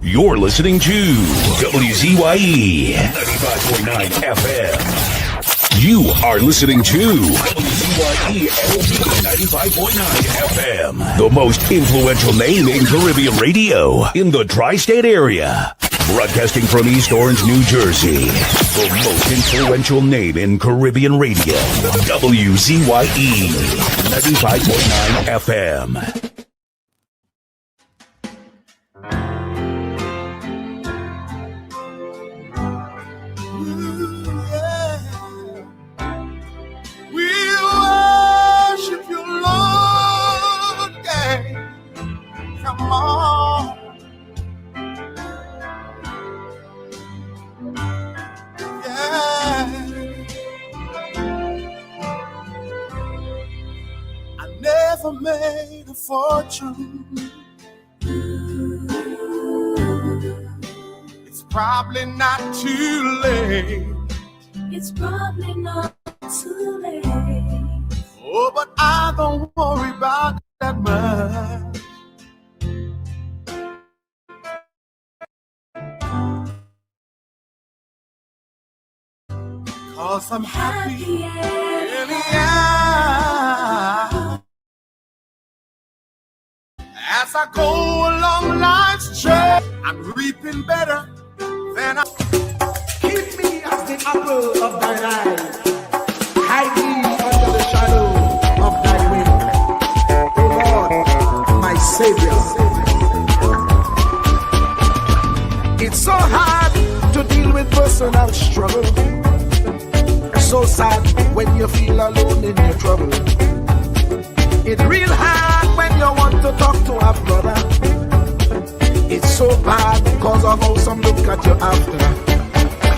You're listening to WZYE 95.9 FM. You are listening to WZYE 95.9 FM, the most influential name in Caribbean radio in the tri-state area. Broadcasting from East Orange, New Jersey, the most influential name in Caribbean radio. WZYE 95.9 FM. Made a fortune. It's probably not too late. It's probably not too late. Oh, but I don't worry about that much. 'Cause I'm happy anyhow. As I go along life's journey, I'm reaping better than I. Keep me as the apple of thine eye. Hide me under the shadow of thy wing. O Lord, my Savior. It's so hard to deal with personal struggle. So sad when you feel alone in your trouble. It's real hard when you want to talk to a brother. It's so bad because of how some look at you after.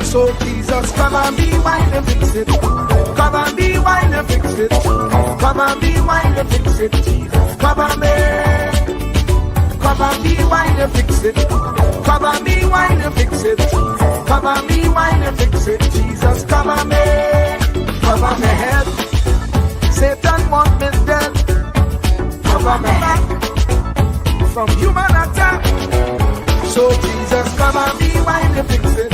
So Jesus, come and be while you fix it. Come and be while you fix it. Come and be while you fix it. Jesus, come and me. Come and be while you fix it. Come and be while you fix it. Come and be while you fix it. Jesus, come and me. Cover my head. Satan want me dead. Cover my back from human attack. So Jesus, come and be while you fix it.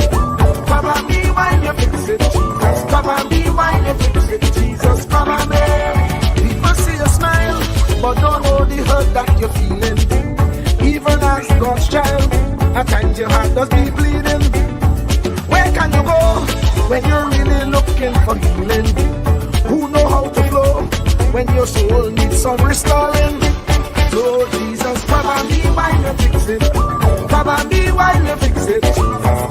Come and be while you fix it. Jesus, come and be while you fix it. Jesus, come and be. People see you smile, but don't know the hurt that you're feeling. Even as God's child, at times your heart does be bleeding. Where can you go when you're really looking for healing? Who know how to flow when your soul needs some restoring? So Jesus, come and be while you fix it. Come and be while you fix it.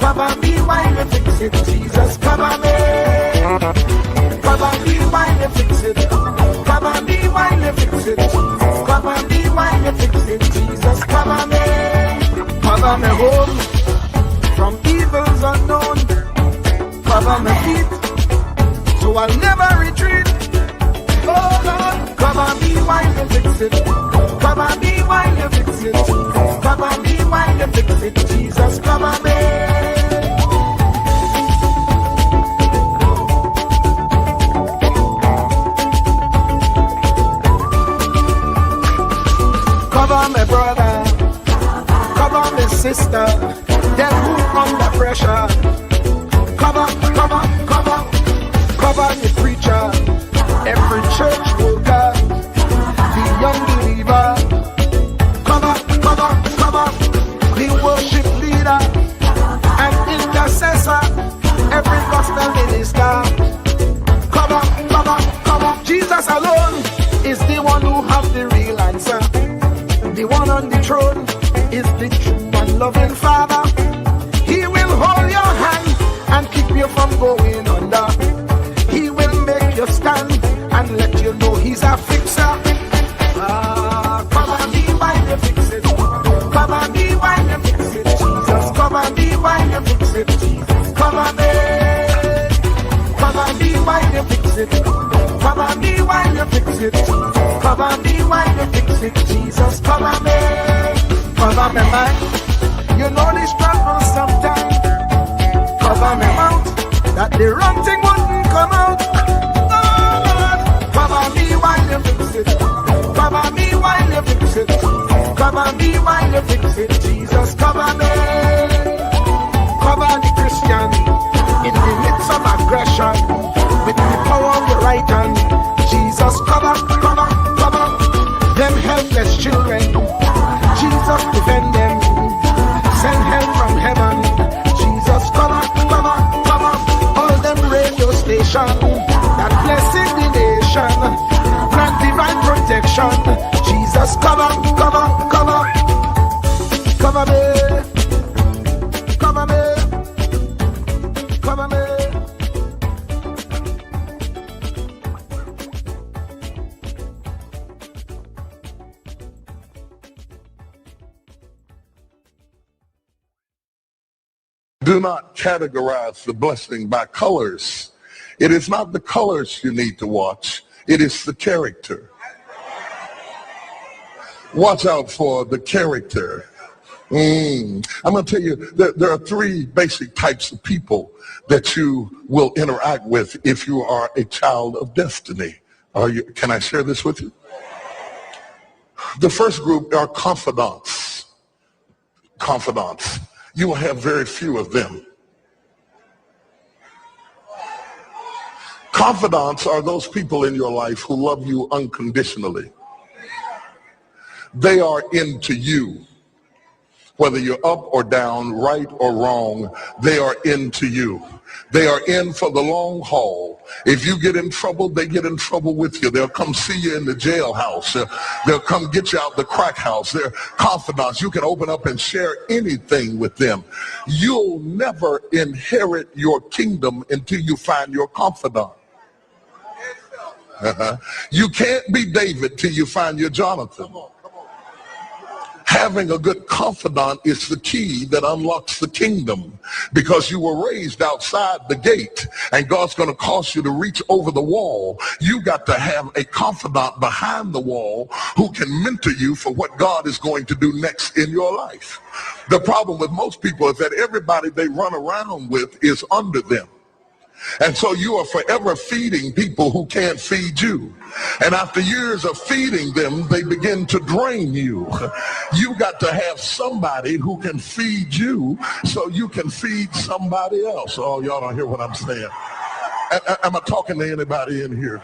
Come and be while you fix it. Jesus, come and be. Come and be while you fix it. Come and be while you fix it. Come and be while you fix it. Jesus, come and be. Cover me home from evils unknown. Cover my feet so I'll never retreat. Oh Lord, come and be while you fix it. Come and be while you fix it. Come and be while you fix it. Jesus, come and be. Cover my brother, cover my sister, them who under pressure. Cover the preacher, every church worker, the young believer. Cover the worship leader and intercessor, every gospel minister. Cover. Jesus alone is the one who has the real answer. The one on the throne is the true and loving Father. He will hold your hand and keep you from going under. He will make you stand and let you know he's a fixer. Come and be while you fix it. Come and be while you fix it. Jesus, come and be while you fix it. Jesus, come and be. Come and be while you fix it. Come and be while you fix it. Come and be while you fix it. Jesus, come and be. Cover me mind. You know the struggle sometimes. Cover me mouth, that the wrong thing wouldn't come out. Oh Lord, cover me while you fix it. Cover me while you fix it. Cover me while you fix it. Jesus, Jesus, cover me. Cover the Christian in the midst of aggression with the power of your right hand. Jesus, cover, cover, cover them helpless children. Jesus, defend them. Send help from heaven. Jesus, cover, cover, cover all them radio stations that blessing the nation. Grant divine protection. Jesus, cover, cover, cover, cover me, cover me, cover me. Do not categorize the blessing by colors. It is not the colors you need to watch. It is the character. Watch out for the character. I'm going to tell you, there are three basic types of people that you will interact with if you are a child of destiny. Can I share this with you? The first group are confidants. Confidants. You will have very few of them. Confidants are those people in your life who love you unconditionally. They are into you. Whether you're up or down, right or wrong, they are into you. They are in for the long haul. If you get in trouble, they get in trouble with you. They'll come see you in the jailhouse. They'll come get you out the crack house. They're confidants. You can open up and share anything with them. You'll never inherit your kingdom until you find your confidant. You can't be David till you find your Jonathan. Having a good confidant is the key that unlocks the kingdom, because you were raised outside the gate and God's going to cause you to reach over the wall. You got to have a confidant behind the wall who can mentor you for what God is going to do next in your life. The problem with most people is that everybody they run around with is under them. And so you are forever feeding people who can't feed you. And after years of feeding them, they begin to drain you. You got to have somebody who can feed you so you can feed somebody else. Oh, y'all don't hear what I'm saying. Am I talking to anybody in here?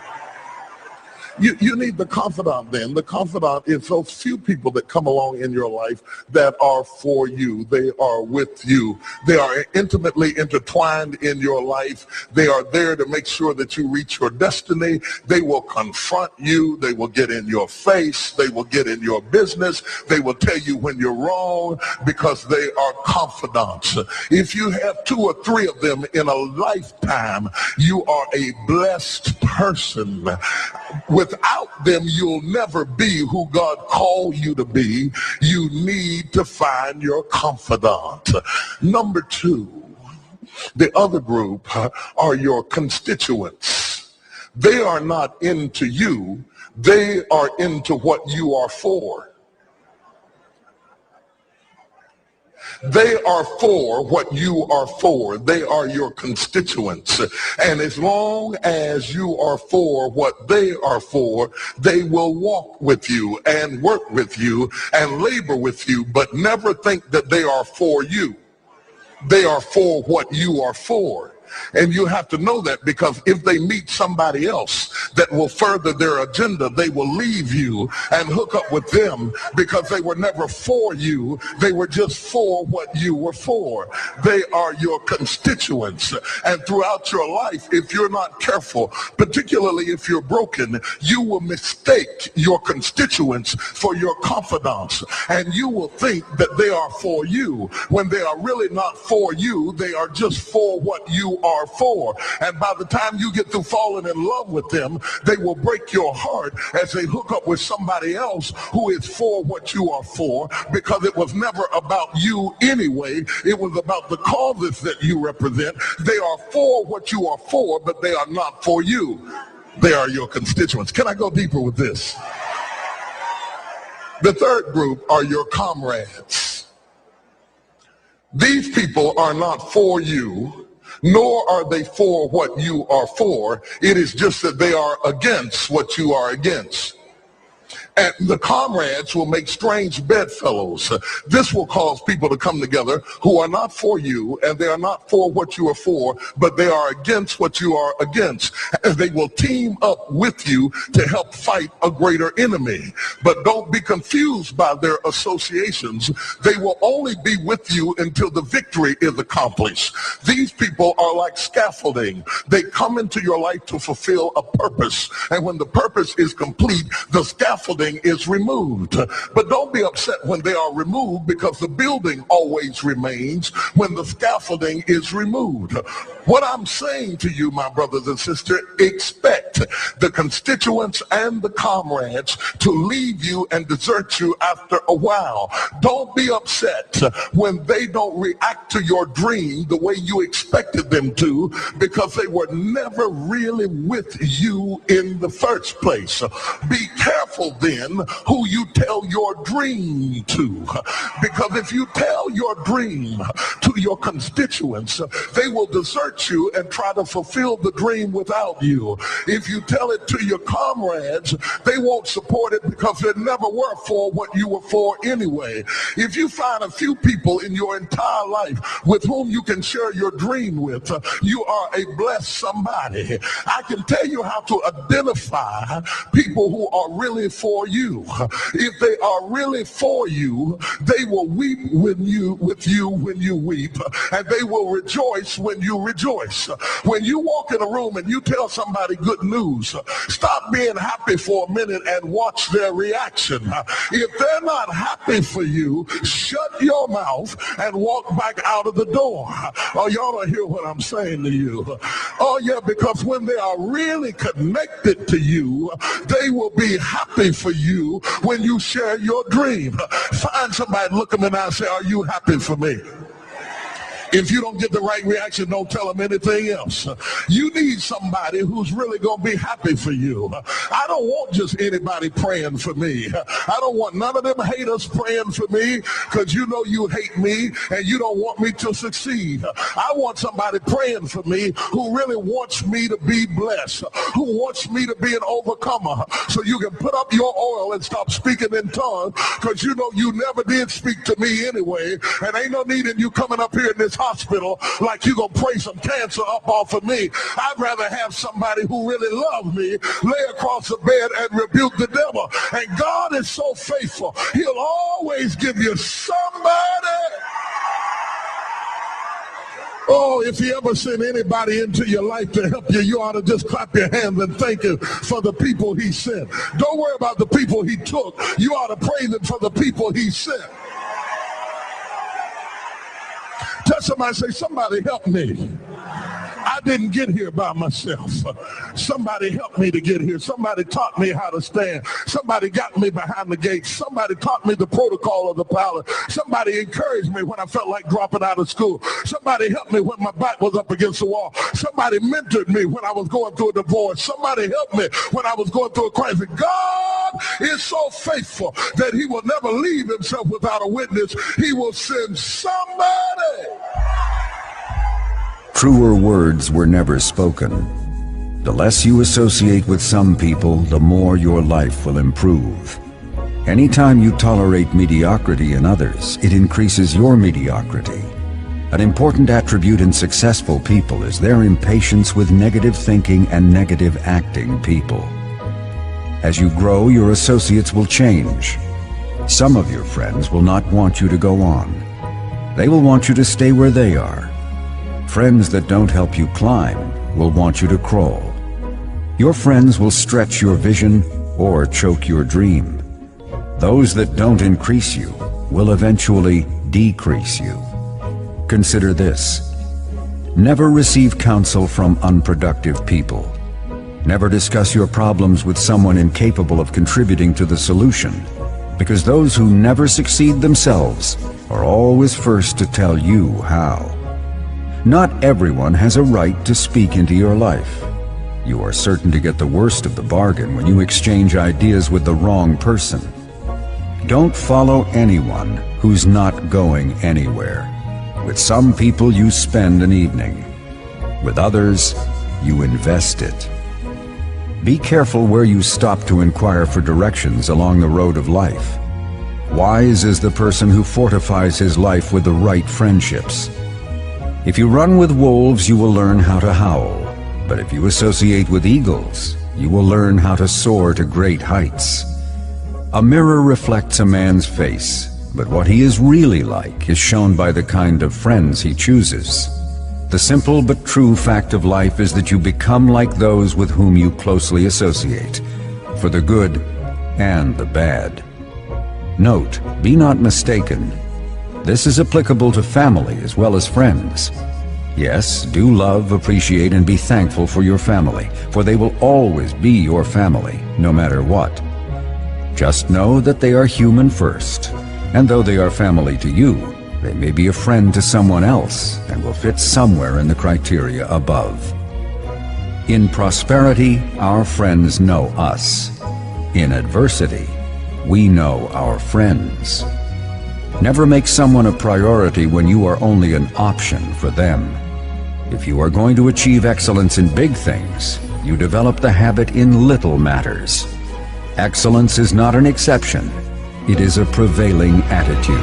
You need the confidant then. The confidant is those few people that come along in your life that are for you. They are with you. They are intimately intertwined in your life. They are there to make sure that you reach your destiny. They will confront you. They will get in your face. They will get in your business. They will tell you when you're wrong because they are confidants. If you have 2 or 3 of them in a lifetime, you are a blessed person. Without them, you'll never be who God called you to be. You need to find your confidant. Number 2, the other group are your constituents. They are not into you. They are into what you are for. They are for what you are for. They are your constituents. And as long as you are for what they are for, they will walk with you and work with you and labor with you, but never think that they are for you. They are for what you are for. And you have to know that, because if they meet somebody else that will further their agenda, they will leave you and hook up with them, because they were never for you. They were just for what you were for. They are your constituents. And throughout your life, if you're not careful, particularly if you're broken, you will mistake your constituents for your confidants. And you will think that they are for you when they are really not for you. They are just for what you are for. And by the time you get through falling in love with them, they will break your heart as they hook up with somebody else who is for what you are for, because it was never about you anyway. It was about the causes that you represent. They are for what you are for, but they are not for you. They are your constituents. Can I go deeper with this? The third group are your comrades. These people are not for you, nor are they for what you are for. It is just that they are against what you are against. And the comrades will make strange bedfellows. This will cause people to come together who are not for you, and they are not for what you are for, but they are against what you are against. And they will team up with you to help fight a greater enemy. But don't be confused by their associations. They will only be with you until the victory is accomplished. These people are like scaffolding. They come into your life to fulfill a purpose. And when the purpose is complete, the scaffolding is removed. But don't be upset when they are removed, because the building always remains when the scaffolding is removed. What I'm saying to you, my brothers and sisters, expect the constituents and the comrades to leave you and desert you after a while. Don't be upset when they don't react to your dream the way you expected them to, because they were never really with you in the first place. Be careful then who you tell your dream to, because if you tell your dream to your constituents, they will desert you and try to fulfill the dream without you. If you tell it to your comrades, they won't support it because they never were for what you were for anyway. If you find a few people in your entire life with whom you can share your dream with, you are a blessed somebody. I can tell you how to identify people who are really for you. If they are really for you, they will weep with you when you weep, and they will rejoice when you rejoice. When you walk in a room and you tell somebody good news, stop being happy for a minute and watch their reaction. If they're not happy for you, shut your mouth and walk back out of the door. Oh, y'all don't hear what I'm saying to you. Oh, yeah, because when they are really connected to you, they will be happy for you when you share your dream. Find somebody, look them in the eye and say, are you happy for me? If you don't get the right reaction, don't tell them anything else. You need somebody who's really going to be happy for you. I don't want just anybody praying for me. I don't want none of them haters praying for me, because you know you hate me and you don't want me to succeed. I want somebody praying for me who really wants me to be blessed, who wants me to be an overcomer, so you can put up your oil and stop speaking in tongues, because you know you never did speak to me anyway, and ain't no need in you coming up here in this hospital like you gonna pray some cancer up off of me. I'd rather have somebody who really loves me lay across the bed and rebuke the devil. And God is so faithful, he'll always give you somebody. Oh, if he ever sent anybody into your life to help you, you ought to just clap your hands and thank him for the people he sent. Don't worry about the people he took. You ought to praise him for the people he sent. Tell somebody, say, somebody help me. I didn't get here by myself. Somebody helped me to get here. Somebody taught me how to stand. Somebody got me behind the gate. Somebody taught me the protocol of the palace. Somebody encouraged me when I felt like dropping out of school. Somebody helped me when my back was up against the wall. Somebody mentored me when I was going through a divorce. Somebody helped me when I was going through a crisis. God is so faithful that he will never leave himself without a witness. He will send somebody. Truer words were never spoken. The less you associate with some people, the more your life will improve. Anytime you tolerate mediocrity in others, it increases your mediocrity. An important attribute in successful people is their impatience with negative thinking and negative acting people. As you grow, your associates will change. Some of your friends will not want you to go on. They will want you to stay where they are. Friends that don't help you climb will want you to crawl. Your friends will stretch your vision or choke your dream. Those that don't increase you will eventually decrease you. Consider this. Never receive counsel from unproductive people. Never discuss your problems with someone incapable of contributing to the solution, because those who never succeed themselves are always first to tell you how. Not everyone has a right to speak into your life. You are certain to get the worst of the bargain when you exchange ideas with the wrong person. Don't follow anyone who's not going anywhere. With some people you spend an evening. With others, you invest it. Be careful where you stop to inquire for directions along the road of life. Wise is the person who fortifies his life with the right friendships. If you run with wolves, you will learn how to howl. But if you associate with eagles, you will learn how to soar to great heights. A mirror reflects a man's face, but what he is really like is shown by the kind of friends he chooses. The simple but true fact of life is that you become like those with whom you closely associate, for the good and the bad. Note, be not mistaken. This is applicable to family as well as friends. Yes, do love, appreciate, and be thankful for your family, for they will always be your family, no matter what. Just know that they are human first, and though they are family to you, they may be a friend to someone else and will fit somewhere in the criteria above. In prosperity, our friends know us. In adversity, we know our friends. Never make someone a priority when you are only an option for them. If you are going to achieve excellence in big things, you develop the habit in little matters. Excellence is not an exception. It is a prevailing attitude.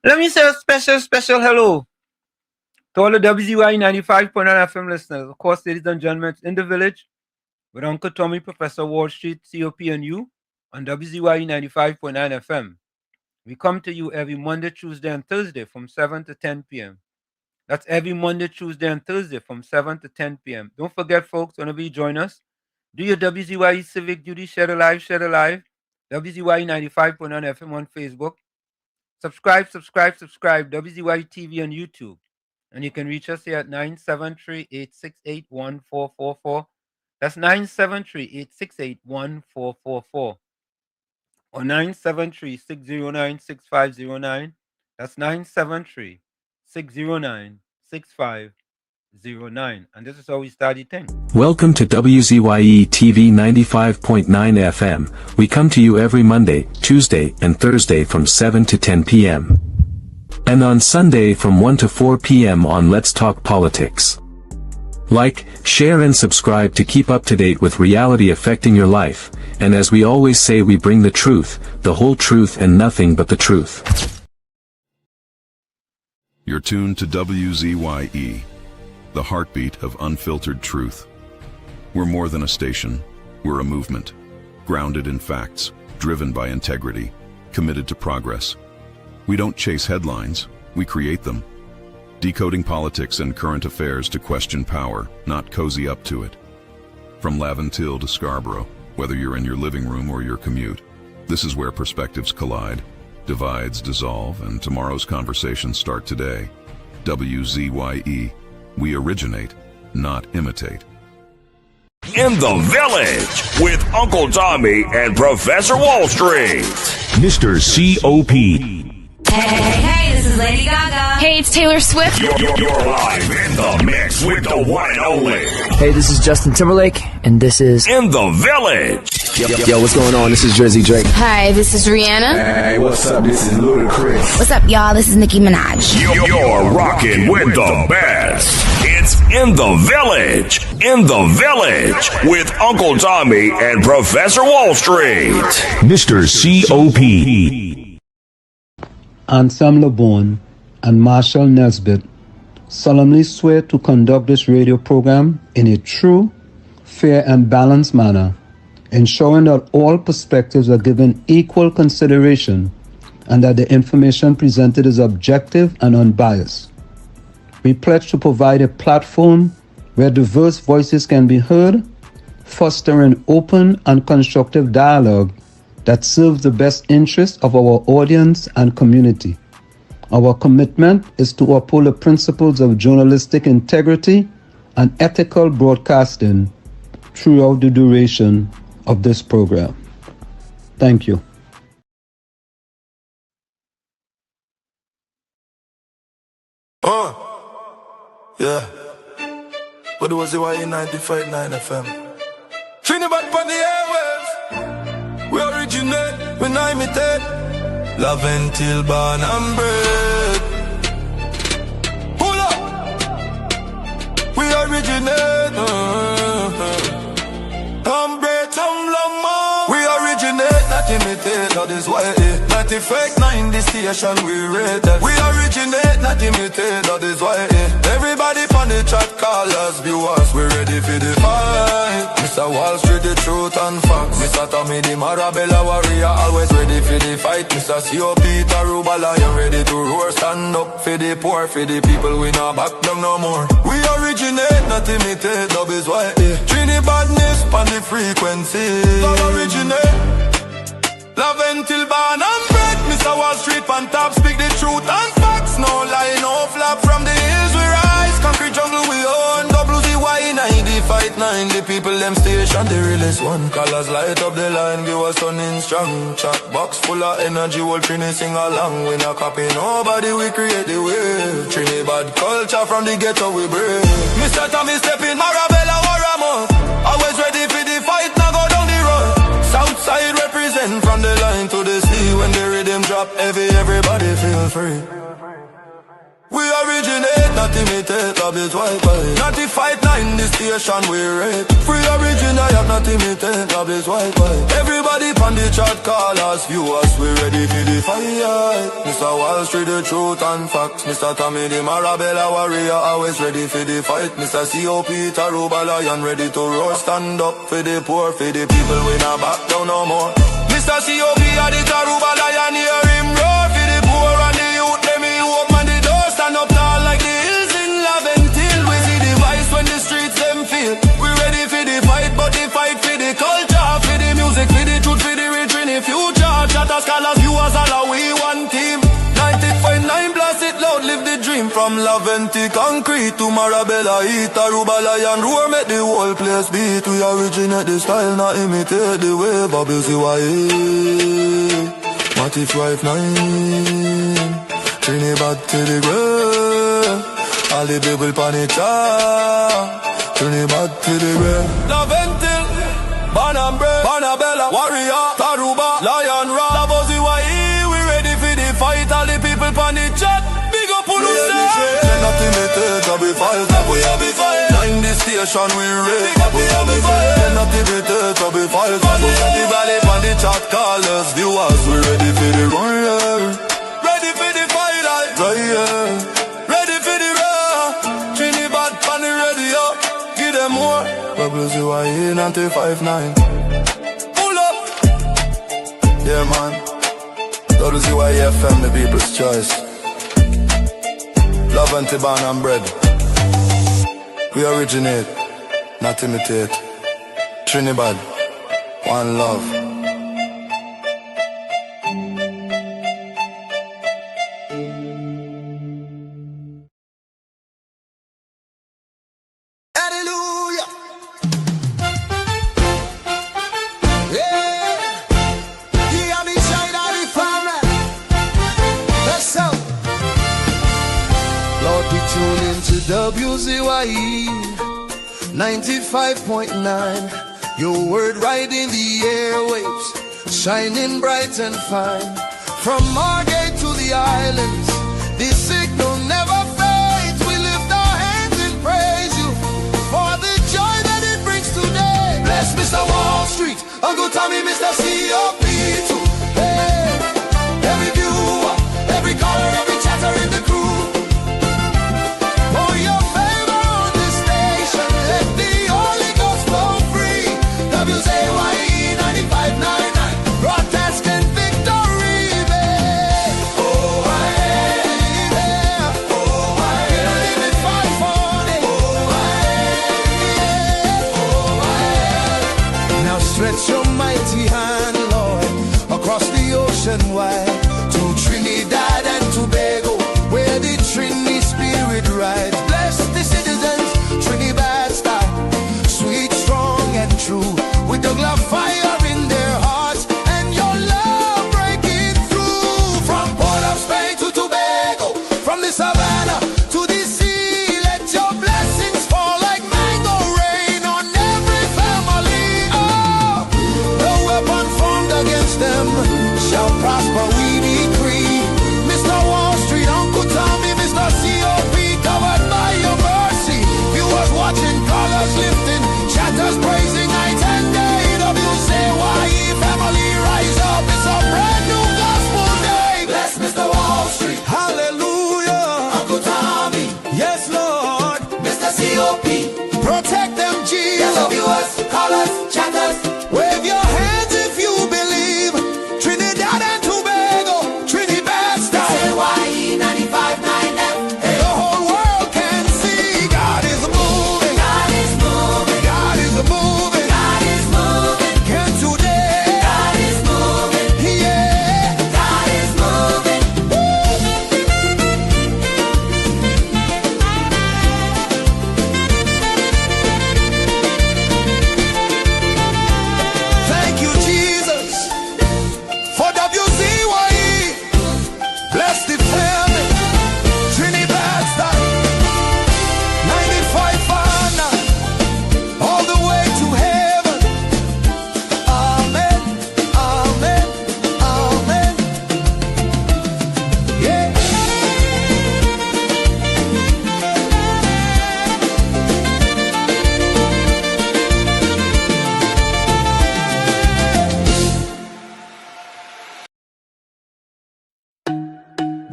Let me say a special hello to all the WZYE 95.9 FM listeners. Of course, ladies and gentlemen, it's In the Village with Uncle Tommy, Professor Wall Street, COP and you on WZYE 95.9 FM. We come to you every Monday, Tuesday, and Thursday from 7 to 10 p.m. That's every Monday, Tuesday, and Thursday from 7 to 10 p.m. Don't forget, folks, whenever you join us, do your WZYE civic duty, share the live, WZYE 95.9 FM on Facebook. Subscribe, WZYE TV on YouTube. And you can reach us here at 973-868-1444. That's 973-868-1444. Or 973-609-6509. That's 973-609-6509. And this is how we start the thing. Welcome to WZYE TV 95.9 FM. We come to you every Monday, Tuesday, and Thursday from 7 to 10 p.m. And on Sunday from 1 to 4 p.m. on Let's Talk Politics. Like, share and subscribe to keep up to date with reality affecting your life, and as we always say, we bring the truth, the whole truth and nothing but the truth. You're tuned to WZYE, the heartbeat of unfiltered truth. We're more than a station, we're a movement, grounded in facts, driven by integrity, committed to progress. We don't chase headlines, we create them. Decoding politics and current affairs to question power, not cozy up to it. From Laventille to Scarborough, whether you're in your living room or your commute, this is where perspectives collide, divides dissolve, and tomorrow's conversations start today. WZYE, we originate, not imitate. In the Village with Uncle Tommy and Professor Wall Street. Mr. COP. Hey, this is Lady Gaga. Hey, it's Taylor Swift. You're live in the mix with the one and only. Hey, this is Justin Timberlake, and this is In the Village. Yo, what's going on? This is Jersey Drake. Hi, this is Rihanna. Hey, what's up? This is Ludacris. What's up, y'all? This is Nicki Minaj. You're rocking with the best. It's In the Village. In the Village with Uncle Tommy and Professor Wall Street. Mr. COP. Anselm LeBon and Marshall Nesbitt solemnly swear to conduct this radio program in a true, fair, and balanced manner, ensuring that all perspectives are given equal consideration and that the information presented is objective and unbiased. We pledge to provide a platform where diverse voices can be heard, fostering open and constructive dialogue that serves the best interests of our audience and community. Our commitment is to uphold the principles of journalistic integrity and ethical broadcasting throughout the duration of this program. Thank you. Yeah. What was it? WZYE 95.9 FM? Finny back on the airwaves. We originate. We not imitate. Love until born and bred. Pull up. We originate. Hombre, tumblr, we originate, not imitate, that is why not the fake 90 station we rate that. We originate, not imitate, that is why everybody on the chat call us viewers, we ready for the fight. Mr. Wall Street, the truth and facts. Mr. Tommy, the Marabella warrior, always ready for the fight. Mr. C.O. Peter Rubala, you ready to roar, stand up for the poor, for the people, we not back down no more. We originate, not imitate, that is why Trini badness on the frequency. Love originate. Love until born and bred. Mr. Wall Street on top, speak the truth and facts. No lie, no flap. From the hills we rise, concrete jungle we own. WZYE 95.9. The people them station, the realest one. Colors light up the line, give us stunning strong. Chat box full of energy, whole Trini sing along. We not copy nobody, we create the wave. Trini bad culture from the ghetto we brave. Mr. Tommy step in, Marabella Waramo. Always ready for the fight, now go down the road. Southside represent from the line to the sea. When the rhythm drop heavy, everybody feel free. We originate, not imitate, love is white boy. Not the fight 9, the station we rate. Free original, not imitate, love is white boy. Everybody on the chat call us viewers, we ready for the fight. Mr. Wall Street, the truth and facts. Mr. Tommy, the Marabella warrior, always ready for the fight. Mr. C.O. Peter Rubala, ready to roar, stand up for the poor, for the people, we not back down no more. Mr. C.O. Peter Rubala, hear him roar for the poor and the youth, let me open the door. Stand up tall like the hills in love until we see the vice when the streets them feel. We ready for the fight, but the fight for the culture, for the music, for the truth, for the rich in the future. Chatter scholars, viewers, all we one team. 90.9 blast it loud, live the dream. From Laventi concrete to Marabella, Ita, Rubala, and Roar, make the whole place beat. We originate the style, not imitate the way. WZYE, Matty 5-9. Trinidad to the grave. All the people panic. Trinidad to the grave. Love until born and bred. Marabella warrior, Taruba, Lion Ra. WZYE, we ready for the fight. All the people panic chat. Big up on us. Not imitate, we fight. We have be fight. 90 station we rate. We have be fight. Not imitate, we fight. Everybody on the chat call us viewers. We ready for the warrior. Ready for the fight. Ready for the raw. Trinidad on the radio. Give them more. WZYE 95.9. Pull up. Yeah man. WZYE FM, the people's choice. Love until born and bred. We originate, not imitate. Trinidad, one love. WZYE 95.9. Your word right in the airwaves, shining bright and fine. From Margate to the islands, this signal never fades. We lift our hands and praise you for the joy that it brings today. Bless Mr. Wall Street, Uncle Tommy, Mr. COP2. Hey, every viewer, every caller, every chatter in the crew. For your favor on this station, let the Holy Ghost flow free. WZYE 95.9, broadcasting victory, babe. Oh, yeah. Oh, yeah. Live it 540. Oh, yeah. Now stretch your mighty hand, Lord.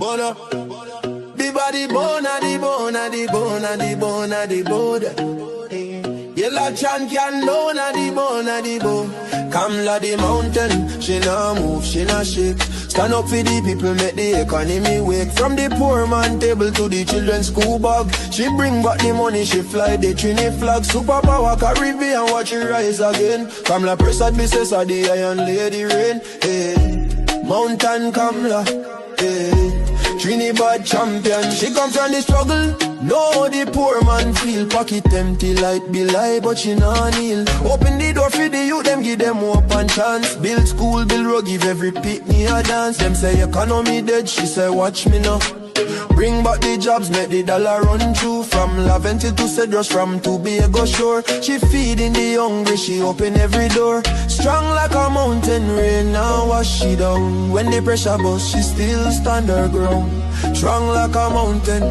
Bona. The body bona, the bona, the bona, the bona, the bona. Yellow champion, bona, the bona, the bona. Kamla the mountain, she nah move, she nah shake. Stand up for the people, make the economy wake. From the poor man table to the children's school bag. She bring back the money, she fly the Trini flag. Superpower Caribbean, watch it rise again. Kamla Prasad, Mrs. of the Iron Lady Rain. Hey, Mountain Kamla, hey. Trinidad champion, she come from the struggle. No, the poor man feel pocket empty like be lie, but she nah kneel. Open the door for the youth, them give them hope and chance. Build school, build road, give every pitney a dance. Them say economy dead, she say watch me now. Bring back the jobs, make the dollar run through. From Laventil to Cedros, from Tobago shore. She feeding the hungry, she open every door. Strong like a mountain, rain now wash she down. When the pressure bust, she still stand her ground. Strong like a mountain,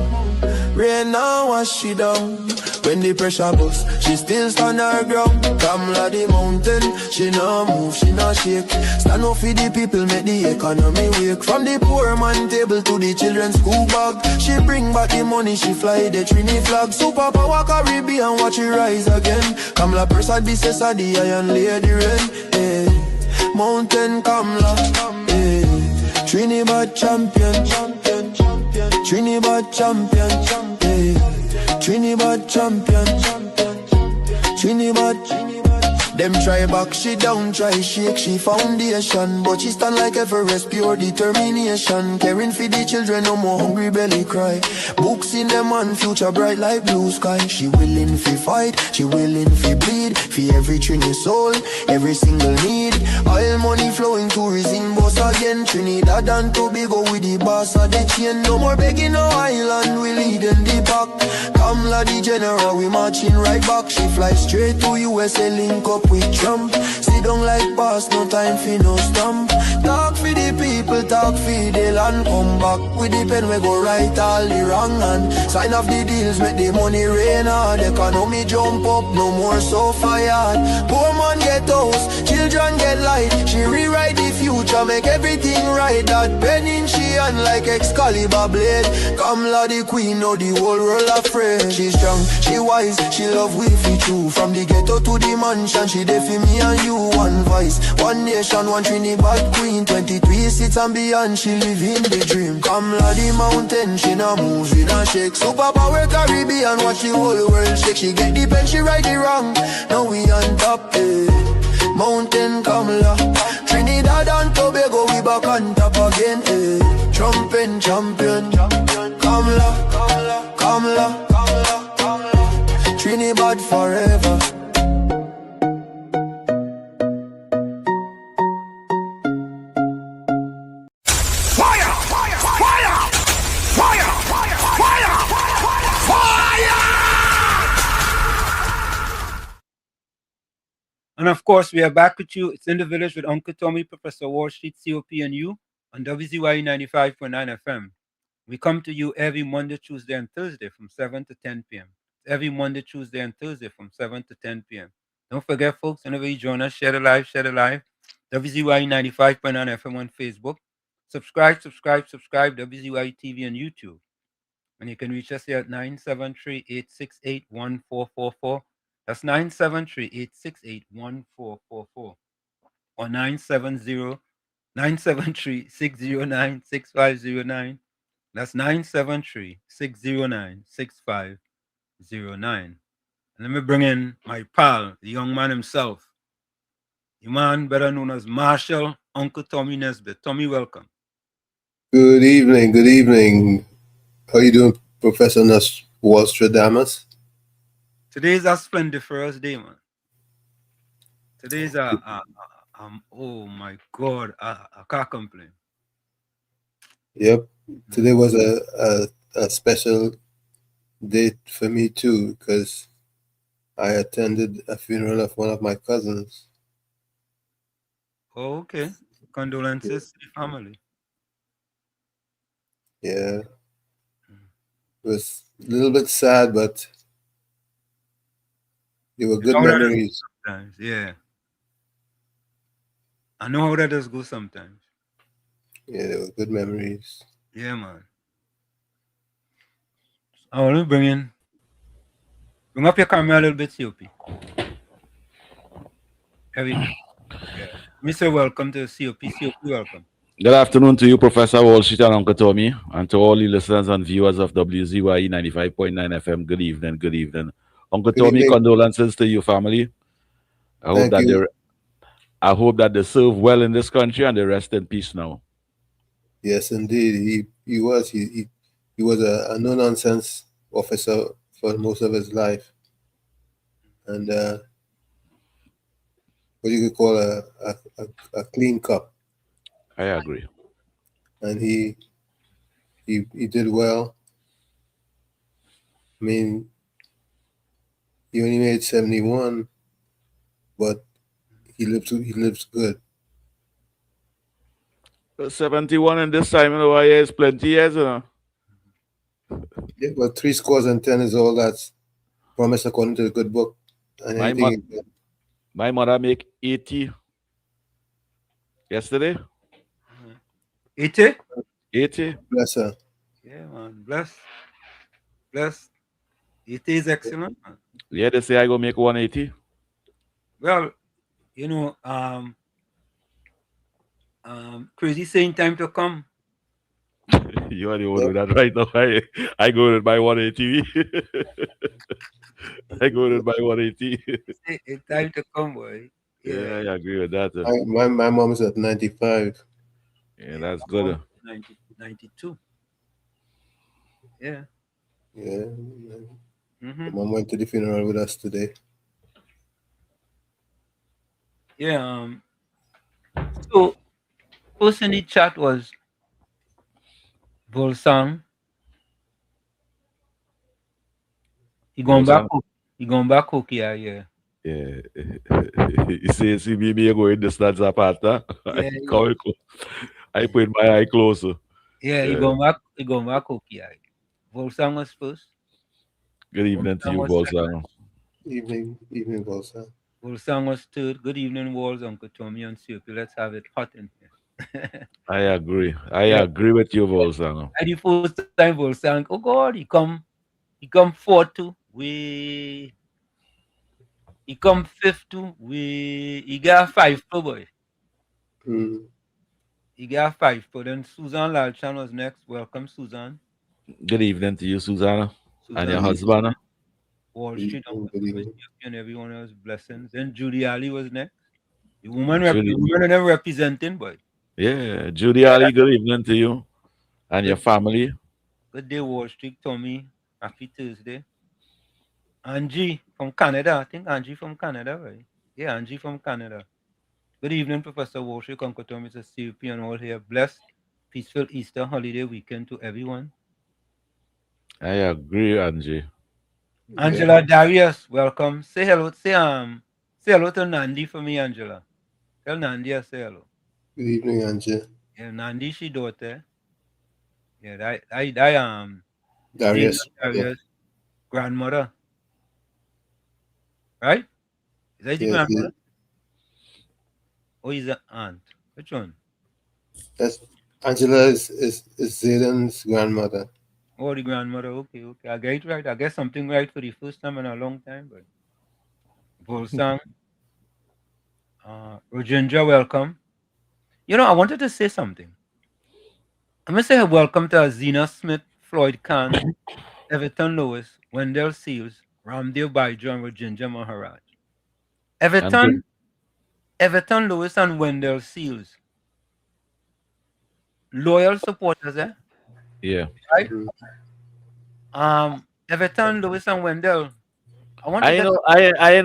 rain now wash she down. When the pressure bust, she still stand her ground. Kamla the mountain, she nah move, she nah shake. Stand up for the people, make the economy wake. From the poor man table to the children's school bag. She bring back the money, she fly the Trini flag. Superpower Caribbean, watch it rise again. Kamla Prasad, Mrs. of the Iron Lady Rain. Hey, Mountain Kamla, hey. Trinidad champion, champion, champion. Trinidad champion, champion. Trinidad champion, Trinidad. Them try back, she down, try shake, she foundation. But she stand like Everest, pure determination. Caring for the children, no more hungry belly cry. Books in them and future bright like blue sky. She willing fi fight, she willing fi bleed. For every Trini soul, every single need. Oil money flowing, tourism boss again. Trinidad and Tobago with the boss of the chain. No more begging no island, we lead in the back. Kamla the general, we marching right back. She fly straight to USA, link up with Trump. Sit down like boss, no time for no stamp. Talk for the people, talk for the land. Come back with the pen, we go right all the wrong hand. Sign off the deals, make the money rain hard. Economy jump up, no more so fired. Poor man get house, children get light. She rewrite the future, make everything right. That pen in she hand like Excalibur blade. Kamla the queen, know the whole world afraid. She strong, she wise, she love we fi true. From the ghetto to the mansion, she there for me and you. One voice, one nation, one Trinidad queen. 23 seats and beyond, she live in the dream. Kamla the mountain, she nah move, she nah shake. Superpower Caribbean, watch the whole world shake. She get the pen, she right the wrong. Now we on top, eh. Mountain Kamla, Trinidad and Tobago, we back on top again, eh. Trumpin' champion, Kamla, Kamla, Kamla, Kamla, Kamla. Trinidad forever. And of course, we are back with you. It's in the village with Uncle Tommy, Professor Wall Street, COP, and you on WZYE 95.9 FM. We come to you every Monday, Tuesday, and Thursday from 7 to 10 p.m. Every Monday, Tuesday, and Thursday from 7 to 10 p.m. Don't forget, folks, whenever you join us, share the live, WZYE 95.9 FM on Facebook. Subscribe, WZYE TV on YouTube. And you can reach us here at 973-868-1444. That's 973-868-1444 or 973-609-6509. That's 973-609-6509. And let me bring in my pal, the young man himself, the man better known as Marshall, Uncle Tommy Nesbitt. Tommy, welcome. Good evening, good evening. How you doing, Professor Walstradamus? Today's a splendiferous day, man. Today's oh my God, I can't complain. Yep. Today was a special day for me too, because I attended a funeral of one of my cousins. Oh, okay. Condolences to the family. Yeah. It was a little bit sad, but they were good memories. Sometimes, yeah. I know how that does go sometimes. Yeah, they were good memories. Yeah, man. I want to bring up your camera a little bit, COP. Mr. Welcome to COP. COP, welcome. Good afternoon to you, Professor Wall Street and Uncle Tommy, and to all the listeners and viewers of WZYE 95.9 FM. Good evening, good evening. Uncle Good Tommy, evening. condolences to your family. Thank you. I hope that they serve well in this country and they rest in peace now. Yes, indeed. He was a no nonsense officer for most of his life, and what you could call a clean cut. I agree. And he did well. I mean, he only made 71, but he lives good. 71 in this time in the YA is plenty years, you know. Yeah, but 3 scores and 10 is all that's promised according to the good book. And my mother make 80 yesterday. 80? 80. Bless her. Yeah, man. Bless. 80 is excellent, man. Yeah, they say I go make 180. Well, you know, crazy saying time to come. You are the one with that right now. I go with my 180. I go with my 180. It's time to come, boy. Yeah, I agree with that. My mom is at 95. Yeah, that's good. 92. Yeah. Yeah. Mm-hmm. Mom went to the funeral with us today. Yeah. So, first in the chat was Bolsang. He going back. He going back. Okay, yeah. Yeah. You see me go in the stands apart. Yeah, I put my eye closer. Yeah, he going back. He going back. Okay, Bolsang was first. Good evening to you, Bolsang. Evening, Bolsang. Bolsang was third. Good evening, Walls, Uncle Tommy and COP. Let's have it hot in here. I agree. I agree with you, Bolsang. And the first time Bolsang, oh God, he come fourth too. He come fifth too. He got 5 pro boy. He got 5 pro. Then Susan Lalchan was next. Welcome, Susan. Good evening to you, Susanna. And your husband. Wall Street and everyone else blessings. Then Judy Ali was next. The woman never representing, boy. Yeah, Judy Ali, good evening to you and your family. Good day, Wall Street, Tommy. Happy Thursday. Angie from Canada. I think Angie from Canada, right? Yeah, Angie from Canada. Good evening, Professor Wall Street, Uncle Tommy, Mr. CP, and all here. Blessed, peaceful Easter holiday weekend to everyone. I agree, Angie. Angela Darius, welcome. Say hello. Say hello to Nandi for me, Angela. Tell Nandi I say hello. Good evening, Angela. Yeah, Nandi, she daughter. Yeah, Darius grandmother. Right? Is that the grandmother? Or is that aunt? Which one? That's Angela is Zayden's grandmother. Oh, the grandmother. Okay. I get it right. I get something right for the first time in a long time. But Bolsang, Rajendra, welcome. You know, I wanted to say something. I'm going to say welcome to Zena Smith, Floyd Khan, Everton Lewis, Wendell Seals, Ramdev Baijo, and Rajendra Maharaj. Everton Lewis and Wendell Seals. Loyal supporters, eh? Yeah. Right? Everton Lewis and Wendell. I know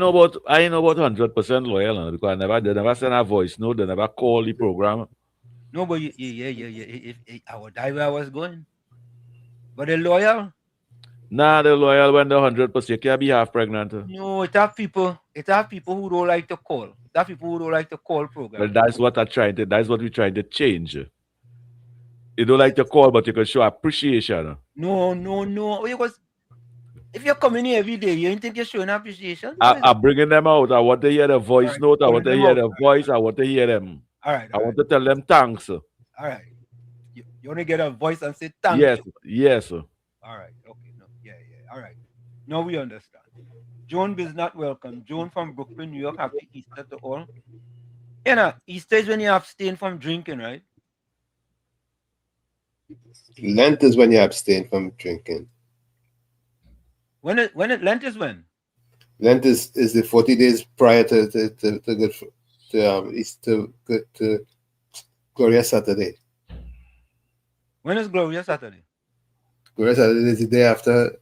about 100% loyal because they never send a voice note, they never call the program. No, but yeah. I would die where I was going. But they're loyal. Nah, they're loyal when they're 100%. You can't be half pregnant. No, it have people who don't like to call. It have people who don't like to call program. Well, that's what we're trying to change. You don't like to call, but you can show appreciation. No. Because if you're coming here every day, you don't think you're showing appreciation? I'm bringing them out. I want to hear the voice note. I want to hear the voice. I want to hear them. All right. I want to tell them thanks. All right. You want to get a voice and say thank Yes, you. yes. All right. Okay. No. Yeah. All right. Now we understand. Joan is not welcome. Joan from Brooklyn, New York. Happy Easter to all. Easter is when you abstain from drinking, right? Lent is when you abstain from drinking. Lent is when? Lent is the 40 days prior to Gloria Saturday. When is Gloria Saturday? Gloria Saturday is the day after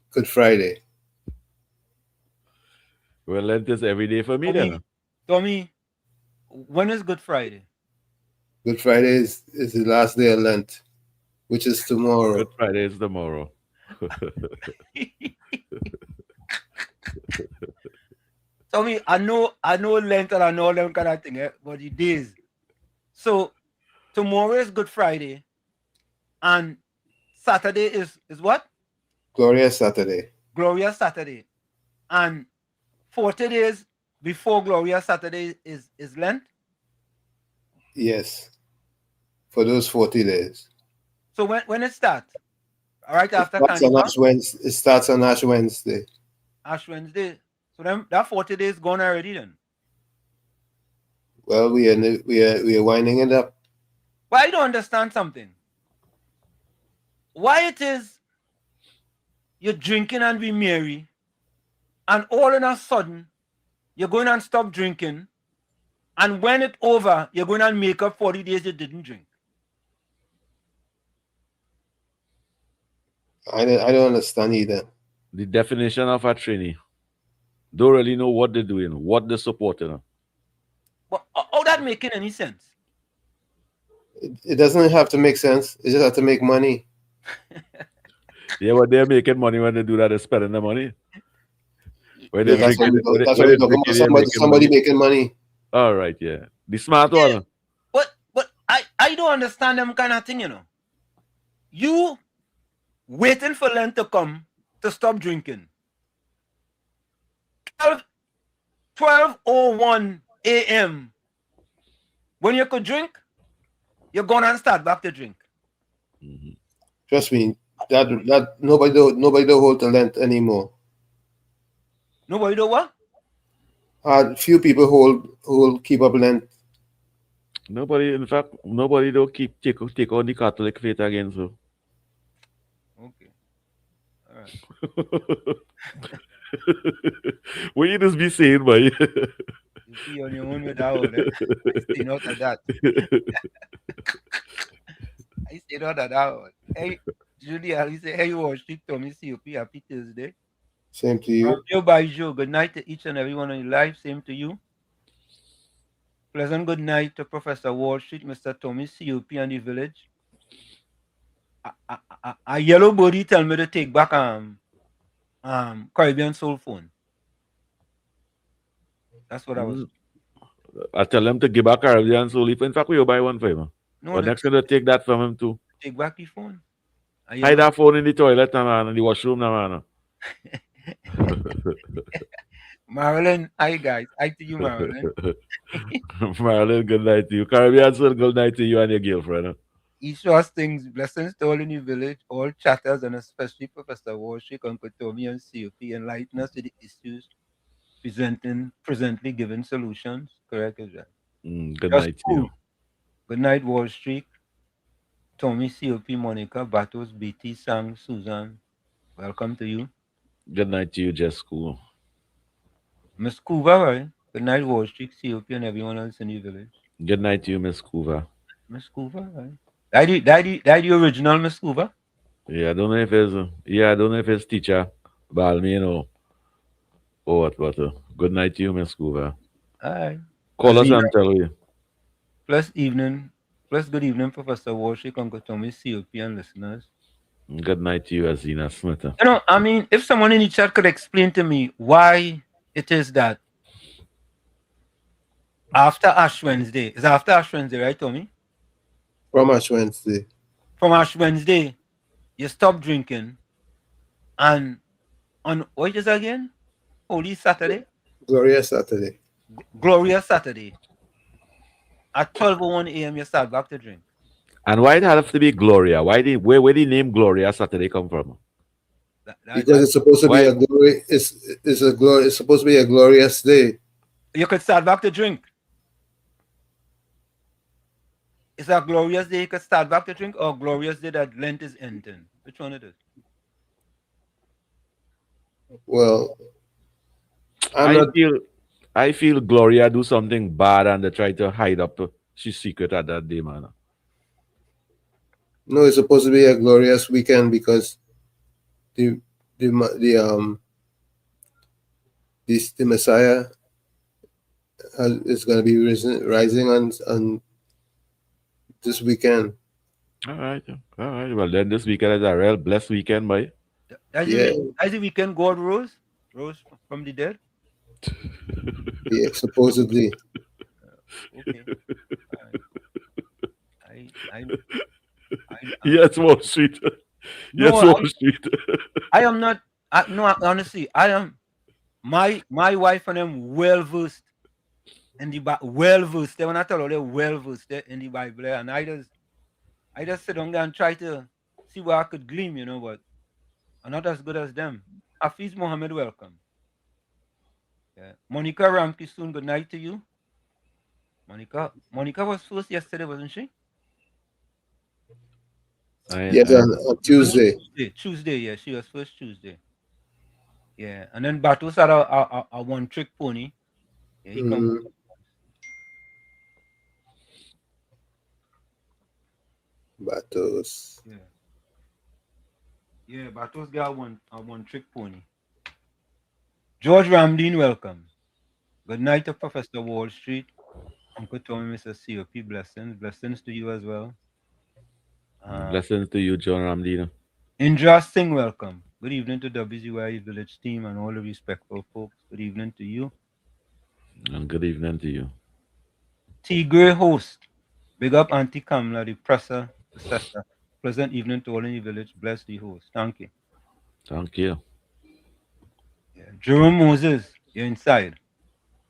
Good Friday. Well, Lent is every day for me then. Tommy, when is Good Friday? Good Friday is the last day of Lent, which is tomorrow. Good Friday is tomorrow. Tommy, I know Lent and I know all them kind of thing, but the days. So tomorrow is Good Friday, and Saturday is what? Gloria Saturday. Gloria Saturday, and 40 days before Gloria Saturday is Lent. Yes, for those 40 days. So when it starts? All right, after it starts on Ash Wednesday. Ash Wednesday. So then that 40 days gone already then. Well, we are winding it up. But I don't understand something. Why it is you're drinking and be merry, and all in a sudden you're going and stop drinking, and when it's over, you're going and make up 40 days you didn't drink. I don't understand either. The definition of a trainee. Don't really know what they're doing, what they're supporting. But how that making any sense? It doesn't have to make sense. It just have to make money. Yeah, but they're making money when they do that. They're spending the money. When they're That's drinking, what we're talking about. Somebody making money. All right, yeah. The smart one. But I don't understand them kind of thing, you know. You waiting for Lent to come to stop drinking. 12:01 a.m. when you could drink, you're gonna start back to drink. Mm-hmm. Trust me, that nobody do hold to Lent anymore. Nobody do what? Few people keep up Lent. Nobody, in fact, nobody do take on the Catholic faith again. So. Okay. All right. What you just be saying, boy? You see on your own with that one, eh? I stay out of that. I stay out of that one. Hey, Julia, you say, hey, watch it, Tommy, COP, happy Thursday. Same to you. Joe by Joe, good night to each and everyone on your live. Same to you. Pleasant good night to Professor Wall Street, Mr. Tommy, COP, and the village. A yellow body tell me to take back Caribbean Soul phone. That's what I was. I tell them to give back Caribbean Soul. If in fact we will buy one for him. No, but next time they take that from him too. Take back the phone. Hide that phone in the toilet, man, in the washroom, man. Marilyn, hi guys. Hi to you, Marilyn. Marilyn, good night to you. Caribbean Soul, good night to you and your girlfriend. Each of us things, blessings to all in the village, all chatters, and especially Professor Warshik, Uncle Tommy, and COP, enlighten us to the issues, presently giving solutions. Correct, is that? Good night to you. Good night, Wall Street. Tommy, COP, Monica, Batos, BT, Sang, Susan. Welcome to you. Good night to you, Jess School. Miss Kuva, right? Good night, Wall Street, COP, and everyone else in the village. Good night to you, Miss Kuva. Miss Kuva, right? That the original Miss Kuva? Yeah, I don't know if it's teacher Balmain or what, but good night to you, Miss Kuva. Aye. Call us and tell you. Plus good evening, Professor Warshik, Uncle Tommy, COP, and listeners. Good night to you, Azina Smith. You know, I mean, if someone in the chat could explain to me why it is that after Ash Wednesday, is after Ash Wednesday, right, Tommy? From Ash Wednesday. From Ash Wednesday, you stop drinking, and on what is it again? Holy Saturday? Gloria Saturday. Gloria Saturday. At 12:01 a.m., you start back to drink. And why it have to be Gloria? Where the name Gloria Saturday come from? Because it's supposed to be a glory. It's supposed to be a glorious day. You could start back to drink. It's a glorious day you could start back to drink, or glorious day that Lent is ending. Which one it is? Well, I feel Gloria do something bad and they try to hide up she's secret at that day, man. No, it's supposed to be a glorious weekend because the Messiah is going to be rising on this weekend. All right. Well, then this weekend is a real blessed weekend, boy. As the weekend God rose from the dead. Yeah, supposedly. Okay. Yes, Wall Street. No, yes, Wall Street. I am not. Honestly, I am. My wife and them well versed in the Bible. Well versed. When I tell you they're well versed in the Bible, and I just sit down there and try to see where I could glean, but I'm not as good as them. Hafiz Mohammed, welcome. Yeah. Monica Ramki, soon good night to you. Monica was first yesterday, wasn't she? Yes, on Tuesday. Tuesday, yeah, she was first Tuesday. Yeah, and then Batos had a one-trick pony. Yeah, he come. Batos. Yeah, Batos got a one-trick pony. George Ramdeen, welcome. Good night to Professor Wall Street. Uncle Tommy, Mr. COP, blessings to you as well. Blessings to you, John Ramdino. Indra Singh, welcome. Good evening to WZYE Village team and all the respectful folks. Good evening to you. And good evening to you. T. Gray host. Big up Auntie Kamla, the presser. Pleasant evening to all in the village. Bless the host. Thank you. Thank you. Yeah. Jerome Moses, you're inside.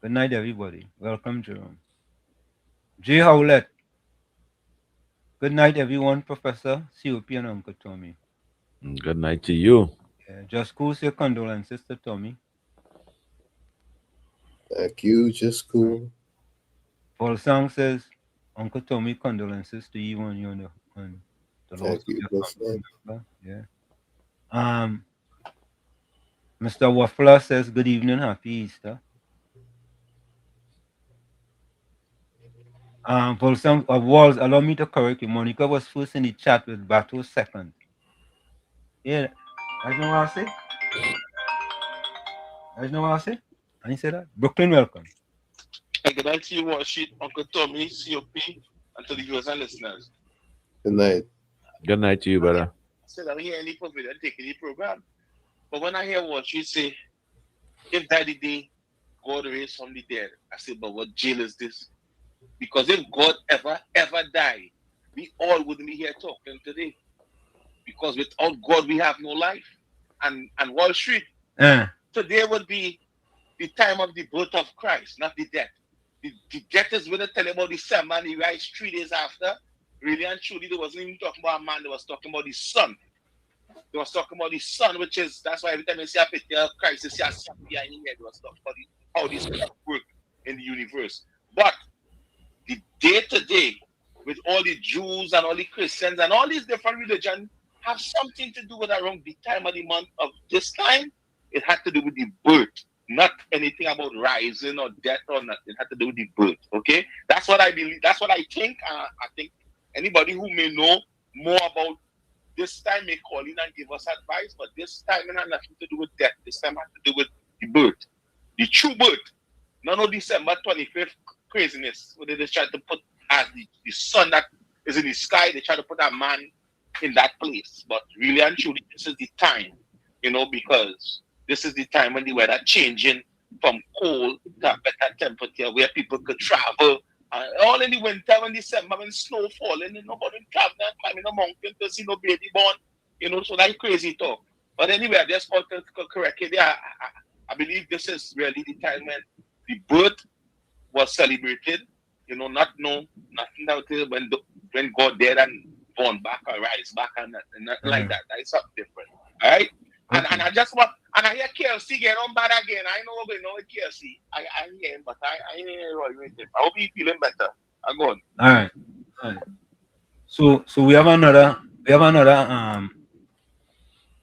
Good night, everybody. Welcome, Jerome. Jay Howlett. Good night, everyone, Professor COP and Uncle Tommy. Good night to you. Yeah, just cool, say condolences to Tommy. Thank you, just cool. Paul Sang says, Uncle Tommy, condolences to you on the loss of your family member. Yeah. Mr. Waffler says, good evening, happy Easter. Paul Sang of Walls, allow me to correct you. Monica was first in the chat with Bato second. Yeah, that's not what I say. That's not what I say. I didn't say that. Brooklyn, welcome. Good night to you, Wall Street, Uncle Tommy, COP, and to the viewers and listeners. Good night. Good night to you, brother. I said I don't hear any forbidden taking the program. But when I hear Wall Street say, if that the day God raised from the dead, I say, but what jail is this? Because if God ever died, we all wouldn't be here talking today. Because without God, we have no life. And Wall Street, today would be the time of the birth of Christ, not the death. The death is when they tell about the same man, he rise 3 days after. Really and truly, they wasn't even talking about a man, they was talking about the son. They was talking about the son, which is, that's why every time you see a picture of Christ, you see a son behind him head. They was talking about how this work in the universe. But the day to day, with all the Jews and all the Christians and all these different religions, have something to do with around the time of the month of this time. It had to do with the birth, not anything about rising or death or nothing. It had to do with the birth. Okay, that's what I believe. That's what I think. I think anybody who may know more about this time may call in and give us advice. But this time it had nothing to do with death. This time had to do with the birth, the true birth. None of December 25th craziness where they just try to put as the sun that is in the sky. They try to put a man in that place. But really and truly, this is the time, because this is the time when the weather changing from cold to a better temperature where people could travel. All in the winter, when December, when snow falling, and nobody traveling and climbing a mountain to see no baby born, so that's crazy talk. But anyway, I just want to correct it. Yeah, I believe this is really the time when the birth was celebrated Not know nothing out there when God dead and born back or rise back and nothing like that. That is something different. All right. And I just want, and I hear KLC getting on bad again. I know we know KLC. I hear him, but I ain't really with him. I hope he's feeling better. I go on. All right. So we have another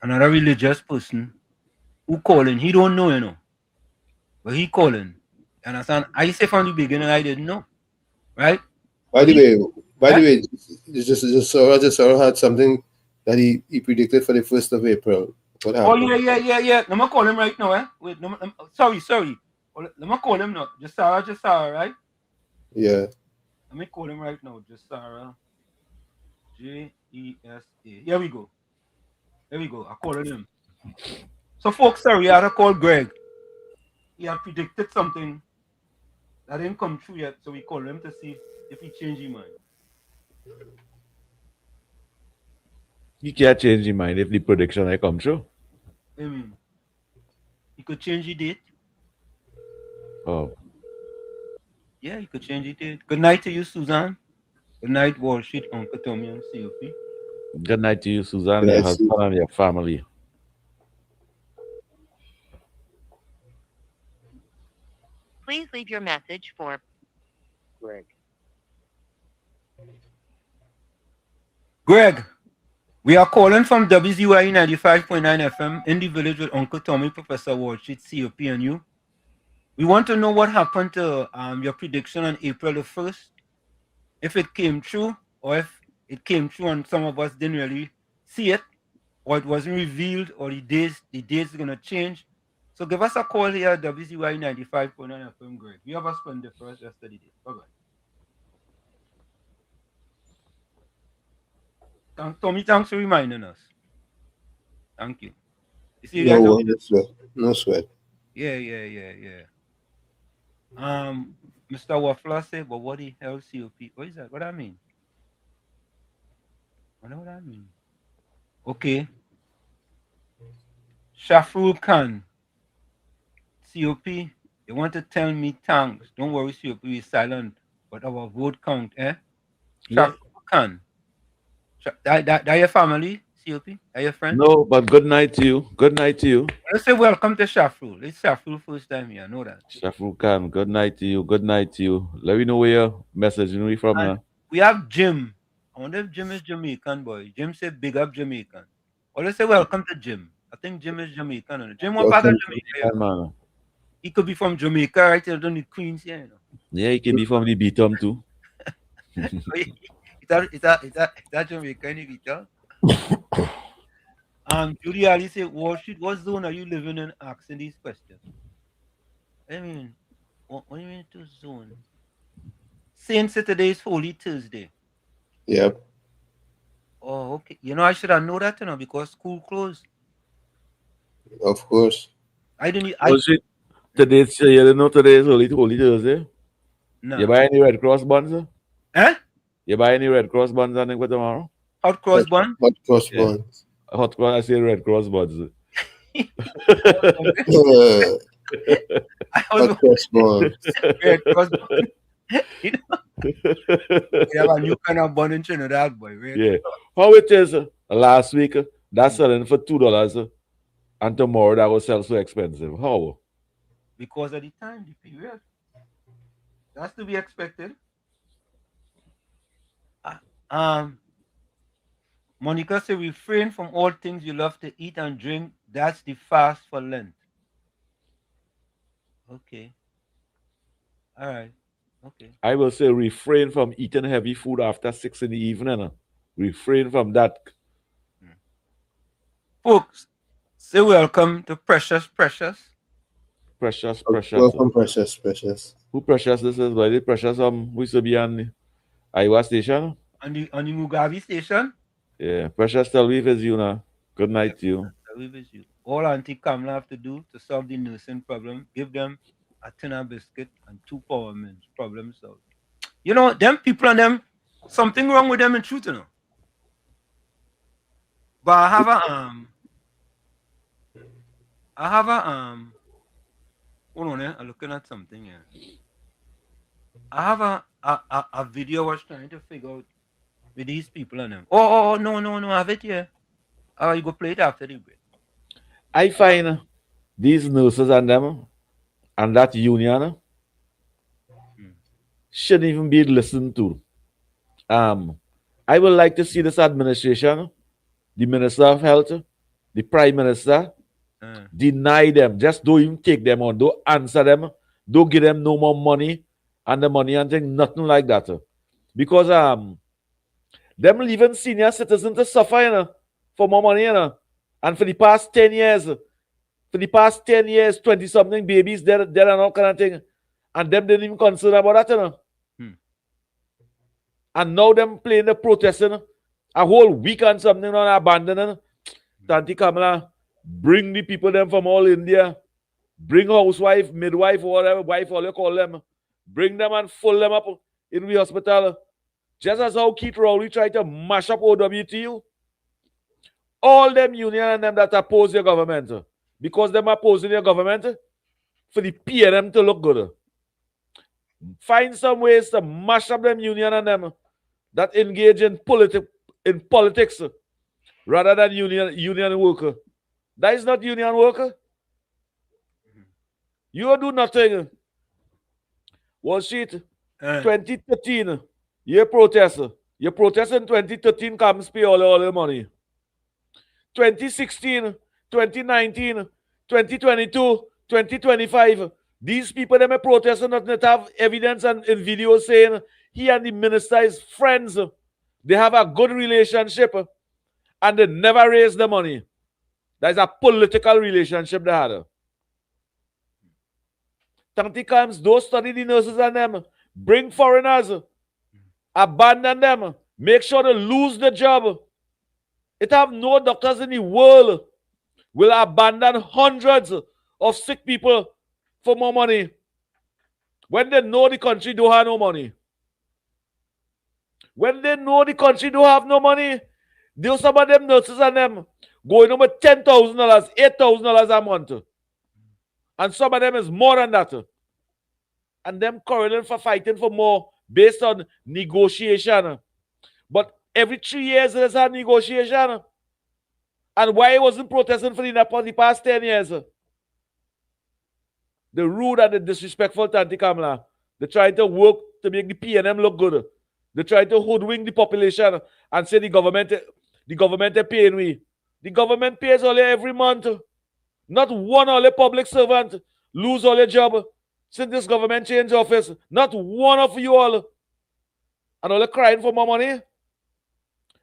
another religious person who calling. He don't know, but he calling. You understand? I say from the beginning I didn't know, right? By the way, just Sarah had something that he predicted for the 1st of April. What happened? Oh yeah. Let me call him right now, eh? Wait, sorry. Let me call him now. Just Sarah, right? Yeah. Let me call him right now. Just Sarah. JESA. Here we go. I called him. So folks, sorry, I had to call Greg. He had predicted something that didn't come true yet, so we called him to see if he changed his mind. He can't change his mind if the prediction I come true. I mean, he could change the date. Oh. Yeah, he could change the date. Good night to you, Suzanne. Good night, Wall Street, Uncle Tommy and COP. Good night to you, Suzanne, your husband and your family. Please leave your message for Greg, we are calling from WZYE 95.9 FM in the village with Uncle Tommy, Professor Wall Street, COP and you. We want to know what happened to your prediction on April the 1st. If it came true, or if it came true and some of us didn't really see it, or it wasn't revealed, or the dates are going to change. So give us a call here at WZYE 95.9 FM, Greg. You have a splendid first rest of the day. Bye-bye. Tommy, thanks for reminding us. Thank you. You see, No sweat. Yeah. Mr. Waffler said, but what the hell COP? What is that? What I mean? I know what I mean. Okay. Shafrul Khan. COP, you want to tell me thanks. Don't worry, COP is silent, but our vote count, eh? Yeah. Shafrul Khan. That your family, COP? That your friend? No, but good night to you. Good night to you. Let's say welcome to Shafrul. It's Shafrul first time here. I know that. Shafrul Khan, good night to you. Good night to you. Let me know where you're messaging me from now. We have Jim. I wonder if Jim is Jamaican, boy. Jim said big up Jamaican. Or let's say welcome to Jim. I think Jim is Jamaican. Jim, what part of Jamaica? Man. He could be from Jamaica, right? He don't need Queens here, Yeah, he can be from the Beatum too. Is that Jamaican in Beatum? Judy Ali said, Wall Street, what zone are you living in asking these questions? I mean, what do you mean to zone? Saint Saturday is Holy Thursday. Yep. Oh, okay. I should have known that, because school closed. Of course. I didn't. Today, you don't know today is Holy Thursday? No. You buy any Red Cross buns? Huh? You buy any Red Cross buns on for tomorrow? Hot cross bun? Hot cross buns. Hot cross, I say Red Cross buns. Hot cross buns. Red cross bun. We have a new kind of bun in Trinidad, boy. Yeah. How it is last week, that's selling for $2, and tomorrow that will sell so expensive. How? Because of the time, the period. That's to be expected. Monica said, refrain from all things you love to eat and drink. That's the fast for Lent. Okay. All right. Okay. I will say refrain from eating heavy food after 6 in the evening. Refrain from that. Folks, say welcome to Precious. Precious. Welcome, Precious. Who Precious this is? But Precious who used to be on the Iowa station? On the Mugabe station? Yeah. Precious, tell me if it's you now. Good night to you. Tell me if it's you. All Auntie Kamala have to do to solve the nursing problem, give them a tin of biscuit and 2 power mints. Problem solved. Them people and them, something wrong with them in truth, But I have hold on, I'm looking at something here. I have a video I was trying to figure out with these people on them. Oh, no, I have it here. You go play it after the break. I find these nurses and them and that union shouldn't even be listened to. I would like to see this administration, the Minister of Health, the Prime Minister, deny them. Just don't even take them on. Don't answer them. Don't give them no more money and the money and thing, nothing like that. Because them leaving senior citizens to suffer, for more money, And for the past 10 years, 20-something babies, there and all kind of thing. And them didn't even consider about that, And now them playing the protesting a whole week and something on abandoning. Tanti Kamala, bring the people them from all India. Bring housewife, midwife, whatever, wife, all you call them. Bring them and fill them up in the hospital. Just as how Keith Rowley tried to mash up OWTU. All them union and them that oppose your government. Because them opposing your government for the PNM to look good. Find some ways to mash up them union and them that engage in politics rather than union worker. That is not union worker. You do nothing. Wall Street, 2013, you protest. You protest in 2013, comes pay all the money. 2016, 2019, 2022, 2025. These people that may protest and not have evidence and in videos saying he and the minister is friends. They have a good relationship and they never raise the money. That is a political relationship they had. Tanti comes, don't study the nurses and them. Bring foreigners. Abandon them. Make sure they lose the job. It have no doctors in the world will abandon hundreds of sick people for more money when they know the country don't have no money. When they know the country don't have no money, there's some of them nurses and them going over $10,000, $8,000 a month. And some of them is more than that. And them quarreling for fighting for more based on negotiation. But every 3 years there's a negotiation. And why wasn't protesting for the past 10 years? The rude and the disrespectful Tanti Kamala. They trying to work to make the PNM look good. They try to hoodwink the population and say the government is paying we. The government pays all every month. Not one only public servant lose all their job since this government changed office. Not one of you all. And all crying for more money.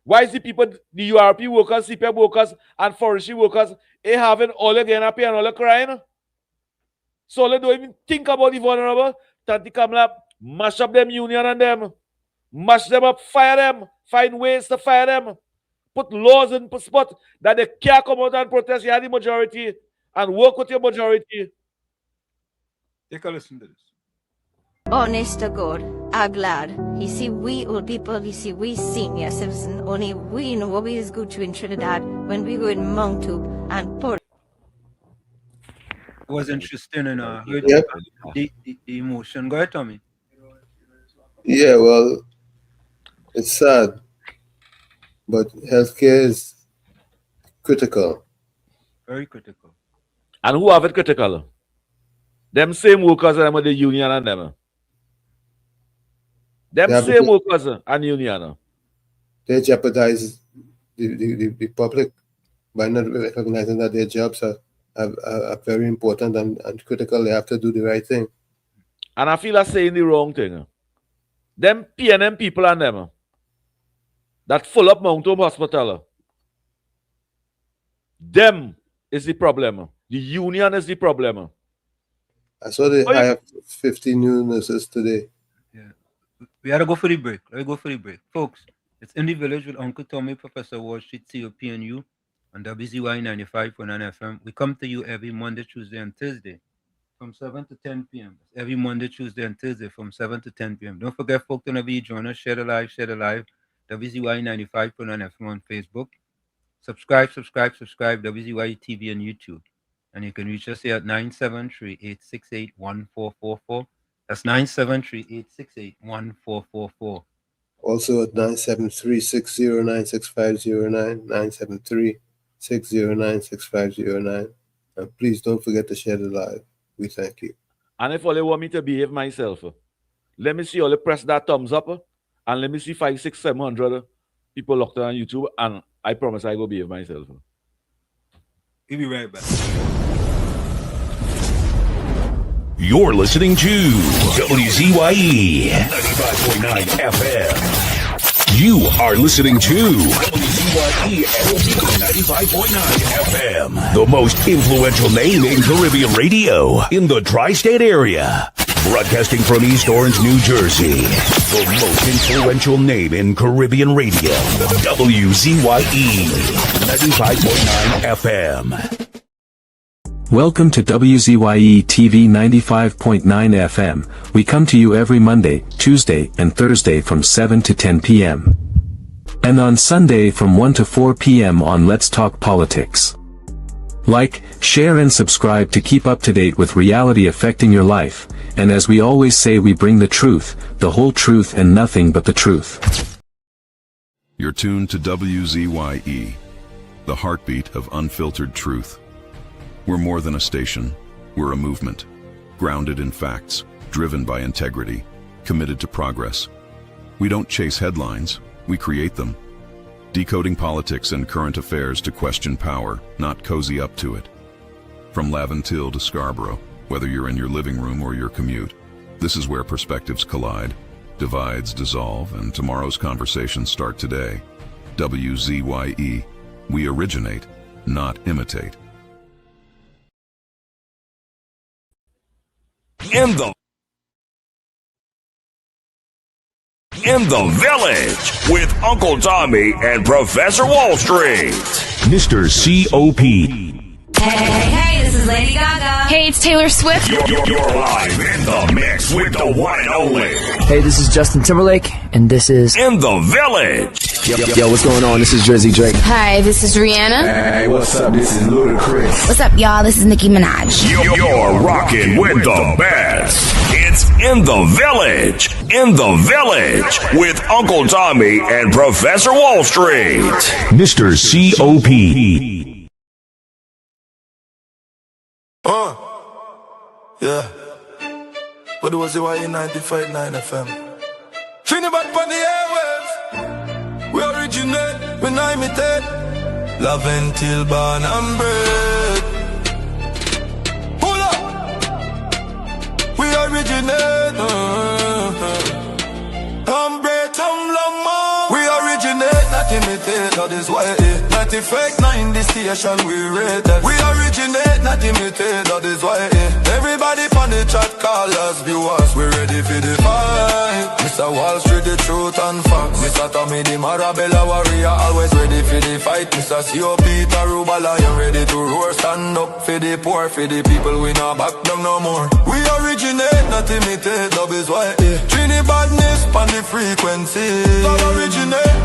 Why is the people, the URP workers, CPF workers, and forestry workers, having all again pay and all crying? So they don't even think about the vulnerable. Tanti Kamala mash up them union and them. Mash them up, fire them. Find ways to fire them. Put laws in spot that they can't come out and protest. You have the majority and work with your majority. Take a listen to this. Honest to God, I'm glad. You see, we old people, you see, we senior citizens, only we know what is good to in Trinidad when we go in Mount Hope and Port. It was interesting and Yep. the emotion. Go ahead, Tommy. Yeah, well, it's sad, but healthcare is critical. Very critical. And who have it critical? Them same workers and the union and them. Them same workers and union. They jeopardize the public by not recognizing that their jobs are very important and critical. They have to do the right thing. And I feel like saying the wrong thing. Them PNM people and them that full up Mount Hope Hospital. Them is the problem. The union is the problem. I saw they hired 50 new nurses today. Yeah. We had to go for the break. Let's go for the break. Folks, it's In the Village with Uncle Tommy, Professor Wall Street, COPNU, on WZYE 95.9 FM. We come to you every Monday, Tuesday, and Thursday from 7 to 10 p.m. Every Monday, Tuesday, and Thursday from 7 to 10 p.m. Don't forget, folks, whenever you join us, share the live. WZYE 95.9 FM on Facebook. Subscribe, WZYE TV on YouTube. And you can reach us here at 973-868-1444. That's 973-868-1444. Also at 973-609-6509, 973-609-6509. And please don't forget to share the live. We thank you. And if all you want me to behave myself, let me see all you press that thumbs up, and let me see 500, 600, 700 people locked on YouTube, and I promise I go behave myself. We'll be right back. You're listening to WZYE 95.9 FM. You are listening to WZYE 95.9 FM, the most influential name in Caribbean radio in the tri-state area. Broadcasting from East Orange, New Jersey, the most influential name in Caribbean radio, WZYE 95.9 FM. Welcome to WZYE TV 95.9 FM. We come to you every Monday, Tuesday, and Thursday from 7 to 10 p.m. And on Sunday from 1 to 4 p.m. on Let's Talk Politics. Like, share and subscribe to keep up to date with reality affecting your life. And as we always say, we bring the truth, the whole truth, and nothing but the truth. You're tuned to WZYE, the heartbeat of unfiltered truth. We're more than a station, we're a movement, grounded in facts, driven by integrity, committed to progress. We don't chase headlines, we create them. Decoding politics and current affairs to question power, not cozy up to it. From Laventille to Scarborough, whether you're in your living room or your commute, this is where perspectives collide, divides dissolve, and tomorrow's conversations start today. WZYE, we originate, not imitate. In the Village with Uncle Tommy and Professor Wall Street. Mr. C.O.P. Hey, this is Lady Gaga. Hey, it's Taylor Swift. You're live in the mix with the one and only. Hey, this is Justin Timberlake, and this is In the Village. Yo, what's going on? This is Jersey Drake. Hi, this is Rihanna. Hey, what's up? This is Ludacris. What's up, y'all? This is Nicki Minaj. You're rocking with the best. It's In the Village. In the Village with Uncle Tommy and Professor Wall Street. Mr. C.O.P. Yeah. But it was the WZYE 95.9 FM. Finny back on the airwaves. We originate, we not imitate. Laventille, born and bred. Pull up. We originate. Hombre, Tumblr, we originate, not imitate. That is why 95.9 the station we rated. We originate, not imitate. That is why everybody on the chat call us viewers. We ready for the fight. Mr. Wall Street, the truth and facts. Mr. Tommy, the Marabella warrior, always ready for the fight. Mr. C.O. Peter Rubala, you ready to roar? Stand up for the poor, for the people. We not back down no more. We originate, not imitate. That is why Trini badness on the frequency. That originate.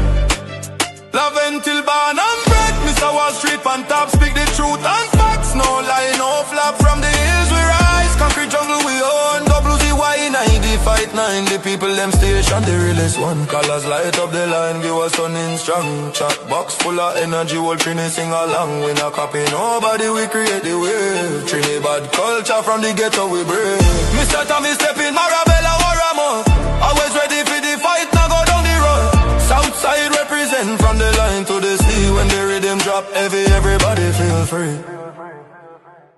Laventille, born and bred. Mr. Wall Street on top, speak the truth and facts. No lie, no flap. From the hills we rise, concrete jungle we own. WZYE 95.9, the people them station, the realest one. Colors light up the line, give us stunning strong. Chat box full of energy, whole Trini sing along. We not copy nobody, we create the wave. Trini bad culture, from the ghetto we brave. Mr. Tommy step in, Marabella Waramo. Always ready for the fight, now go down the road. Southside represent from the line to the sea. When the rhythm drop heavy, everybody feel free.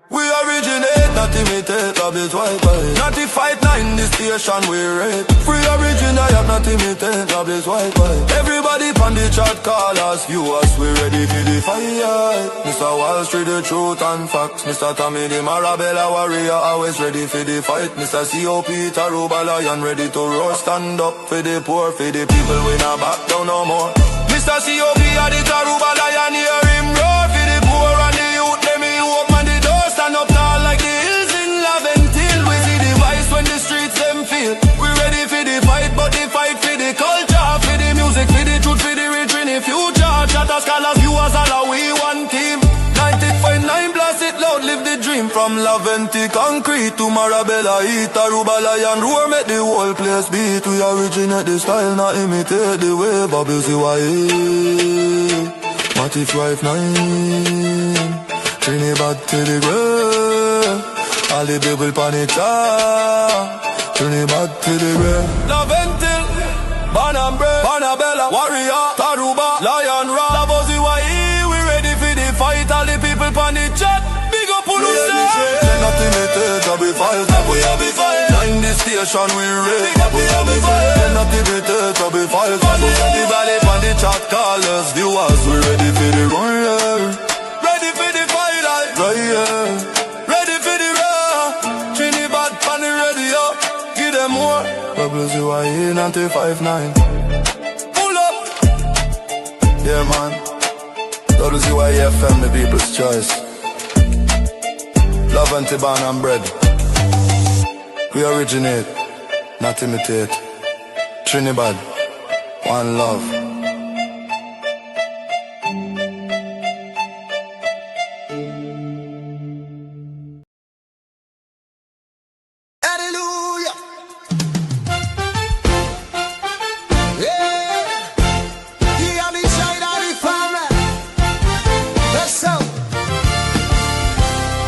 We originate, not imitate, of this white boy. 95.9 the station we rate. Free original, not imitate, of this white boy. Everybody on the chat call us viewers. We ready for the fight. Mr. Wall Street, the truth and facts. Mr. Tommy, the Marabella warrior, always ready for the fight. Mr. C.O. Peter Rubala, ready to roar. Stand up for the poor, for the people. We not back down no more. Mr. C.O.P. Editor Rubala, hear him roar for the poor and the youth. Let me open the door. Stand up tall like the hills in Laventille. We see the vice when the streets them feel. We ready for the fight, but the fight for the culture, for the music, for the truth, for the rich in the future. Chatter scholars, viewers, all we one team. 90.9 blast it loud, live the dream. from Laventi concrete to Marabella Heat, Aruba Lion Roar, make the whole place beat. We originate the style, not imitate the way. WZYE, Matty 59, Trinidad to the grave. All the people panic, Trinidad to the grave. Laventi, Banabella, Warrior, Taruba, Lion Roar, WZYE, we ready for the fight. All the people panic chat. Nothing imitate, I'll be fired. We have be fired. Line the station, we ready. We have be fired. Nothing imitate, I'll be fired. Everybody on the chat, callers, viewers, we ready for the run, yeah. Ready for the fight, right, yeah. Ready for the raw. Trinidad, on the radio, give them more. WZYE 95.9. Pull up. Yeah, man. WZYE FM, the people's choice. Love and Tiban and bread. We originate, not imitate. Trinidad, one love. Hallelujah. Yeah. Yeah, me shine on the family. Let's go.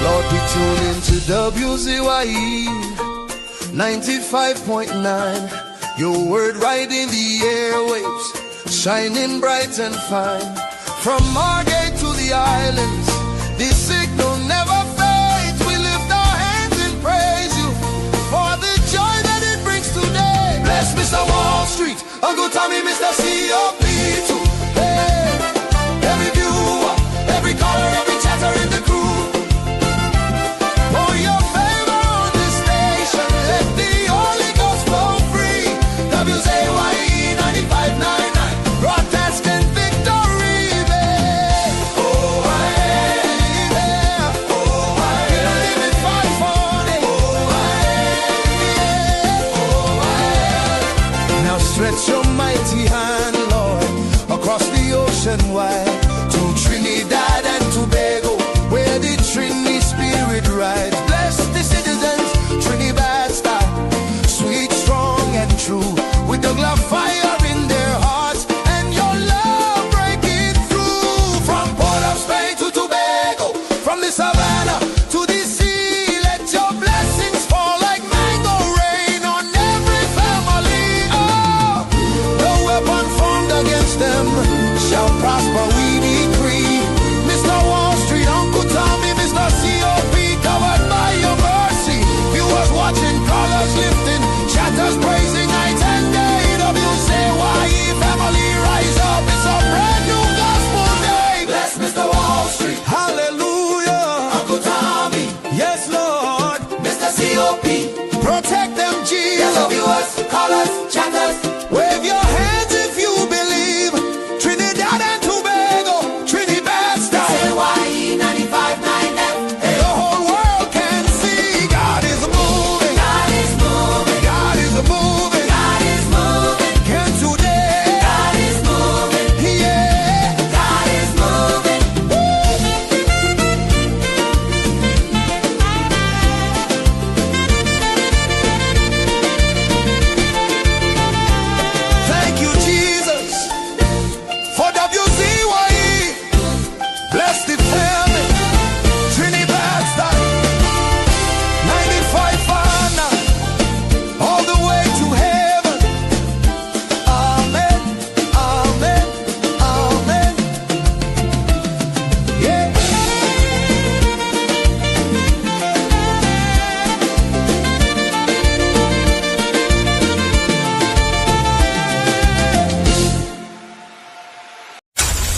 Lord, we tune into WZYE 95.9. Your word right in the airwaves, shining bright and fine. From Margate to the islands, this signal never fades. We lift our hands and praise you for the joy that it brings today. Bless Mr. Wall Street, Uncle Tommy, Mr. COP too. Hey, every viewer, every caller, every chatter in the crew. For your favor on this station, let the Holy Ghost flow free. WZYE 95.9, broadcasting victory, babe. Oh, yeah. Oh, yeah. Live it 540. Oh, yeah. Now stretch your mighty hand, Lord, across the ocean wide to Trinidad and Tobago, where the Trinity Spirit rides. Bless the citizens, Trinidad style, sweet, strong, and true, with the glove fire in their hearts and your love breaking through. From Port of Spain to Tobago, from the savannah to the sea, let your blessings fall like mango rain on every family. Oh, no weapon formed against them shall prosper, we decree. Mr. Wall Street, Uncle Tommy, Mr. COP, covered by your mercy. Viewers watching, callers lifting, chatters praising night and day. WZYE family rise up, it's a brand new gospel day. Bless Mr. Wall Street, hallelujah. Uncle Tommy, yes Lord. Mr. COP, protect them, Jesus. Yes, viewers, callers, chatters, wave your hands if you believe. Trinidad and Tobago, Trinidad style. WZYE 95.9 FM. The whole world can see God is moving. God is moving. God is moving. God is moving. Can today. God is moving. Yeah. God is moving. Thank you, Jesus, for WZYE. Bless the family. Trinidad style. 95.9. All the way to heaven. Amen. Amen. Amen. Yeah.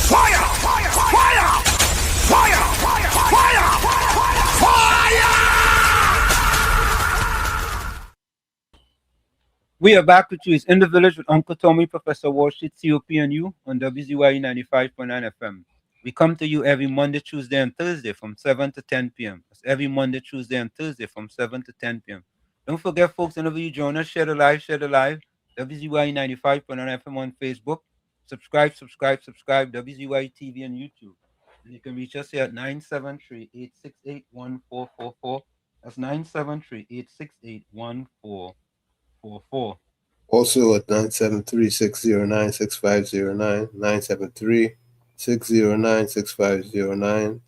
Fire! Fire! Fire! Fire! Fire! Fire! Fire! We are back with you. It's In the Village with Uncle Tommy, Professor Wall Street, COP, and you on WZYE 95.9 FM. We come to you every Monday, Tuesday, and Thursday from 7 to 10 p.m. That's every Monday, Tuesday, and Thursday from 7 to 10 p.m. Don't forget, folks, whenever you join us, share the live, WZYE 95.9 FM on Facebook. Subscribe, WZYE TV on YouTube. And you can reach us here at 973-868-1444. That's 973-868-1444. Also at 973-609-6509, 973-609-6509.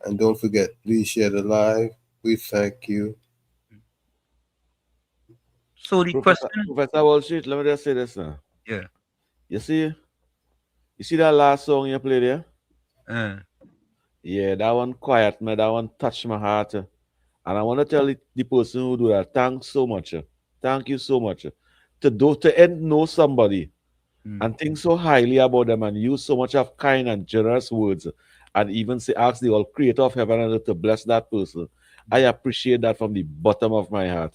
And don't forget, please share the live. We thank you. So the question, Professor Wall Street, let me just say this now. yeah. You see that last song you played there? Yeah, that one quiet me, that one touched my heart. And I want to tell the person who do that, thanks so much. Thank you so much. To know somebody and think so highly about them and use so much of kind and generous words and even say, ask the all creator of heaven and earth to bless that person. I appreciate that from the bottom of my heart.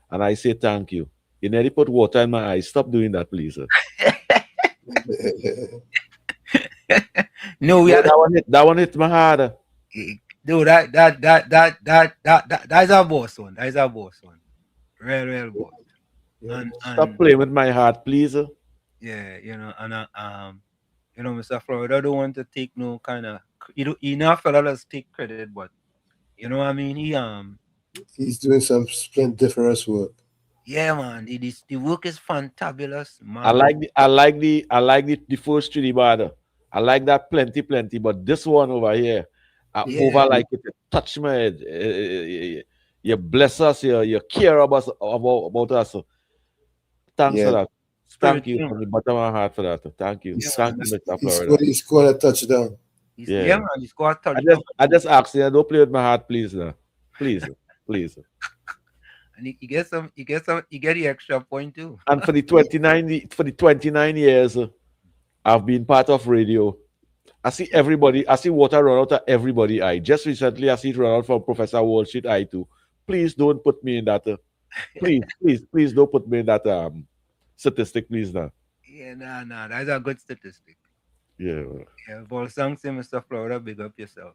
And I say thank you. You nearly put water in my eyes. Stop doing that, please. No, that one hit my heart. Dude, that's our boss one. That's our boss one. Real boss. And stop playing with my heart, please. Yeah, Mr. Florida don't want to take no kind of he not fellas take credit, but you know what I mean? He's doing some splendiferous work. Yeah, man. The work is fantabulous, man. I like the first three bad. I like that plenty, but this one over here, over like it touch my head. You bless us, you care about us. Thanks for that. Thank you from the bottom of my heart for that. Thank you. Thank you, Mr. Florida. He scored a touchdown. Yeah, man, he scored a touchdown. I just ask you, don't play with my heart, please. Now. Please. And he gets the extra point too. And for the 29 years I've been part of radio, I see water run out of everybody eye. Just recently I see it run out from Professor Wall Street eye too. Please don't put me in that. Please don't put me in that statistic, please now. Yeah, nah. That's a good statistic. Yeah. Yeah, Paul Sang say, Mr. Florida, big up yourself.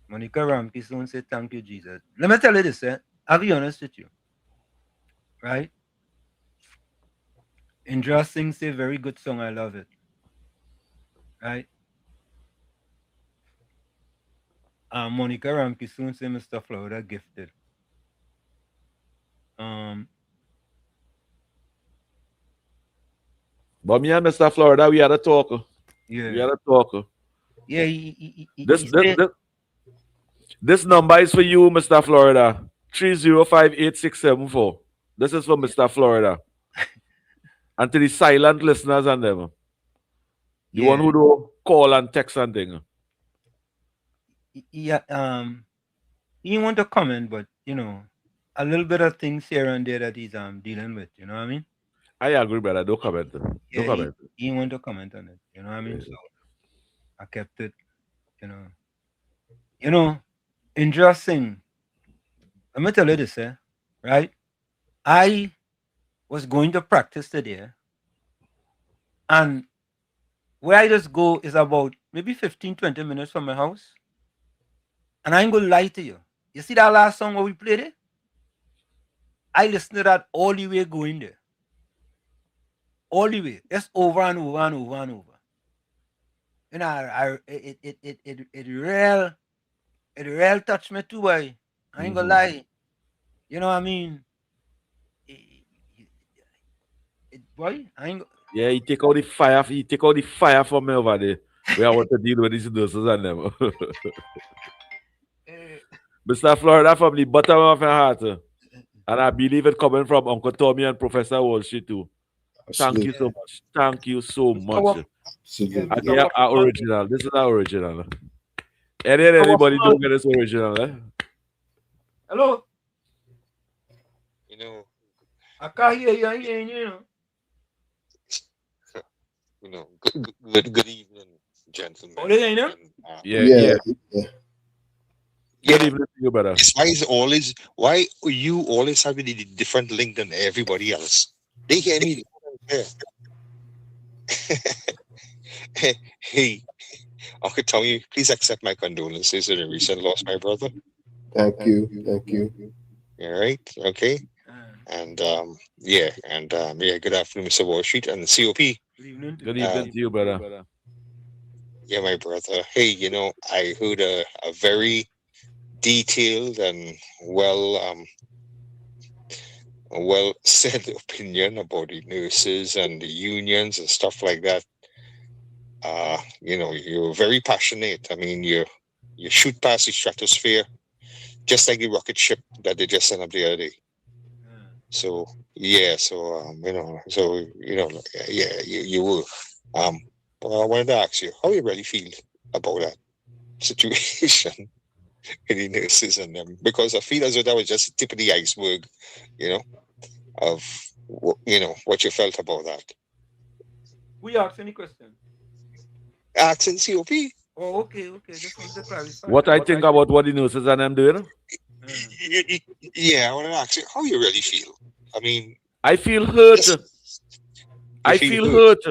Monica Ramke soon say, thank you, Jesus. Let me tell you this, I'll be honest with you. Right? Indra Singh say, very good song, I love it. Right? Monica Ramke soon say, Mr. Florida, gifted. But me and Mr. Florida, we had a talk. Yeah. We had a talk. Yeah, this number is for you, Mr. Florida. 3058674. This is for Mr. Florida. And to the silent listeners and them. The one who do call and text and thing. Yeah, he want to comment, but a little bit of things here and there that he's dealing with, you know what I mean? I agree, brother. Don't comment. Don't comment. He want to comment on it, you know what I mean? So I kept it, interesting. Let me tell you this, right? I was going to practice today, and where I just go is about maybe 15-20 minutes from my house. And I ain't gonna lie to you. You see that last song where we played it? I listened to that all the way going there. All the way. Just over and over and over and over. It real touched me too, boy. I ain't gonna lie. You know what I mean? Boy, I ain't Yeah, he take all the fire. He take all the fire from me over there. Where I want to deal with these nurses and them. Mr. Florida, from the bottom of my heart, and I believe it coming from Uncle Tommy and Professor Wall Street too. Thank you so much. Thank you so much. Again, our original. This is our original. Anybody don't get this original, eh? Hello? I can't hear you, Good evening, gentlemen. Oh, they ain't Yeah. Good evening to you, brother. Why you always have a different link than everybody else? They hear me. Hey, Uncle Tommy, please accept my condolences in the recent loss, my brother. Thank you. All right, okay. And good afternoon, Mr. Wall Street and the COP. Good evening to you, brother. Yeah, my brother. Hey, I heard a very detailed and well said opinion about the nurses and the unions and stuff like that. You're very passionate. I mean, you shoot past the stratosphere, just like the rocket ship that they just sent up the other day. So yeah, yeah, you will. But I wanted to ask you, how you really feel about that situation with the nurses and them? Because I feel as though that was just the tip of the iceberg, of what you felt about that. We asked any question. Asking COP. Oh, okay. Just wanted to clarify. What I think about what the nurses and them doing? Yeah, I want to ask you, how you really feel? I mean, I feel hurt. I feel hurt.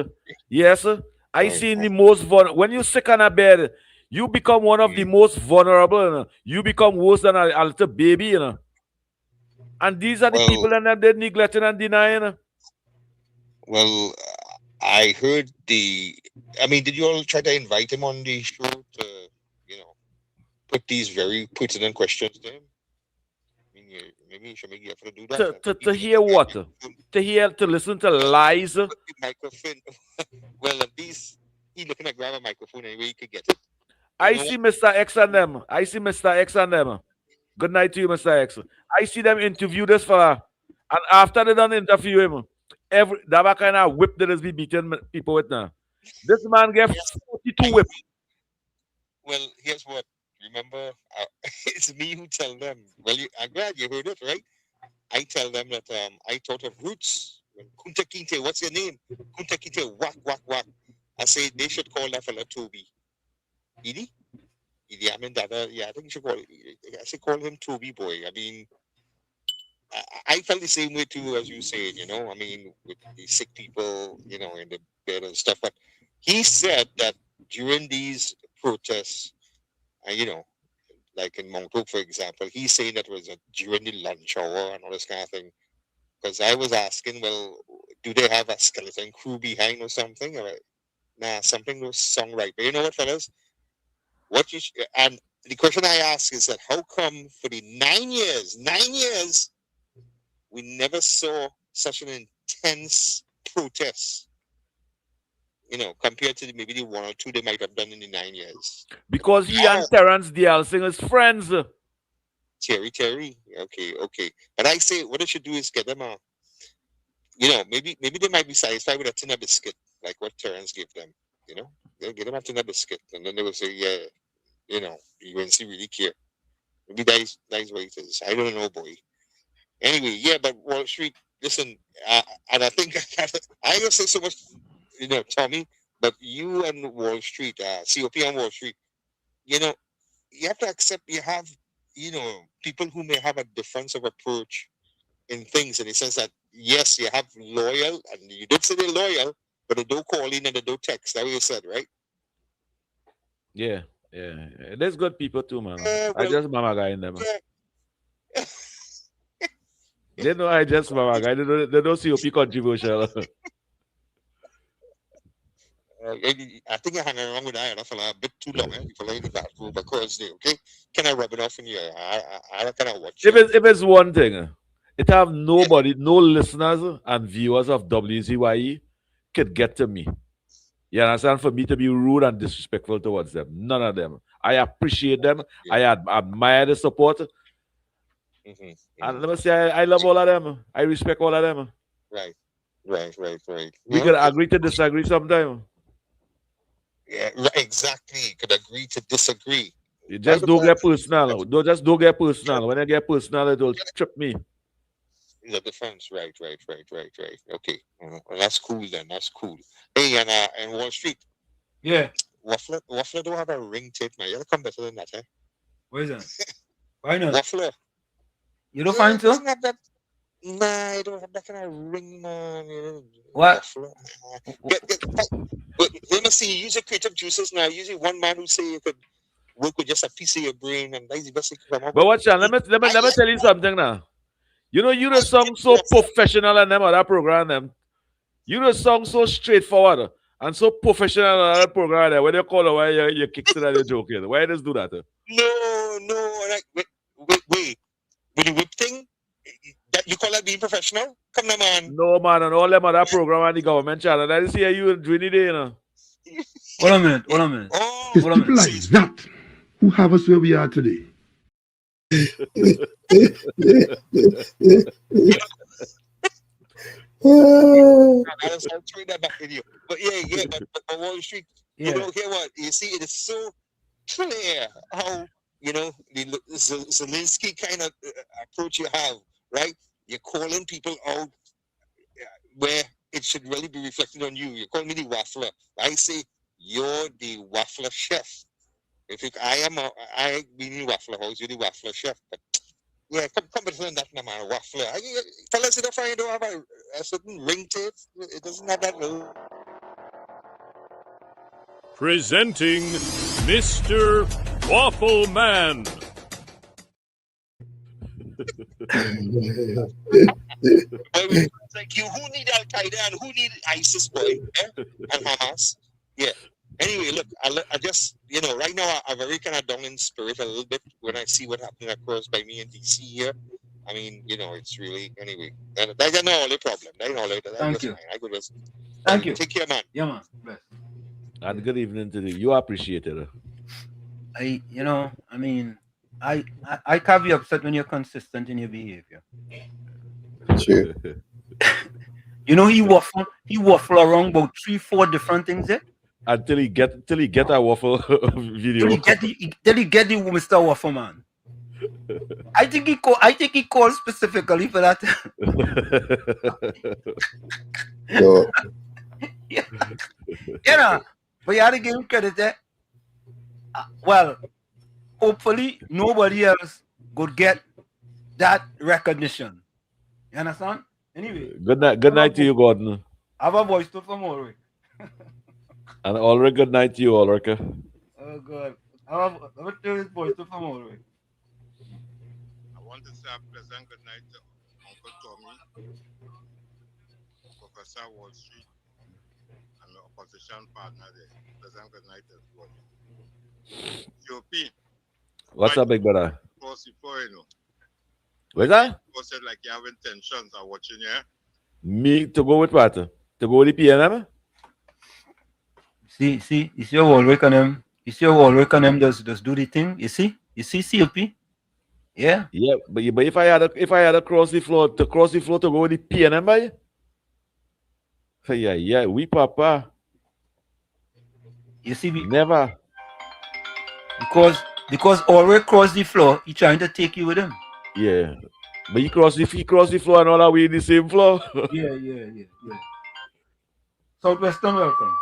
Yes, I seen the most vulnerable. When you're sick on a bed, you become one of the most vulnerable. You become worse than a little baby. And these are the people that they're neglecting and denying. Well, I heard I mean, did you all try to invite him on the show to, put these very pertinent questions to him? I mean, maybe you should make the effort to do that. To hear what? To listen to lies? Microphone. Well, at least he looking to grab a microphone anyway he could get it. I see Mr. X and them. Good night to you, Mr. X. I see them interview this fella. And after they done interview him, that kind of whip that is be beating people with now. This man gets 42 whip. Well, here's what. Remember, it's me who tell them. Well, I'm glad you heard it, right? I tell them that I thought of Roots. Kunta Kinte, what's your name? Kunta Kinte, whack, whack, whack. I say they should call that fella Toby. Idi, I mean, I think you should call call him Toby boy. I mean, I felt the same way too, as you said, I mean, with the sick people, in the bed and stuff. But he said that during these protests, like in Mount Hope, for example, he's saying that was during the lunch hour and all this kind of thing. Because I was asking, well, do they have a skeleton crew behind or something? Or, nah, something was sung right. But you know what, fellas? And the question I ask is that how come for the 9 years, we never saw such an intense protest, compared to maybe the 1 or 2 they might have done in the 9 years? Because he and Terrence Dialsing is friends. Terry. Okay. But I say what they should do is get them maybe they might be satisfied with a tin of biscuit, like what Terrence gave them. They'll get them a tin of biscuit, and then they will say, yeah, UNC really care. Maybe that's what it is. I don't know, boy. Anyway, yeah, but Wall Street, listen, and I think I don't say so much, Tommy, but you and Wall Street, COP and Wall Street, you have to accept you have, people who may have a difference of approach in things, in the sense that, yes, you have loyal, and you did say they're loyal, but they don't call in and they don't text. That's what you said, right? Yeah. There's good people too, man. I just mama guy in them. Yeah. They know I just mama guy. They don't see COP controversial. I think I hang around with that fella a bit too long before I that group because they okay. Can I rub it off in here? I kind of watch. If it's one thing, it have nobody, no listeners and viewers of WZYE could get to me. You understand? For me to be rude and disrespectful towards them. None of them. I appreciate them. Yeah. I admire the support. Mm-hmm. And let me say, I love all of them. I respect all of them. Right. We could agree to disagree sometime. Yeah, exactly. Could agree to disagree. You just don't get personal. Don't get personal. When I get personal, it will trip me. The defense, right. Okay, well, that's cool then. That's cool. Hey, and Wall Street. Yeah. Waffler don't have a ring tape, man. You gotta come better than that, eh? Where is that? Why not? Waffler. You don't find so? Nah, I don't have that kind of ring, man. What? Let me see. Use your creative juices now. Usually one man who say you could work with just a piece of your brain, and that's the best you can come up with. But watch out. Let me tell you something now. You the song so professional and them other program them. You the song so straightforward. And so professional on that program there. When you call her, why you kick it and you're joking? Why does do that? No. Like, wait. With the whip thing, that you call that being professional? Come on, man. No, man, and all them other program on the government channel. I see you in Trinidad, you know. Hold a minute. It's people like that who have us where we are today. I'll throw that back in you. But but Wall Street, you know, hear what? You see, it is so clear how, you know, the Zelensky kind of approach you have, right? You're calling people out where it should really be reflected on you. You call me the waffler. I say you're the waffler chef. I mean the waffler house, you're the waffler chef. But yeah, come between that, man, waffler. Tell us if I don't have a certain ring to it. It doesn't have that little. Presenting Mr. Waffle Man. Like you, who need Al Qaeda and who need ISIS, boy, and Hamas? Yeah. Anyway, look, I just, you know, right now I'm very kind of down in spirit a little bit when I see what happened across by me in DC here. I mean, you know, it's really, anyway, that's not all the problem. That's all it. Thank you. Fine. I could just. Thank you. Take care, man. Yeah, man. Bless. And good evening to you. You appreciate it. I can't be upset when you're consistent in your behavior. True. You know, he waffle around about 3-4 different things there. Until he get a waffle video. Till he get the Mr. Waffle Man. I think he called specifically for that. No. Yeah. You know, but you had to give him credit there. Well, hopefully nobody else could get that recognition. You understand? Anyway. Good night to you, Gordon. I have a voice to from Ulrich. And Ulrich, good night to you, Ulrich. Oh God. I have a voice to from Ulrich. I want to say a pleasant good night to Uncle Tommy, Professor Wall Street, and the opposition partner there. Pleasant good night to everybody. COP. What's up, big brother? Cross before, you know. What's that? You said like you have intentions of watching, yeah? Me to go with what? To go with the PNM? See, you see how Ulrich and them, does do the thing. You see COP? Yeah. Yeah, but if I had to cross the floor to go with the PNM, by? Yeah, we papa. You see, never. Because Ulrich crossed the floor, he trying to take you with him. Yeah. But he crossed the floor and all that we in the same floor. Yeah. Southwestern, welcome.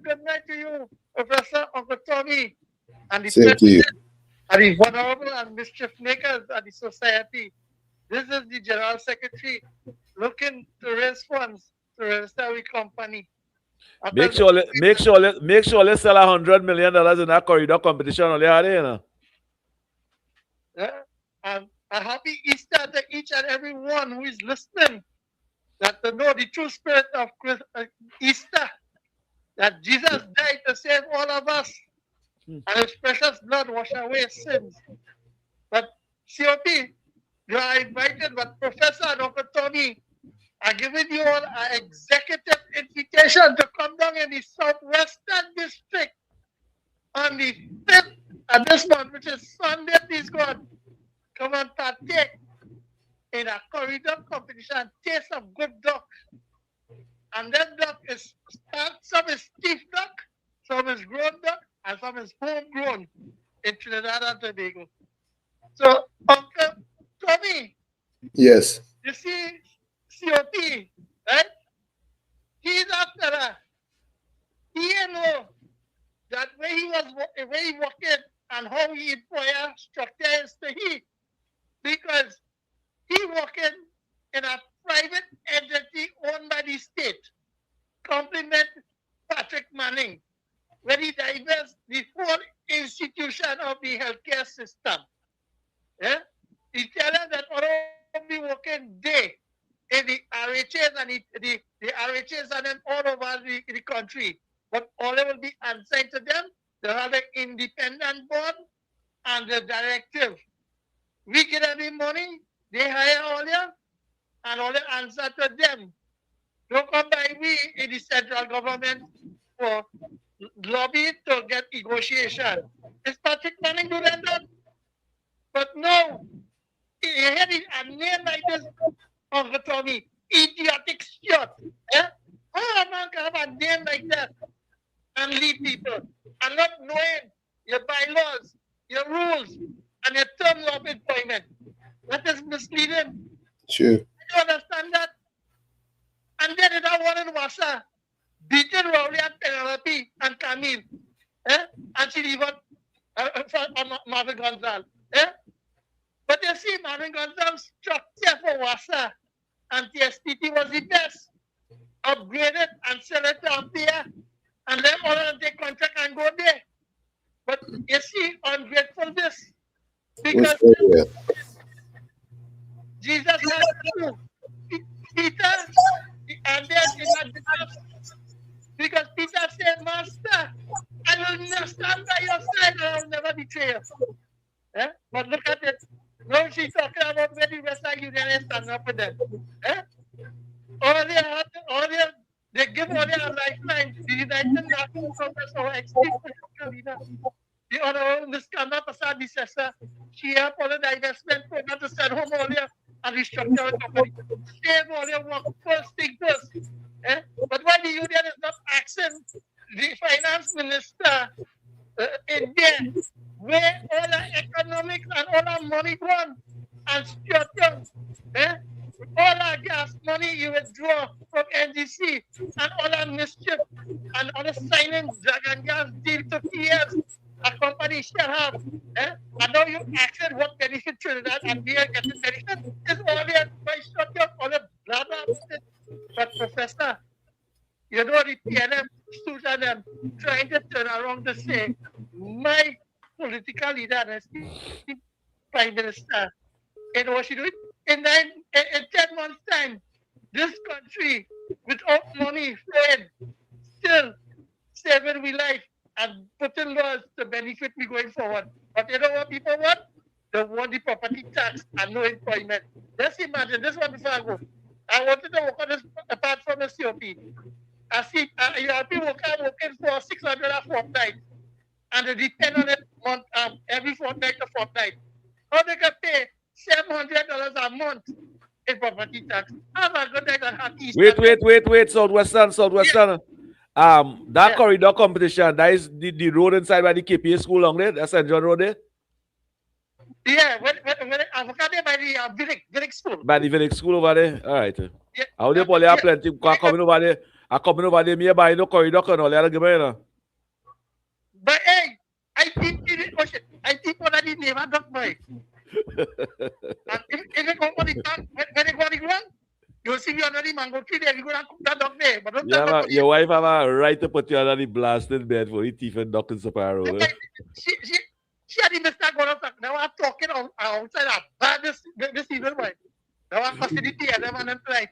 Good night to you, Professor Uncle Tommy, and the Same to you. and the vulnerable and mischief makers of the society. This is the General Secretary looking to raise funds to register our company. Make sure let's sell $100 million in that corridor competition on the you know. Yeah. And a happy Easter to each and every one who is listening, that to know the true spirit of Easter, that Jesus died to save all of us, and his precious blood wash away sins. But COP, you are invited, but Professor and Uncle Tommy are giving you all an executive invitation to come down in the Southwestern District on the 5th of this month, which is Sunday, please God. Come and partake in a corridor competition, taste some good duck. And that duck is, some is stiff duck, some is grown duck, and some is homegrown in Trinidad and Tobago. So, Uncle Tommy. Yes. You see, COP, right? He's after that. He know that where he working and how he employer structure is to he. Because he working in a private entity owned by the state. Compliment Patrick Manning, where he diverts the whole institution of the healthcare system. Yeah? He tell us that all be working day in the RHAs and the the RHs and them all over the country. But all they will be assigned to them, they have an independent board and the directive. We get them the money, they hire all them, and all the answer to them. Don't come by we in the central government for lobby to get negotiation. It's Patrick Manning do that. But no, you hear a name like this, Uncle Tommy, idiotic shit. Eh? How a man can have a name like that and lead people and not knowing your bylaws, your rules, and your terms of employment? That is misleading. Sure. You understand that? And then it one in Wassa, beating Rowley and Penelope and Camille. Eh? And she even Marvin Gonzalez. Eh? But you see, Marvin Gonzalez structure for Wassa and TSPT was the best. Upgrade it and sell it to Ampere and let all of them take contract and go there. But you see, ungratefulness. Because Jesus had to Peter and then because Peter said, Master, I will not stand by your side and I will never betray you. Eh? But look at it. Now she's talking about where the Western Union is standing up for them. Eh? They give all their lifeline to the United Nations Congress or extinct political leader. The Honorable Ms. Kama Prasad Nisesa, she helped all the divestment program to send home all their and restructure the company. Save all their work first thing first. Eh? But why the union is not asking the finance minister in there where all the economics and all our money gone and structure, all our gas money you withdraw from NGC and all our mischief and all the signing dragon gas deal to years a company shall have. And now you asking what benefit Trinidad and we are getting benefit is all the structure, all the blah blah. But Professor, you know the PNM students them trying to turn around to say my political leader is the Prime Minister. And what she doing? In 10 months' time, this country, without money flowing, still saving we life and putting laws to benefit me going forward. But you know what people want? They want the property tax and no employment. Just imagine this one before I go. I wanted to work on this apart from the COP. I see people working for 600 a fortnight, and they depend on it every fortnight to fortnight. How they can pay $700 a month in property tax? Have a good night and happy. Wait, Southwestern. That corridor competition, that is the road inside by the KPA school along there. That's St. John Road there. Yeah, when I forgot by the Village school. By the Village school over there. All right. Yeah. How they probably have plenty coming over there. I coming over there nearby no corridor can all the game. But hey, I think what I did never duck by. If you go on the tank, when you go on the ground, you'll see you under the mango tree there. You go and cook that duck there. But don't your wife have a right to put you under the blasted bed for the teeth and duck in Saparo. She had the mistake going on. Now I'm talking outside of bad this evening, boy. Now I'm facility and I'm unemployed.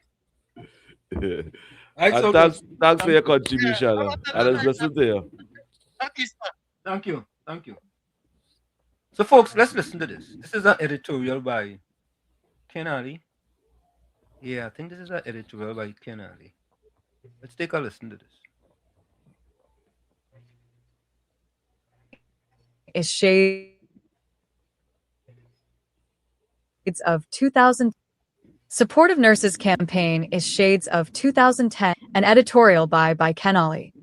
Thanks for your contribution. And let's listen to you. Thank you. So, folks, let's listen to this. This is an editorial by Ken Ali. Yeah, I think this is an editorial by Ken Ali. Let's take a listen to this. Is shades of 2000. Supportive Nurses Campaign is Shades of 2010, an editorial by Ken Ali.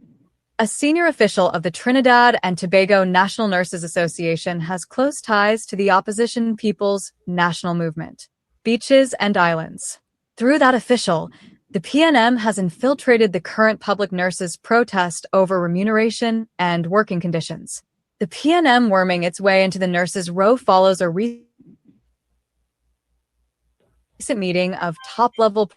A senior official of the Trinidad and Tobago National Nurses Association has close ties to the opposition People's National Movement, Beaches and Islands. Through that official, the PNM has infiltrated the current public nurses' protest over remuneration and working conditions. The PNM worming its way into the nurses' row follows a recent meeting of top-level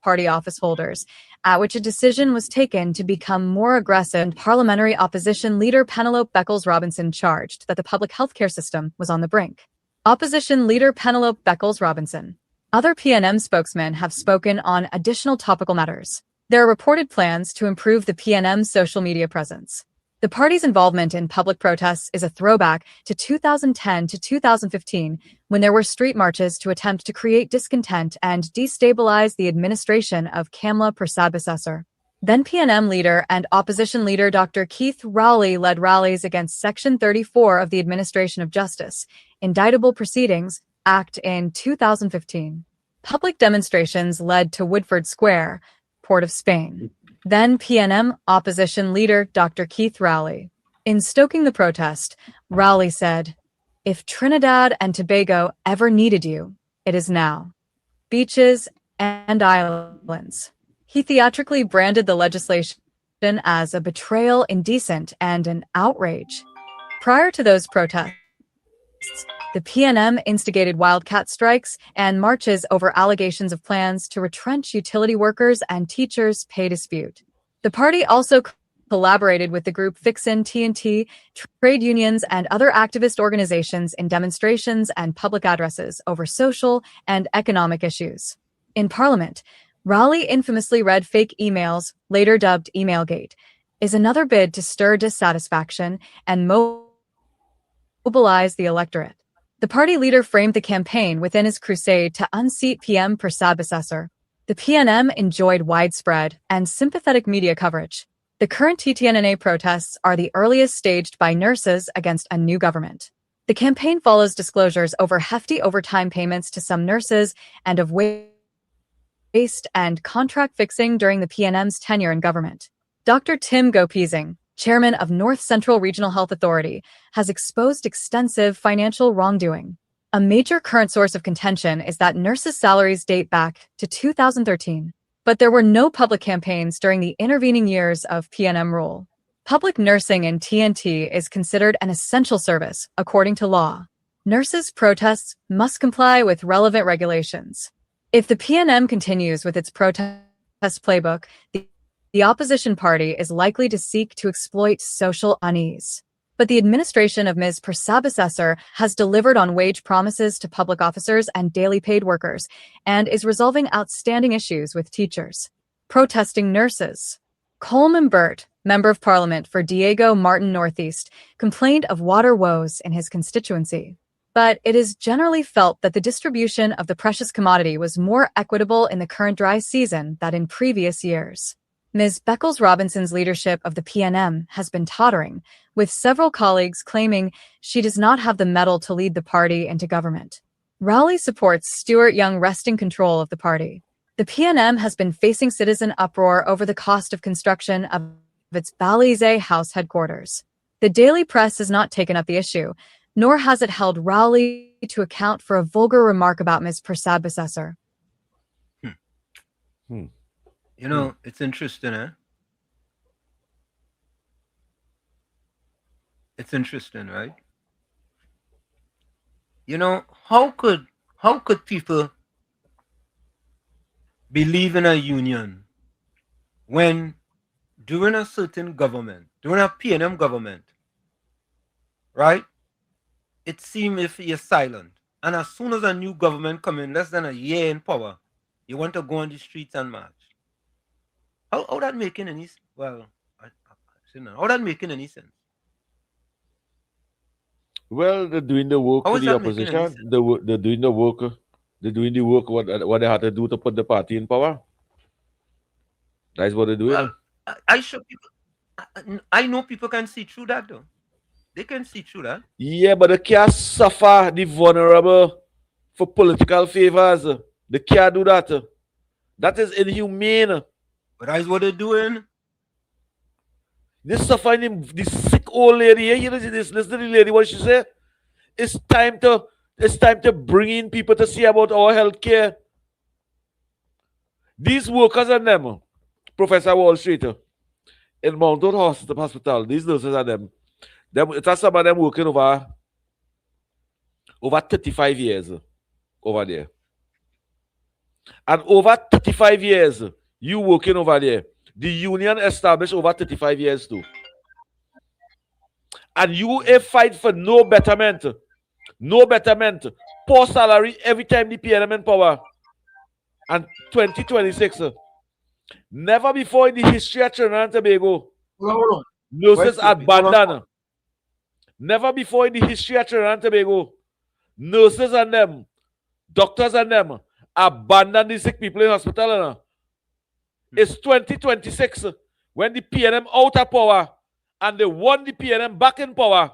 party office holders, at which a decision was taken to become more aggressive, and parliamentary opposition leader Penelope Beckles-Robinson charged that the public healthcare system was on the brink. Opposition leader Penelope Beckles-Robinson. Other PNM spokesmen have spoken on additional topical matters. There are reported plans to improve the PNM's social media presence. The party's involvement in public protests is a throwback to 2010 to 2015, when there were street marches to attempt to create discontent and destabilize the administration of Kamla Persad-Bissessar. Then PNM leader and opposition leader Dr. Keith Rowley led rallies against Section 34 of the Administration of Justice, Indictable Proceedings, Act in 2015. Public demonstrations led to Woodford Square, Port of Spain. Then PNM opposition leader Dr. Keith Rowley. In stoking the protest, Rowley said, "If Trinidad and Tobago ever needed you, it is now. Beaches and islands." He theatrically branded the legislation as a betrayal, indecent, and an outrage. Prior to those protests, the PNM instigated wildcat strikes and marches over allegations of plans to retrench utility workers and teachers' pay dispute. The party also collaborated with the group Fixin' TNT, trade unions, and other activist organizations in demonstrations and public addresses over social and economic issues. In Parliament, Rowley infamously read fake emails, later dubbed Emailgate, is another bid to stir dissatisfaction and mobilize the electorate. The party leader framed the campaign within his crusade to unseat PM Persad-Bissessar. The PNM enjoyed widespread and sympathetic media coverage. The current TTNNA protests are the earliest staged by nurses against a new government. The campaign follows disclosures over hefty overtime payments to some nurses and of waste and contract fixing during the PNM's tenure in government. Dr. Tim Gopizing, chairman of North Central Regional Health Authority, has exposed extensive financial wrongdoing. A major current source of contention is that nurses' salaries date back to 2013, but there were no public campaigns during the intervening years of PNM rule. Public nursing in TNT is considered an essential service, according to law. Nurses' protests must comply with relevant regulations. If the PNM continues with its protest playbook, the opposition party is likely to seek to exploit social unease. But the administration of Ms. Persad-Bissessar has delivered on wage promises to public officers and daily paid workers, and is resolving outstanding issues with teachers. Protesting nurses. Coleman Burt, Member of Parliament for Diego Martin Northeast, complained of water woes in his constituency. But it is generally felt that the distribution of the precious commodity was more equitable in the current dry season than in previous years. Ms. Beckles-Robinson's leadership of the PNM has been tottering, with several colleagues claiming she does not have the mettle to lead the party into government. Rowley supports Stuart Young wresting control of the party. The PNM has been facing citizen uproar over the cost of construction of its Balize House headquarters. The Daily Press has not taken up the issue, nor has it held Rowley to account for a vulgar remark about Ms. Persad-Bissessar. You know, it's interesting, eh? It's interesting, right? You know, how could people believe in a union when during a certain government, during a PNM government, right, it seems if you're silent. And as soon as a new government comes in, less than a year in power, you want to go on the streets and march. How that making any how that making any sense? Well, they're doing the work for the opposition. They're doing the work. They're doing the work what they had to do to put the party in power. That's what they're doing. Well, I know people can see through that though. They can see through that. Yeah, but they can't suffer the vulnerable for political favors. They can't do that. That is inhumane. But that's what they're doing. This suffering the sick old lady here. You listen to the lady, what she said? It's time to bring in people to see about our health care. These workers and them, Professor Wall Street, in Mount Hospital, these nurses and them, it's some of them working over 35 years over there. And over 35 years, you working over there. The union established over 35 years too. And you a fight for no betterment, poor salary every time the PNM in power. And 2026, Never before in the history of Trinidad and Tobago, Hold on. nurses Wait, abandoned. Never before in the history of Trinidad and Tobago, nurses and them, doctors and them, abandon the sick people in hospital. You know? It's 2026 when the PNM out of power and they want the PNM back in power.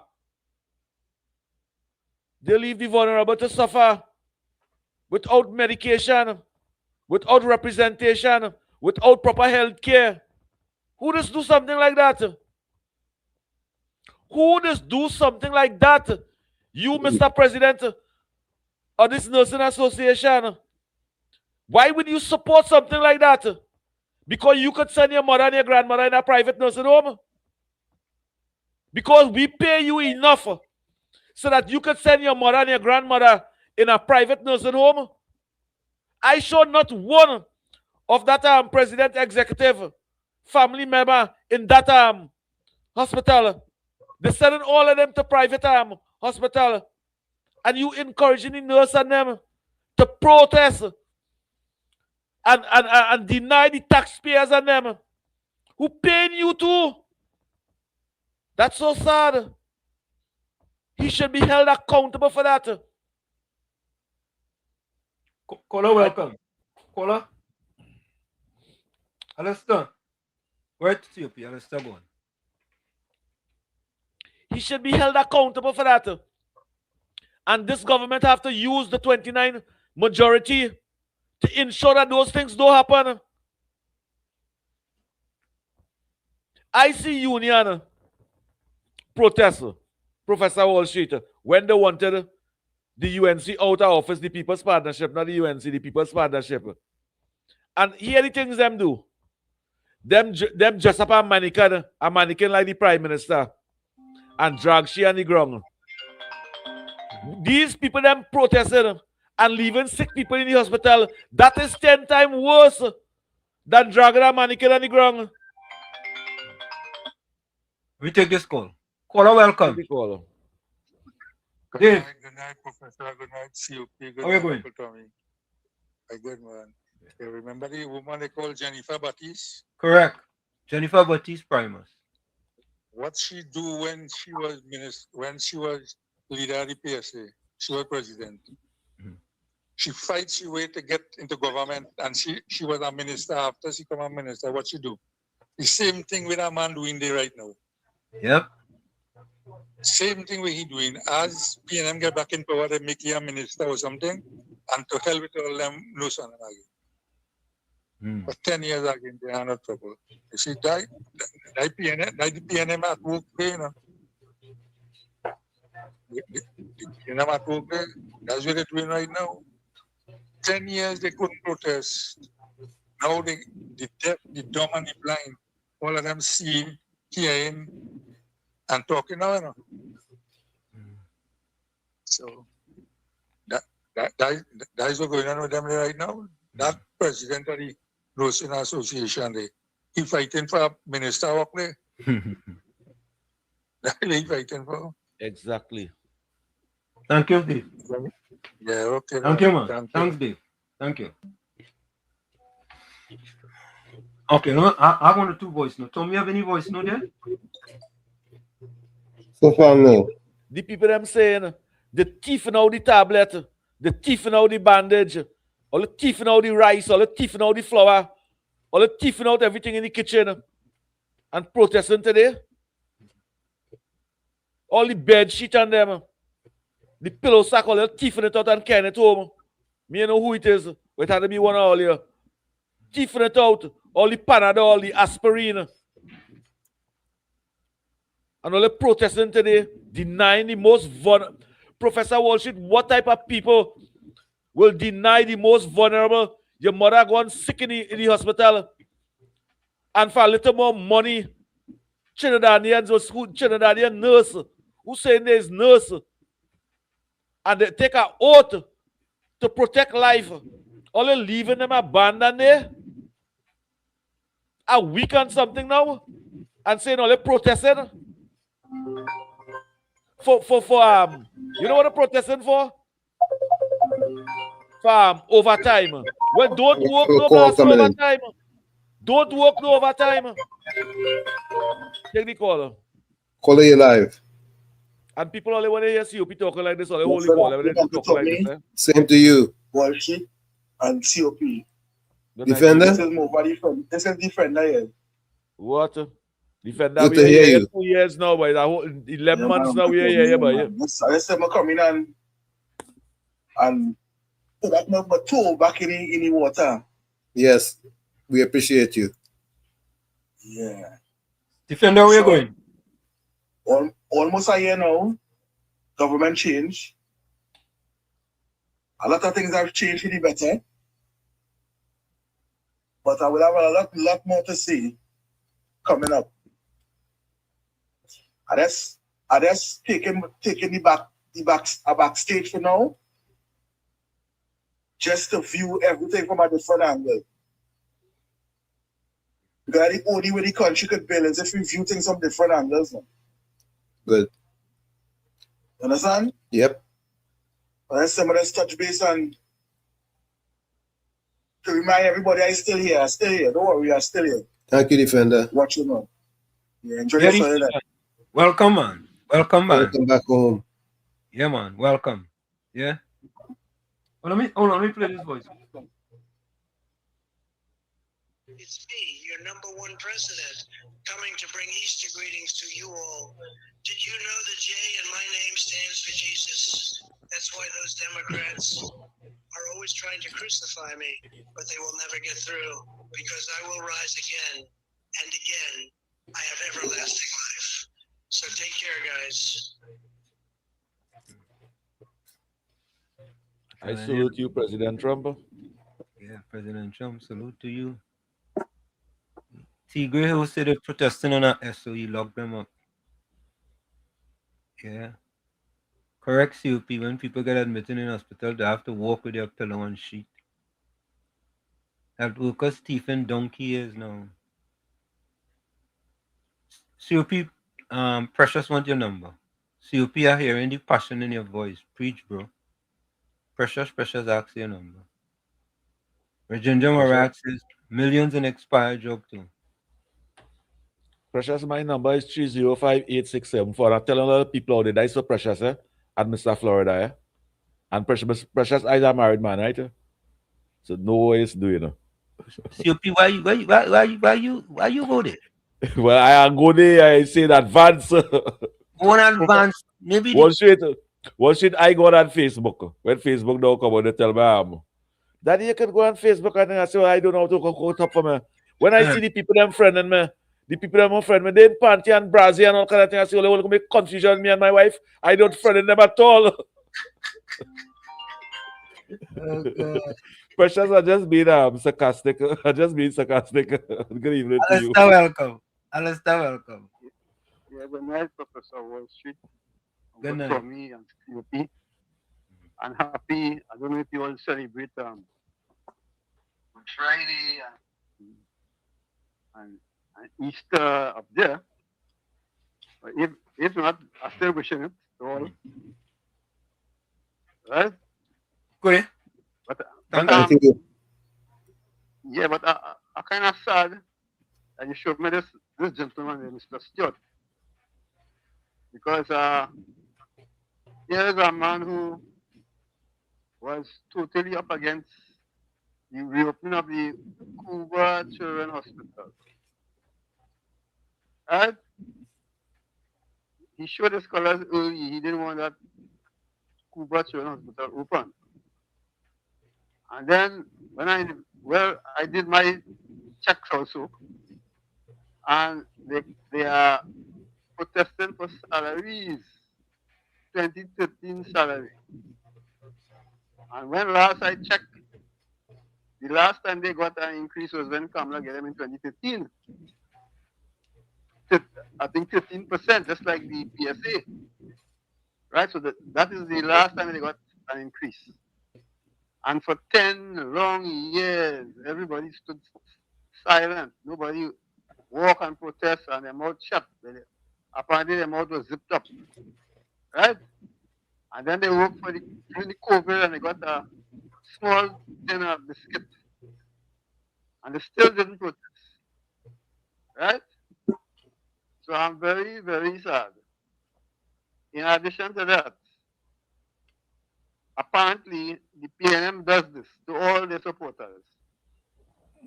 They leave the vulnerable to suffer without medication, without representation, without proper health care. Who does do something like that? Who does do something like that? You, Mr. President, of this nursing association. Why would you support something like that? Because you could send your mother and your grandmother in a private nursing home? Because we pay you enough so that you could send your mother and your grandmother in a private nursing home? I saw not one of that president executive family member in that hospital. They're sending all of them to private hospital. And you encouraging the nurse and them to protest and deny the taxpayers and them who paying you too. That's so sad. He should be held accountable for that. Caller, welcome. Caller. Alistair. Where to you, Alistair? Go on. He should be held accountable for that. And this government have to use the 29 majority to ensure that those things don't happen. I see union protest, Professor Wall Street, when they wanted the UNC out of office, the People's Partnership, not the UNC, the People's Partnership. And here the things them do. Them dress up a mannequin like the Prime Minister, and drag she on the ground. These people them protested and leaving sick people in the hospital. That is 10 times worse than dragging a mannequin on the ground. We take this call. Caller, welcome. Good night, Professor. Good night, COP. Good How are you going? Tommy. I'm good, man. You remember the woman they call Jennifer Baptiste? Correct. Jennifer Baptiste Primus. What she do when she was leader of the PSA? She was president. She fights her way to get into government, and she was a minister after she became a minister. What she do? The same thing with a man doing there right now. Yep. Same thing what he doing. As PNM get back in power, they make him a minister or something, and to hell with all them no son again. For 10 years again, they are not trouble. You see, the PNM at work there, you know. The PNM at work there, that's what they're doing right now. 10 years they couldn't protest. Now the deaf, the dumb, and the blind, all of them seeing, hearing, and talking now, you know. So that is what's going on with them right now. That president of the Nursing Association, he fighting for a minister up there. That's what he fighting for. Exactly. Thank you, Dave. Yeah, okay. Thank you, man. Thanks, Dave. Thank you. Okay, no, I want a two voice note. Tom, you have any voice note there? So far, no. The people them saying the thief out the tablet, the thief out the bandage, or the thief out the rice, or the thief out the flour, or the thief out everything in the kitchen, and protesting today. All the bed sheet on them, the pillow sack, all the thief it out and carrying it home. Me know who it is, but it had to be one of all here. Thief it out, all the Panadol, the aspirin. And all the protesting today, denying the most vulnerable. Professor Wall Street, what type of people will deny the most vulnerable? Your mother gone sick in the hospital, and for a little more money, Trinidadian nurse, who saying there's nurse, and they take an oath to protect life. All they leaving them abandoned there. A week on something now, and saying all they protesting. For you know what they're protesting for? For overtime. Well, don't work no more overtime. Don't work no overtime. Take the call. Caller, you live. And people only want to hear COP talking like this, or the holy call when they talk like this. Eh? Same to you. Wall Street and COP. Defender? This is more different. This is different now. What? Defender, Good we to are hear here you. 2 years now, but 11 months now we are here, but Let's say I come in and put that number 2 back in the water. Yes, we appreciate you. Yeah. Defender, where you going? Almost a year now. Government change. A lot of things have changed for the better. But I will have a lot more to say coming up. I just taking the backstage for now. Just to view everything from a different angle. Because the only way the country could build is if we view things from different angles. No? Good. Understand? Yep. Let's touch base and to remind everybody I'm still here. I'm still here. Don't worry, I'm still here. Thank you, Defender. Watch you now. Yeah, enjoy yourself. Welcome, man. Welcome, man. Welcome back home. Yeah, man. Welcome. Yeah. Well, let me play this voice. It's me, your number one president, coming to bring Easter greetings to you all. Did you know that J in my name stands for Jesus? That's why those Democrats are always trying to crucify me, but they will never get through, because I will rise again and again. I have everlasting life. So take care, guys. I salute you, President Trump. Yeah, President Trump, salute to you. Tigray who said they're protesting on a SOE, lock them up. Yeah. Correct, COP. When people get admitted in hospital, they have to walk with their pillow and sheet. Health workers, thief and donkey is now. COP, Precious want your number. COP, I hearing the passion in your voice. Preach, bro. Precious, ask your number. Rajendra Marat says millions in expired job too. Precious, my number is 305-867. I'm telling a lot of people out there, that's so Precious, eh? At Mr. Florida, eh? And Precious, I am a married man, right? So no way it's doing. COP, why you go there? Well, I go there, I say in advance. Go in advance. Maybe one shit I go on Facebook. When Facebook don't come on, they tell me, Daddy, you can go on Facebook. And I say, well, I don't know how to go top for me. When I see the people them friending me, the people them friend me, they in panty and brazy and all kind of things. I say, well, they want to make confusion me and my wife. I don't friend them at all. Precious, I just being sarcastic. I just being sarcastic. Good evening to you. Alistair, welcome. Yeah, good night, Professor Wall Street. Good night. Tommy and COP. And happy, I don't know if you all celebrate Friday and Easter up there. But if not, I still wishing it to all. Right? Good. But yeah, but I kind of sad that you showed me this gentleman, Mr. Stewart. Because here is a man who was totally up against the reopening of the Cuba Children Hospital. And he showed his colors early. He didn't want that Cuba Children Hospital open. And then when I did my checks also, and they are protesting for salaries, 2013 salary. And when last I checked, the last time they got an increase was when Kamala get them in 2015. I think 15%, just like the PSA. Right? So that is the last time they got an increase. And for 10 long years, everybody stood silent. Nobody walk and protest and their mouth shut. Apparently their mouth was zipped up. Right? And then they worked during the COVID and they got a small dinner biscuit. And they still didn't protest. Right? So I'm very, very sad. In addition to that, apparently the PNM does this to all their supporters.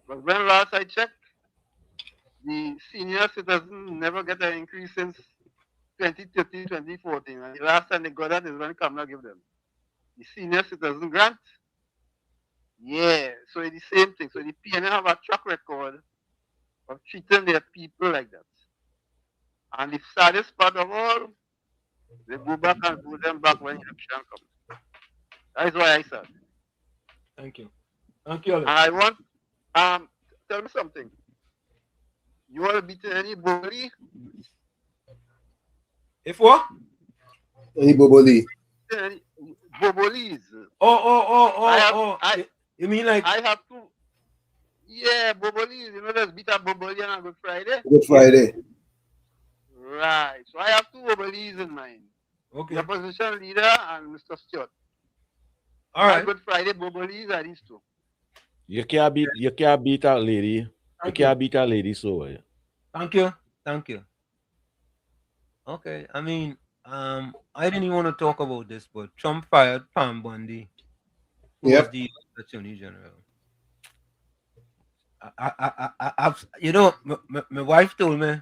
But when last I checked, the senior citizen never get an increase since 2013, 2014. And the last time they got that is when Kamala gave them the senior citizen grant. Yeah, so it's the same thing. So the PNM have a track record of treating their people like that. And the saddest part of all, they go back and vote them back when election comes. That is why I said. Thank you. Thank you, Alex. And I want, tell me something. You want to beat any bully? If what? Any Boboli? Any Bobolis. You mean like? I have to. Yeah, Bobolis. You know, there's beat a Boboli on a Good Friday. Good Friday. Right. So I have two Bobolis in mind. Okay. The opposition leader and Mr. Stewart. All right. Good Friday Bobolis are these two. You can't beat that lady. You can't beat that lady, so well. Thank you. Thank you. Okay. I mean, I didn't even want to talk about this, but Trump fired Pam Bondi, who was the Attorney General. You know, my wife told me,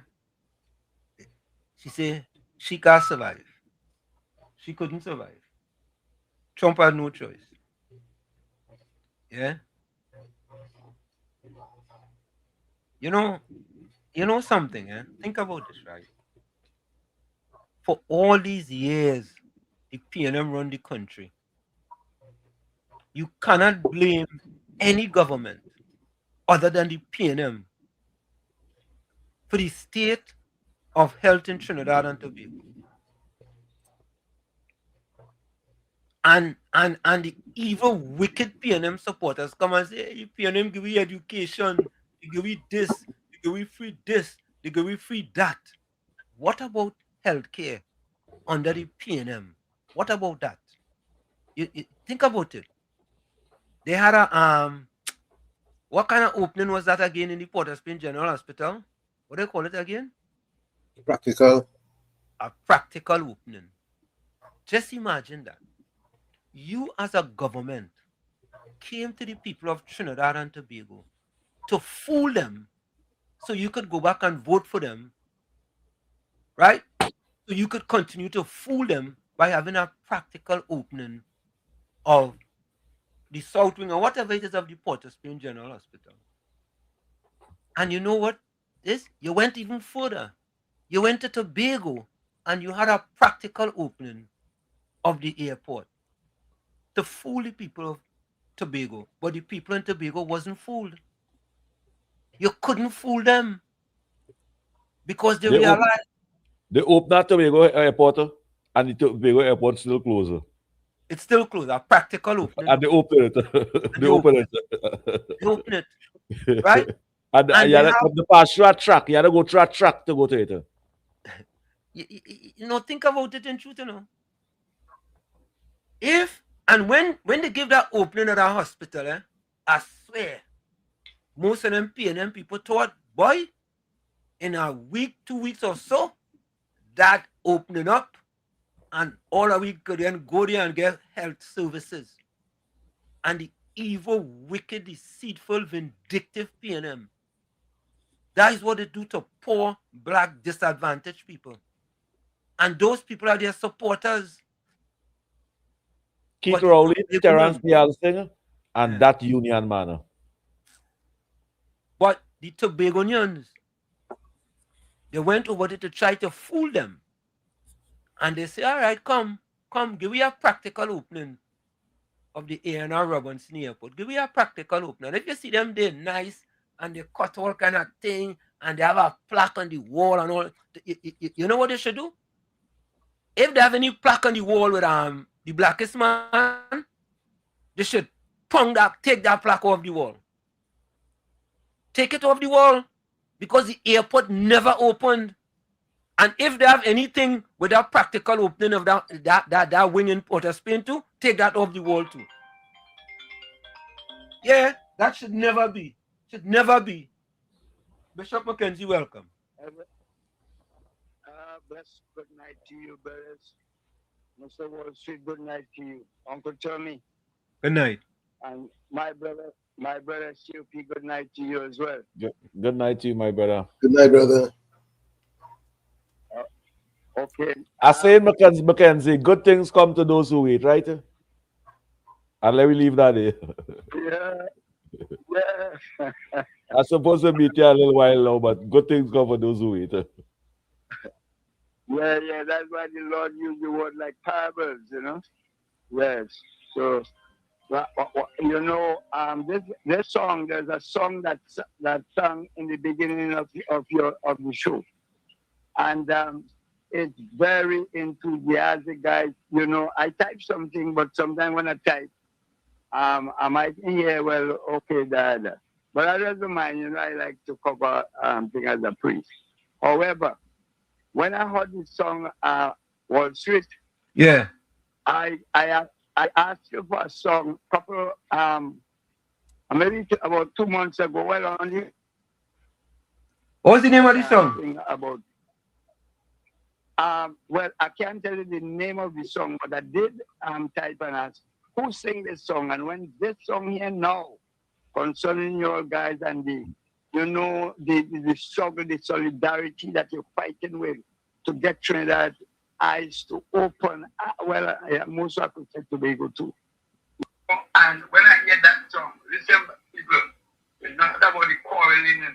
she said she can't survive. She couldn't survive. Trump had no choice. Yeah. You know something, eh? Think about this, right? For all these years, the PNM run the country. You cannot blame any government other than the PNM for the state of health in Trinidad and Tobago. And the evil, wicked PNM supporters come and say, hey, PNM give you education, they give you this, they give you free this, they give you free that. What about healthcare under the PNM? What about that? You think about it. They had a what kind of opening was that again in the Port of Spain General Hospital? What do they call it again? Practical. A practical opening. Just imagine that. You as a government came to the people of Trinidad and Tobago to fool them so you could go back and vote for them, right? So you could continue to fool them by having a practical opening of the South Wing or whatever it is of the Port of Spain General Hospital. And you know what? You went even further. You went to Tobago and you had a practical opening of the airport to fool the people of Tobago. But the people in Tobago wasn't fooled. You couldn't fool them because they realized they opened that Tobago airport and the Tobago airport still closed. It's still closed. A practical opening. And they open it. They open it. They open it. Right? And you had to come to pass through a track. You had to go through a track to go to it. You know, think about it in truth, you know. When they give that opening at our hospital, I swear, most of them PNM people thought, boy, in a week, 2 weeks or so, that opening up, and all of we could then go there and get health services. And the evil, wicked, deceitful, vindictive PNM. That is what they do to poor, black, disadvantaged people. And those people are their supporters. Keith Rowley, Terrence Nielsen, and that union man. But the Tobagonians, they went over there to try to fool them. And they say, all right, come, give me a practical opening of the A&R Robinson Airport. Give me a practical opening. And if you see them, they're nice, and they cut all kind of thing, and they have a plaque on the wall and all. You know what they should do? If they have any plaque on the wall with the blackest man, they should take that plaque off the wall. Take it off the wall, because the airport never opened. And if they have anything with that practical opening of that wing in Port of Spain too, take that off the wall too. Yeah, that should never be. Should never be. Bishop Mackenzie, welcome. Bless good night to you, brothers. Mr. Wall Street, good night to you. Uncle Tommy. Good night. And my brother COP, good night to you as well. Good night to you, my brother. Good night, brother. Okay. I say, Mackenzie, good things come to those who wait, right? And let me leave that there. Yeah. I'm supposed to meet you a little while now, but good things come for those who wait. Yeah, that's why the Lord used the word like parables, you know. Yes. So, you know, this song. There's a song that sung in the beginning of the show, and it's very enthusiastic, guys. You know, I type something, but sometimes when I type, I might hear, well, okay, that. But I don't mind. You know, I like to cover things as a priest. However, when I heard this song, Wall Street, yeah, I asked you for a song, couple maybe about 2 months ago. Well, only. What's the name of the song? About well, I can't tell you the name of the song, but I did type and ask who sing this song, and when this song here now concerning your guys and the struggle, the solidarity that you're fighting with to get Trinidad eyes to open. Most I could say Tobago too. And when I hear that song, listen, people, it's not about the quarreling.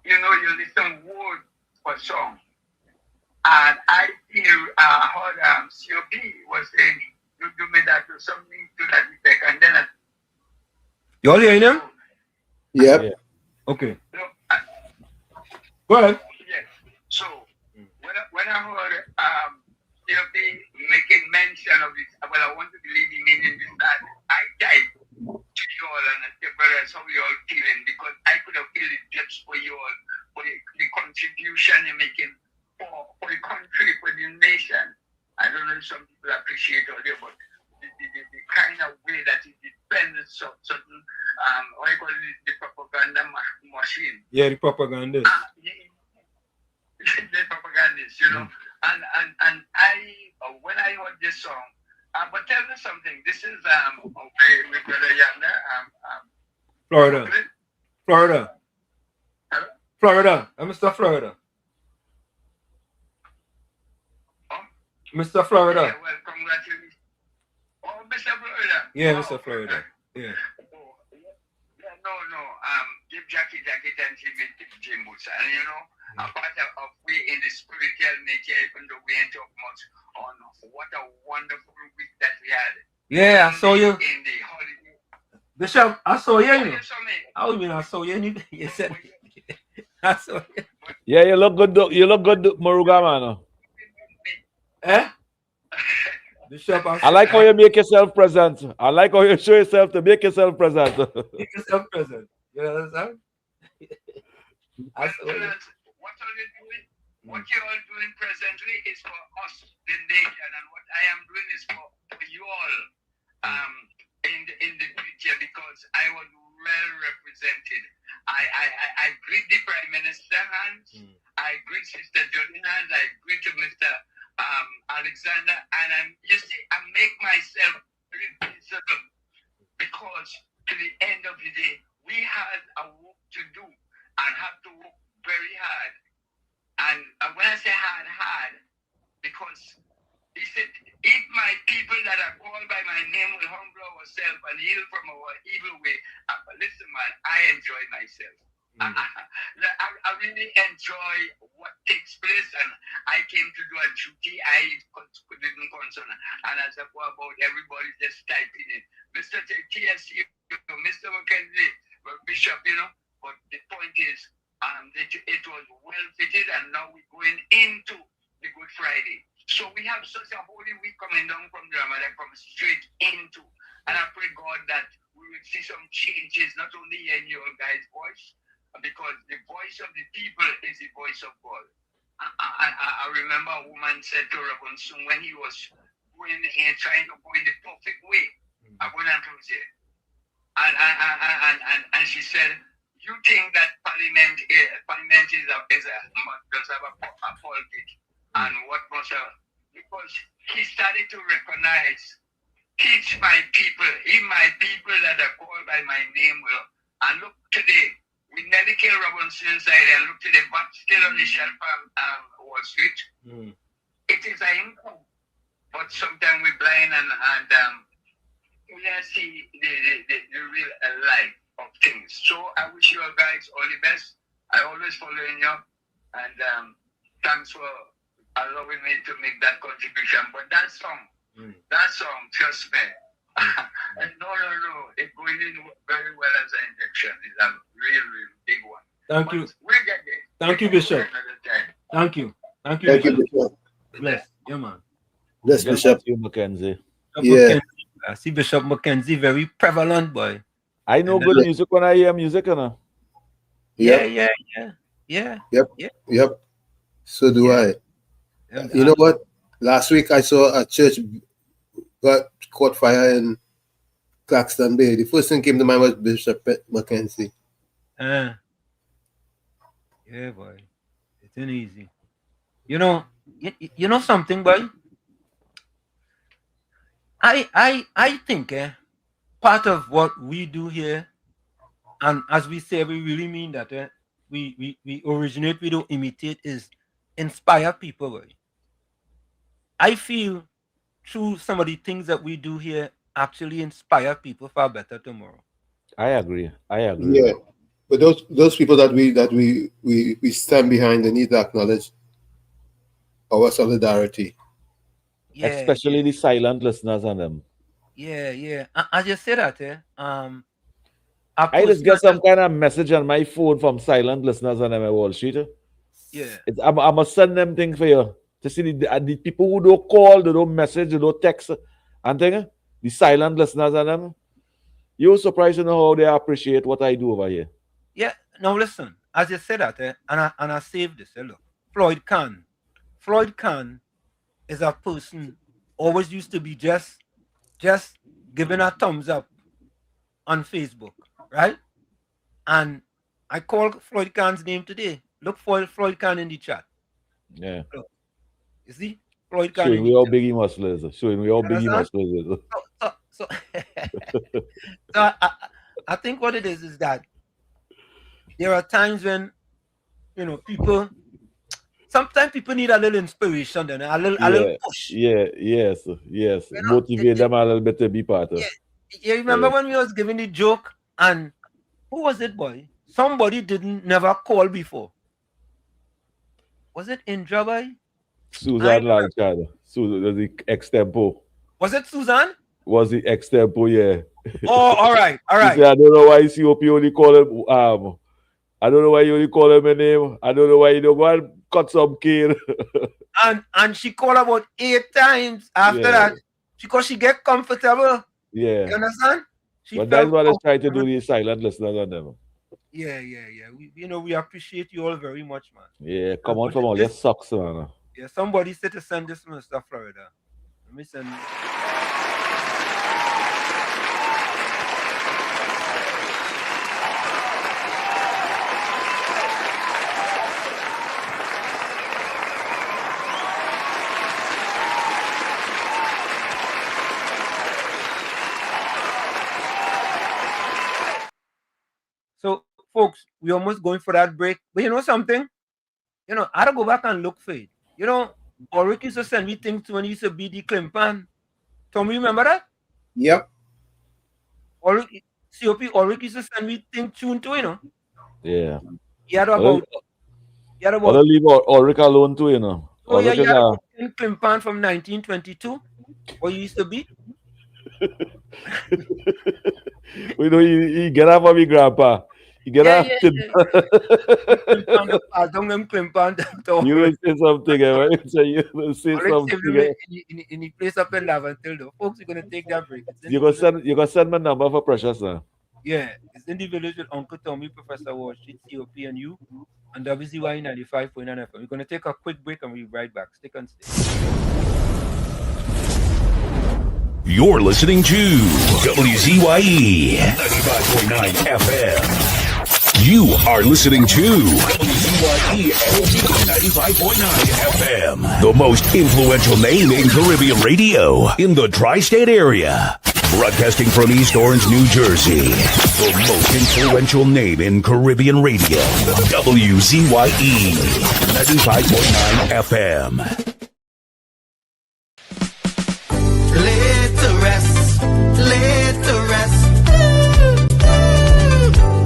You know, you listen word for song. And I heard COP was saying, you do me that or something to that effect. And then you all hearing him? Yep. Yeah. Okay. Go ahead. Yes. So when I heard COP making mention of this, well, I want to believe the meaning this that I type to you all and I say, brothers, how you all feeling? Because I could have feel it just for you all, for the contribution you're making for the country, for the nation. I don't know if some people appreciate all this, but the kind of way that it depends on certain, what I call it, the propaganda machine. Yeah, the propagandist. The propagandist, you know. And I, when I heard this song, but tell me something. This is with Brother Yanda, Florida. Florida. Hello? Florida. I'm Mr. Florida. Mr. Florida. Yeah, well, congratulations. Oh, Mr. Florida. Yeah, wow. Mr. Florida. Yeah. No. Give Jackie and she made the gym boots. And you know, a part of we in the spiritual nature, even though we ain't talk much on what a wonderful week that we had. Yeah, I saw you. In the holiday. Bishop, I saw you. You saw me. I mean, I saw you. You said I saw you. Yeah, you look good. You look good, Maruga, man. Eh? Bishop, I like how you make yourself present. I like how you show yourself to make yourself present. Make yourself present. You understand? What are you doing? What you are doing presently is for us, the nation, and what I am doing is for you all in the future, because I was well represented. I greet the Prime Minister hands, I greet Sister Jolene hands, I greet Mr. Alexander, and I make myself visible, because to the end of the day, we had a work to do and have to work very hard. And when I say hard, because he said, if my people that are called by my name will humble ourselves and heal from our evil way, listen, man, I enjoy myself. I really enjoy what takes place, and I came to do a duty I didn't concern. And as I go about, everybody just typing in. Mr. TSC, Mr. Mackenzie, Bishop, you know, but the point is, it was well fitted, and now we're going into the Good Friday. So we have such a holy week coming down from the Ramadan, come straight into, and I pray God that we will see some changes, not only in your guys' voice, because the voice of the people is the voice of God. I remember a woman said to Rabban Sung when he was going in, trying to go in the perfect way, I went and close it. And she said, you think that Parliament is does have a politics, and what must have, because he started to recognize, teach my people, that are called by my name will, and look today, we nearly killed Robinson inside and look today, but still on the shelf of Wall Street. It is a income, but sometimes we're blind and we don't see the real life of things. So I wish you all guys all the best. I always following you, and thanks for allowing me to make that contribution. But that song, trust me, no, it's going in very well as an injection. It's a real big one. Thank you. We'll get there. Thank you, Bishop. Thank you. Thank you, Bishop. Bless. Yeah, man. Bless, Bishop. You, Mackenzie. Yeah. I see Bishop Mackenzie very prevalent, boy. I know good music when I hear music, you know. Yeah. Yep. So do I. You know what? Last week I saw a church caught fire in Claxton Bay. The first thing came to mind was Bishop Mackenzie. Yeah, boy. It ain't easy. You know something, boy? I think part of what we do here, and as we say, we really mean that we originate, we don't imitate, is inspire people. Boy. I feel through some of the things that we do here actually inspire people for a better tomorrow. I agree. Yeah, but those people that we stand behind, they need to acknowledge our solidarity. Yeah, especially the silent listeners on them. Yeah. As you say that, I just get some kind of message on my phone from silent listeners on them at Wall Street. Yeah. I must send them things for you to see the people who don't call, they don't message, they don't text, and thing, the silent listeners on them. You're surprised to know how they appreciate what I do over here. Yeah. Now listen, as you say that, and I saved this. Look, Floyd Kahn is a person always used to be just giving a thumbs up on Facebook, right? And I called Floyd Kahn's name today. Look for Floyd Kahn in the chat. Yeah. Look. You see? Floyd Kahn. Showing me how big he muscles is. Showing me how big he muscles is. So I think what it is that there are times when, sometimes people need a little inspiration, then a little push. Yes. Motivate them a little bit to be part of. You remember when we was giving the joke, and who was it, boy? Somebody never call before. Was it Indra, boy? Susan Lanchard. The extempo. Was it Susan? Was the extempo, yeah. Oh, all right. She said, I don't know why COP only call him I don't know why you only call him a name. I don't know why you don't go and cut some cane. and she called about 8 times after that because she get comfortable. Yeah. You understand? But that's what I try to do, these silent listeners on them. Yeah. We appreciate you all very much, man. Yeah, come on from all your socks, man. Yeah, somebody said to send this to Mr. Florida. Let me send it. So, folks, we're almost going for that break. But you know something? I had to go back and look for it. Ulrich used to send me things when he used to be the Klimpan. Tommy, remember that? Yep. Ulrich used to send me things tuned to, Yeah. He had about... I don't leave Ulrich alone too, Oh, yeah, he had about Klimpan from 1922. Where he used to be. He get up on me, grandpa. He get up. You will say something, right? So you will say something. In the place up in Lavantil, though. Folks, you're gonna take that break. You gonna send my number for Precious now. Yeah, it's in the village with Uncle Tommy, Professor Wall Street, COP, and you, and WZYE 95.9 FM. We're gonna take a quick break and we'll be right back. Stick on stage. You're listening to WZYE 95.9 FM. You are listening to WZYE 95.9 FM, the most influential name in Caribbean radio in the tri-state area. Broadcasting from East Orange, New Jersey, the most influential name in Caribbean radio, WZYE 95.9 FM. Laid to rest, laid to rest.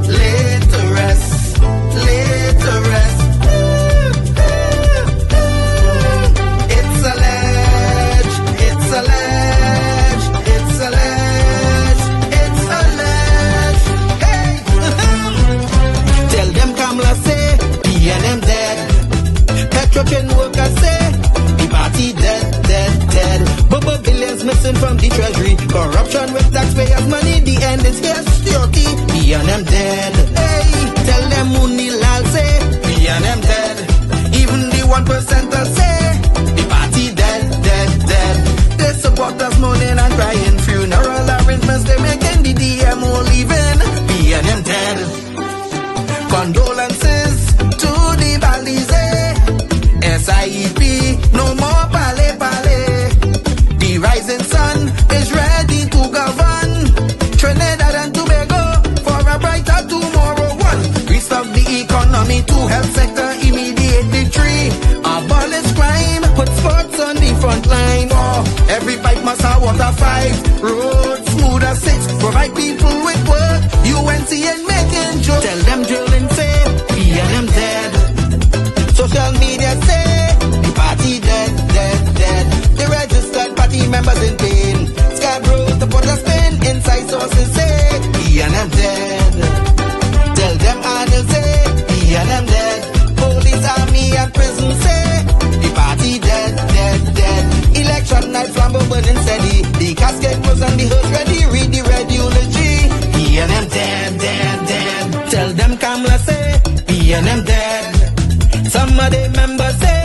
Laid to rest, laid to rest. It's alleged, it's alleged, it's alleged, it's alleged. Hey! Tell them Kamala say, PNM dead. Petrochen workers say, the party dead, dead, dead. Bubble billions missing from the treasury. Corruption with taxpayers' money, the end is here, security. PNM dead. Hey, tell them Mooney Lal say, PNM dead. Even the 1% say, the party dead, dead, dead. They support us mourning and crying. Funeral arrangements they making, the DMO leaving. PNM dead. Condolences to the Balize. SIEP, no more pale pale. The rising sun is ready to govern Trinidad and Tobago for a brighter tomorrow. One, restart the economy, two, health sector, immediate victory. Abolish crime, put sports on the front line. Oh, every pipe must have water. 5, roads smooth as 6, provide people with work. UNC and making jokes. Tell them drilling say, PNM dead. Social media say, the party dead, dead, dead. The registered party members in pain. Scarborough, the put a spin. Inside sources say, PNM dead. Tell them Arnold say, PNM dead. Police, army and prison say, the party dead, dead, dead. Election night, flambeau burning steady. The casket closed and the hearse ready. Read the red eulogy. PNM dead, dead, dead. Tell them Kamala say, PNM dead. Some of the members say,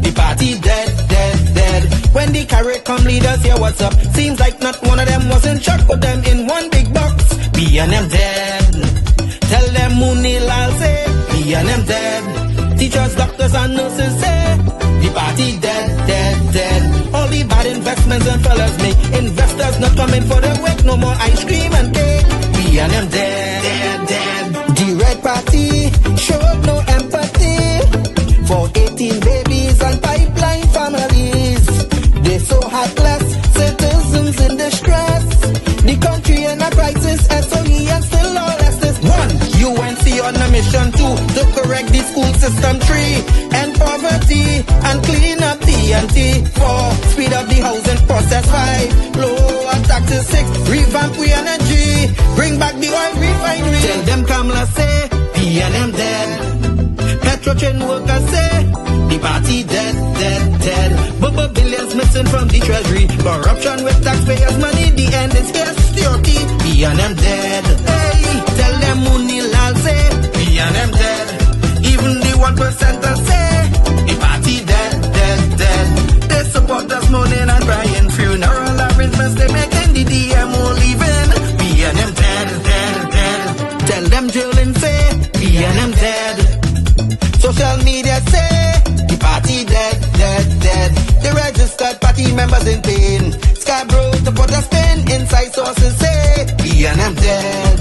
the party dead, dead, dead. When the CARICOM leaders hear what's up, seems like not one of them was in shock. Put them in one big box, PNM dead. Tell them Mooney Lal say, PNM dead. Teachers, doctors and nurses say, the party dead, dead, dead. All the bad investments and fellas make investors not coming for the wake. No more ice cream and cake, PNM dead, dead, dead. The Red Party showed no empathy for 18 babies and pipeline families. They so heartless, citizens in distress. The country in a crisis, SOE and still all justice. 1, UNC on a mission 2, to correct the school system. 3, end poverty and clean up TNT. 4, speed up the housing process. 5, lower taxes. 6, revamp we energy, bring back the oil refinery. Tell them Kamala say, PNM dead. Petrochen workers say, the party dead, dead, dead. Bubble billions missing from the treasury. Corruption with taxpayers' money, the end is here, security. PNM dead. Hey, tell them Mooney Lal say, PNM dead. Even the 1% say, the party dead, dead, dead. They support us mourning and crying. Funeral arrangements they making, the DMO leaving. PNM dead, dead, dead. Tell them drilling say, PNM dead. Social media say, the party dead, dead, dead. The registered party members in pain. Scarborough, to put a spin. Inside sources say, PNM dead.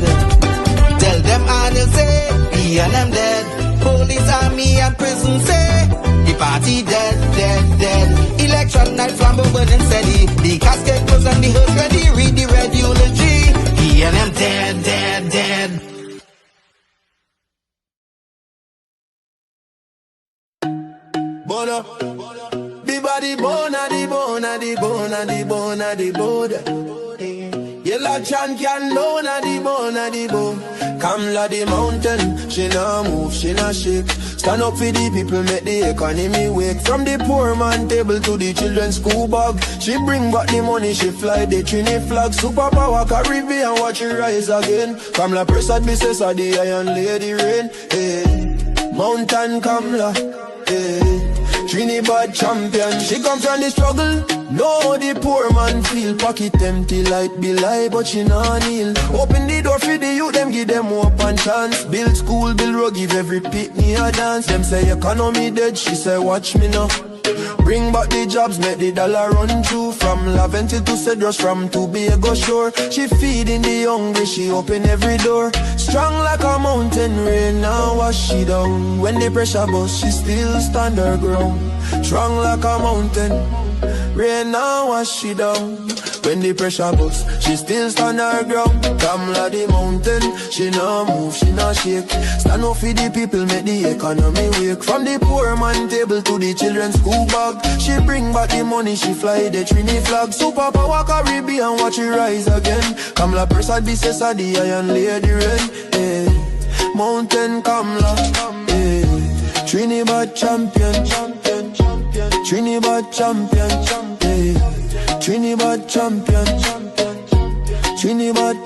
Tell them Arnold say, PNM dead. Police, army and prison say, the party dead, dead, dead. Election night, flambeau burning steady. The casket closed and the hearse ready. Read the red eulogy. PNM dead, dead, dead. Bona, be body bona, the bona, the bona, the bona, the bona. Yellow chan can lona the bona, the bone. Kamala the mountain, she no move, she no shake. Stand up for the people, make the economy wake. From the poor man table to the children's school bag. She bring back the money, she fly the Trini flag. Superpower Caribbean, watch it rise again. Kamala Prasad, Mrs. the Iron Lady Rain. Hey, Mountain Kamala, hey. Trinidad champion, she come from the struggle. No, the poor man feel pocket empty like be lie, but she not kneel. Open the door for the youth, them give them hope and chance. Build school, build road, give every pitney a dance. Them say economy dead, she say watch me now. Bring back the jobs, make the dollar run through. From Laventil to Cedros, from Tobago shore. She feeding the hungry, she open every door. Strong like a mountain, rain now wash she down. When the pressure bust, she still stand her ground. Strong like a mountain, rain now wash she down. When the pressure bust, she still stand her ground. Come like the mountain, she no move, she no shake. Stand up for the people, make the economy wake. From the poor man table to the children's school bag, she bring back the money, she fly the Trini flag. Superpower Caribbean, watch it rise again. Come la Persad, Bissessa, the Iron Lady Rain. Hey. Mountain Kamla, hey. Trinidad champion, champion, champion. Trinidad champion, champion. Hey. Trinidad champion, Trinidad.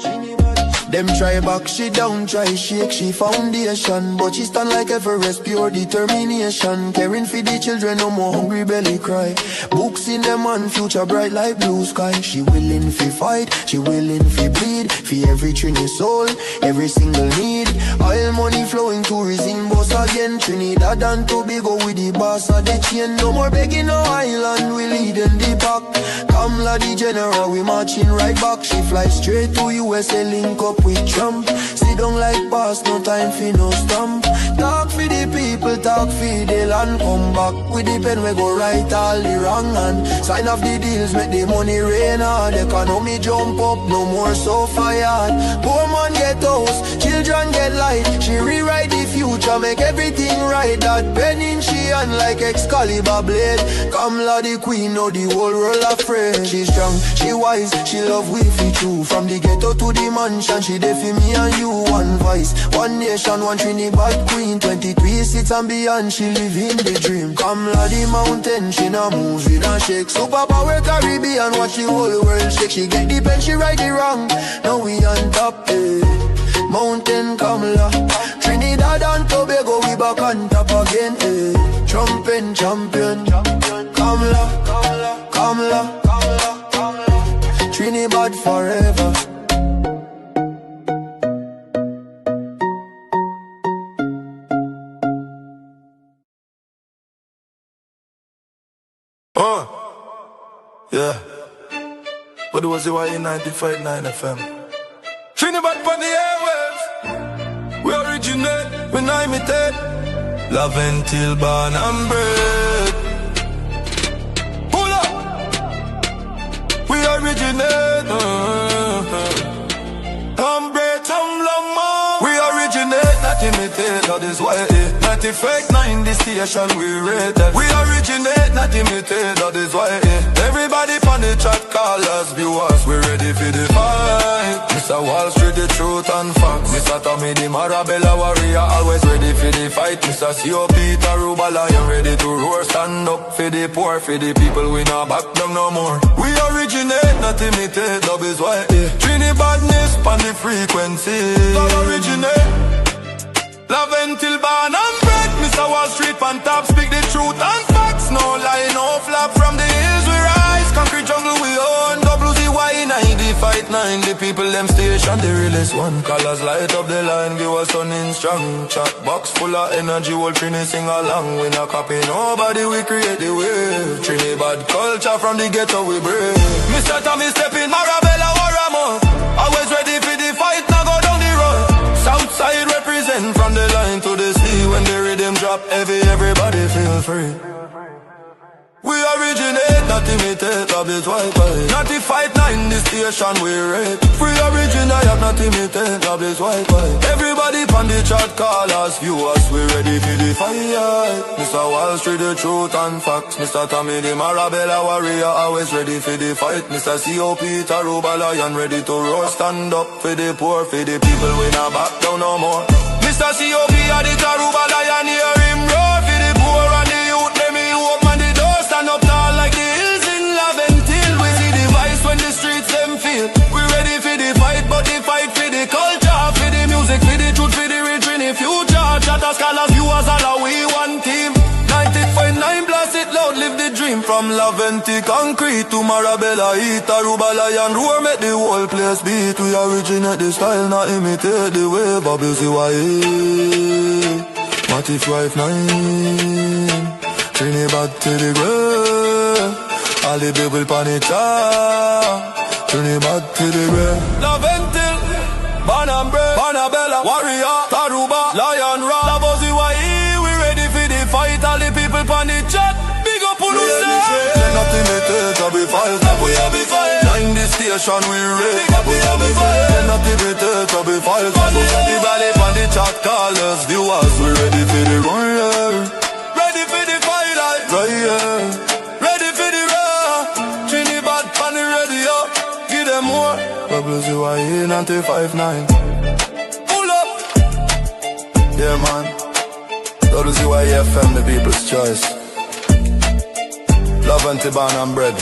Them try back, she down, try shake, she foundation. But she stand like Everest, pure determination. Caring for the children, no more hungry belly cry. Books in them and future bright like blue sky. She willing fi fight, she willing fi bleed. For every Trini soul, every single need. Oil money flowing, tourism boss again. Trinidad and Tobago with the boss of the chain. No more begging no island, we leading the pack. Kamla the general, we marching right back. She fly straight to USA, link up with Trump. Sit down like boss, no time for no stamp. Talk for the people, talk for the land. Come back with the pen, we go right all the wrong hand. Sign off the deals, make the money rain hard. Economy jump up, no more so fired. Poor man get house, children get light. She rewrite the future, make everything right. That pen in she hand like Excalibur blade. Kamla the queen, know the whole world afraid. She strong, she wise, she love we fi true. From the ghetto to the mansion, she there for me and you. One voice, one nation, one Trinidad queen. 23 seats and beyond, she live in the dream. Kamla the mountain, she no move, she no shake. Superpower Caribbean, watch the whole world shake. She get the pen, she right the wrong. Now we on top, eh. Mountain Kamla, Trinidad and Tobago, we back on top again, eh. Trumping champion, Kamla, Kamla, Kamla, Kamla, Kamla. Trinidad forever. Yeah. What was it? WZYE 95.9 FM? Trinidad for the airwaves. We originate, we not imitate. Love until born and bred. Pull up. We originate. Hombre, tumble. We originate, not imitate. That is why not fake, not in the station we rated. We originate, not imitate. That is why everybody on the chat call us viewers. We ready for the fight. Mr. Wall Street, the truth and facts. Mr. Tommy, the Marabella warrior, always ready for the fight. Mr. C.O. Peter Rubala, you ready to roar. Stand up for the poor, for the people. We not back down no more. We originate, not imitate. That is why Trinidadness on the frequency. That originate. Love until born and bred. Mr. Wall Street on top, speak the truth and facts. No lie, no flap. From the hills we rise, concrete jungle we own. WZYE 95.9, the people them station, the realest one. Colors light up the line, give us stunning strong. Chat box full of energy, whole Trini sing along. We not copy nobody, we create the wave. Trinidad culture from the ghetto we brave. Mr. Tommy step in, Marabella Waramo. Always ready for the fight, now go down the road. Southside represent from the line to the sea. When the rhythm drop heavy, everybody feel free. We originate, not imitate, love is white. 95.9, the station we rate. We originate, not imitate, love is white. Everybody on the chat call us viewers. We ready for the fight. Mr. Wall Street, the truth and facts. Mr. Tommy, the Marabella warrior, always ready for the fight. Mr. C.O. Peter Rubala, ready to roar. Stand up for the poor, for the people. We not back down no more. Mr. C.O. Peter Rubala, hear him roar. For the poor and the youth, let me open the door. Stand up tall like the hills in Laventil. We see the vice when the streets them feel. We ready for the fight, but the fight for the culture, for the music, for the truth, for the rich in the future. Chatter scholars, viewers, all are we one team. 90.9 blast it loud, live the dream from love Laventi concrete to Marabella Heat, Aruba Lion Roar, make the whole place beat. We originate the style, not imitate the way. WZYE, Matty 59, Trinidad to the grave. All the people panicha, Trinidad to the grave. Laventi, Banabella, Warrior, Taruba, Lion Roar, WZYE, we ready for the fight. All the people panicha. Nothing imitate, I be fight. Nine the station we ready. Nothing imitate, I be fight. The valley on the chat callers, viewers, we ready for the run, yeah. Ready for the fight, right, yeah. Ready for the raw. Trinidad on the radio, give them more. WZYE 95.9. Pull up. Yeah, man. WZYE FM, the people's choice. Love and Tiban and bread.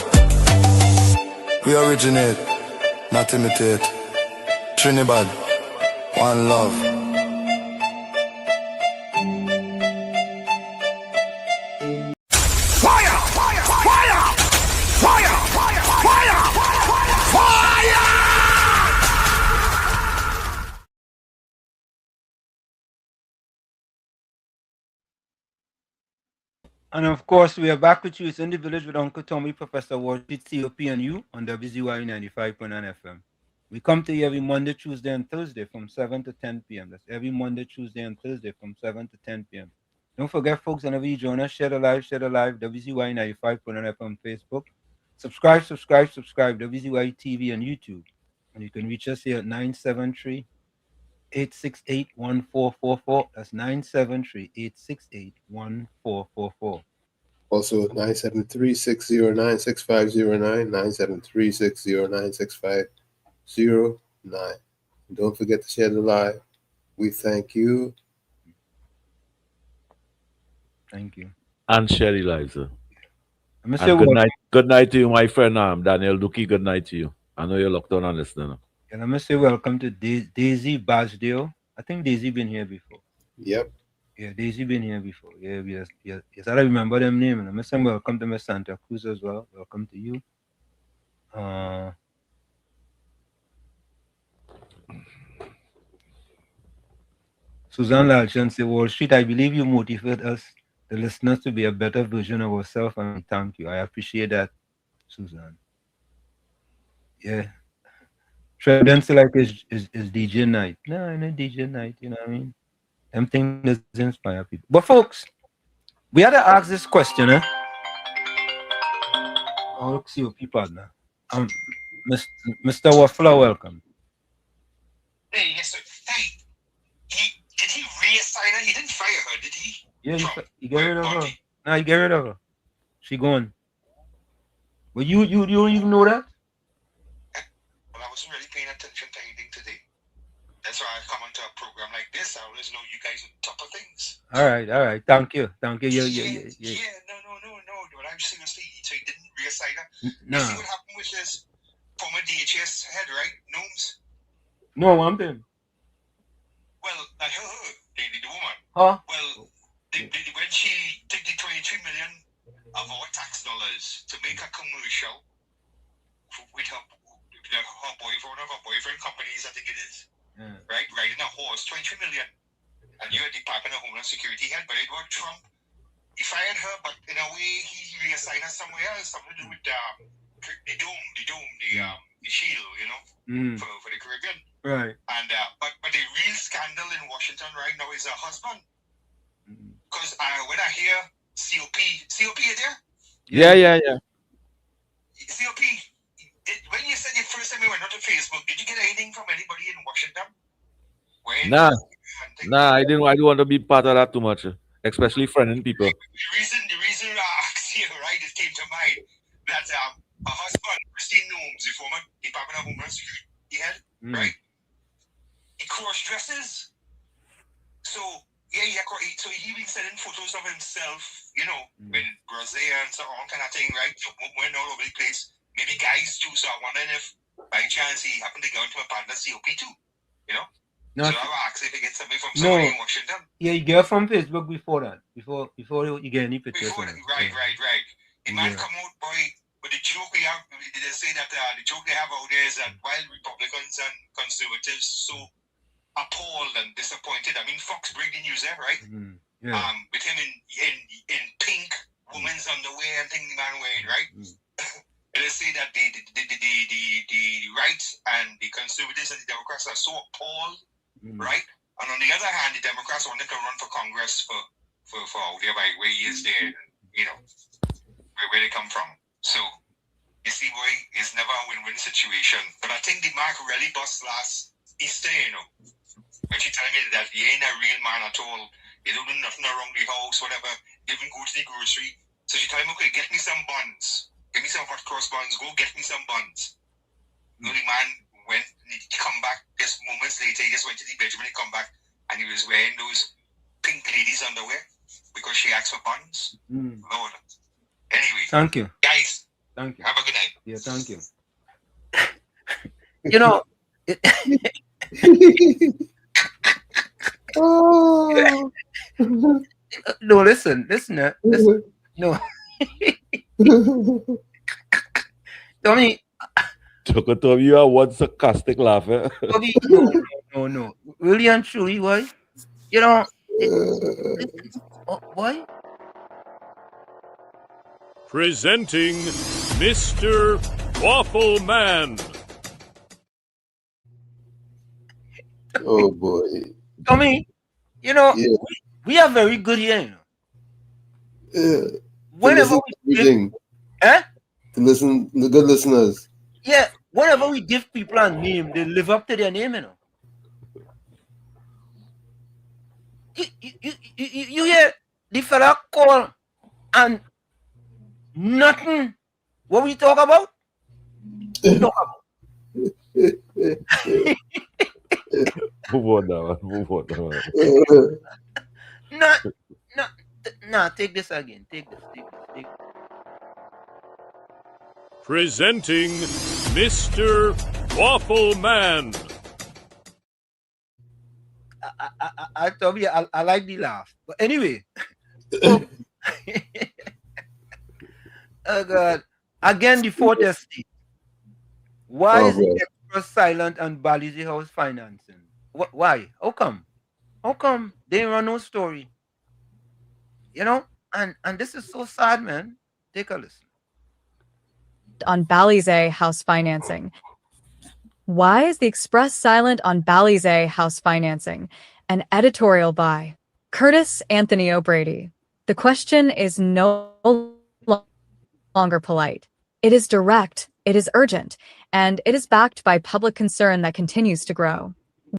We originate, not imitate. Trinidad, one love. Fire! Fire! Fire! Fire! Fire! Fire! Fire! And of course, we are back with you. It's In the Village with Uncle Tommy, Professor Washit, COP, and you on WZYE 95.9 FM. We come to you every Monday, Tuesday, and Thursday from 7 to 10 p.m. That's every Monday, Tuesday, and Thursday from 7 to 10 p.m. Don't forget, folks, whenever you join us, share the live, WZYE 95.9 FM Facebook. Subscribe, WZYE TV and YouTube. And you can reach us here at 973-868-1444. That's 973-868-1444. Also 973-609-6509, 973-609-6509. Don't forget to share the live. We thank you. Thank you. And Sherry Liza. I'm And good night. Good night to you, my friend Daniel Duki. Good night to you. I know you're locked on and listening. And I'm gonna say welcome to Daisy Basdale. I think Daisy been here before. Yep. Yeah, Daisy been here before. Yeah, yes. I don't remember them name. And I'm gonna say welcome to Miss Santa Cruz as well. Welcome to you. Susan Lalchan say, Wall Street, I believe you motivate us, the listeners, to be a better version of ourselves, and thank you. I appreciate that, Susan. Yeah. Trend like is DJ night. No, I know DJ night, you know what I mean? Them things that inspire people. But folks, we had to ask this question, eh? Oh, look, see your people now. Mr. Waffler, welcome. Hey, yes, sir. Hey, did he reassign her? He didn't fire her, did he? Yeah, he got rid of her. No, he got rid of her. She gone. But you don't even know that? Well, I wasn't really paying attention to anything today. That's why I come onto a program like this. I always know you guys are top of things. All right. Thank you. Yeah, no. But I'm seriously, so he didn't reassign her? No. You see what happened with this former DHS head, right? Gnomes? No, I'm them. Well, her, the woman. Huh? Well, when she took the 23 million of our tax dollars to make a commercial with her boyfriend, one of her boyfriend companies, I think it is, right? Riding a horse, 23 million. And you're a Department of Homeland Security head, but Edward Trump, he fired her, but in a way, he reassigned her somewhere else, something to do with the shield, you know, for the Caribbean. Right. And but the real scandal in Washington right now is her husband. Because when I hear COP is there? Yeah. COP, when you said the first time you went onto Facebook, did you get anything from anybody in Washington? Nah, I didn't want to be part of that too much, especially friending people. The reason I asked you, right, it came to mind that her husband, Christine Gnomes, the former Department of Homeland Security head, right? He cross-dresses. So, so he been sending photos of himself, you know, in Brazil and so on kind of thing, right? So went all over the place. Maybe guys too, so I'm wondering if by chance he happened to go into a partner COP too, you know? No, so I asked if he get something from somebody in Washington. Yeah, you get from Facebook before that. Before you get any pictures. Right. The man come out, boy, but the joke we have, they say that the joke they have out there is that while Republicans and conservatives so appalled and disappointed, I mean, Fox bring the news there, right? Yeah. With him in pink, woman's underwear and thing the man wearing, right? They say that the right and the conservatives and the Democrats are so appalled, right? And on the other hand, the Democrats wanted to run for Congress for whereby where he is there, you know, where they come from. So you see, boy, it's never a win-win situation. But I think the mark really bust last Easter, you know. When she telling me that he ain't a real man at all. He don't do nothing around the house, whatever. He even go to the grocery. So she told him, okay, get me some buns. Give me some hot cross buns. Go get me some buns. The only man went, he come back just moments later. He just went to the bedroom and he come back and he was wearing those pink ladies' underwear because she asked for buns. Lord. Anyway. Thank you. Guys. Thank you. Have a good night. Yeah, thank you. You know, Oh. no, listen. No. Tommy. Tommy, you are one sarcastic laugher. Tommy, no. Really and truly, why? You know, why? Presenting Mr. Waffle Man. Oh boy. Tommy, you know, Yeah. we are very good here. Whenever we give, to listen, the good listeners. Yeah, whenever we give people a name, they live up to their name, you know. You hear the fella call and nothing. What we talk about? Move on now. No, take this again. Take this. Presenting Mr. Waffle Man. I told you I like the laugh. But anyway. Oh God. Again, the fourth estate. Why is the Express silent on Balize House financing? Why? How come? They run no story? You know, and this is so sad, man. Take a listen. On Balize house financing. Why is the Express silent on Balize house financing? An editorial by Curtis Anthony O'Brady. The question is no longer polite. It is direct, it is urgent, and it is backed by public concern that continues to grow.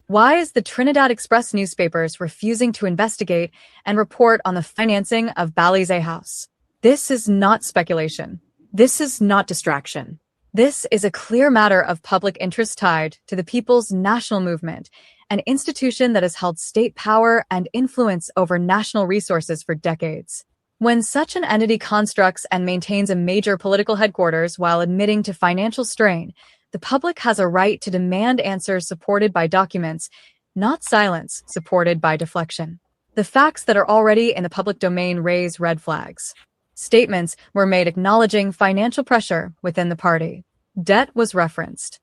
Why is the Trinidad Express newspapers refusing to investigate and report on the financing of Balize House? This is not speculation. This is not distraction. This is a clear matter of public interest tied to the People's National Movement, an institution that has held state power and influence over national resources for decades. When such an entity constructs and maintains a major political headquarters while admitting to financial strain, the public has a right to demand answers supported by documents, not silence supported by deflection. The facts that are already in the public domain raise red flags. Statements were made acknowledging financial pressure within the party. Debt was referenced.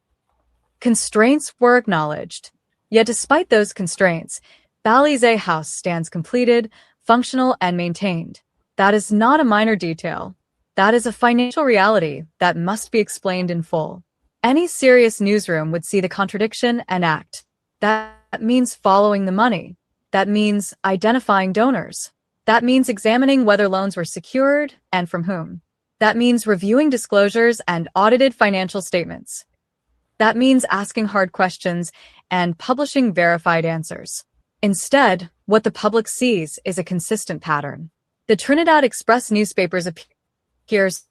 Constraints were acknowledged. Yet despite those constraints, Balize House stands completed, functional, and maintained. That is not a minor detail. That is a financial reality that must be explained in full. Any serious newsroom would see the contradiction and act. That means following the money. That means identifying donors. That means examining whether loans were secured and from whom. That means reviewing disclosures and audited financial statements. That means asking hard questions and publishing verified answers. Instead, what the public sees is a consistent pattern. The Trinidad Express newspapers appears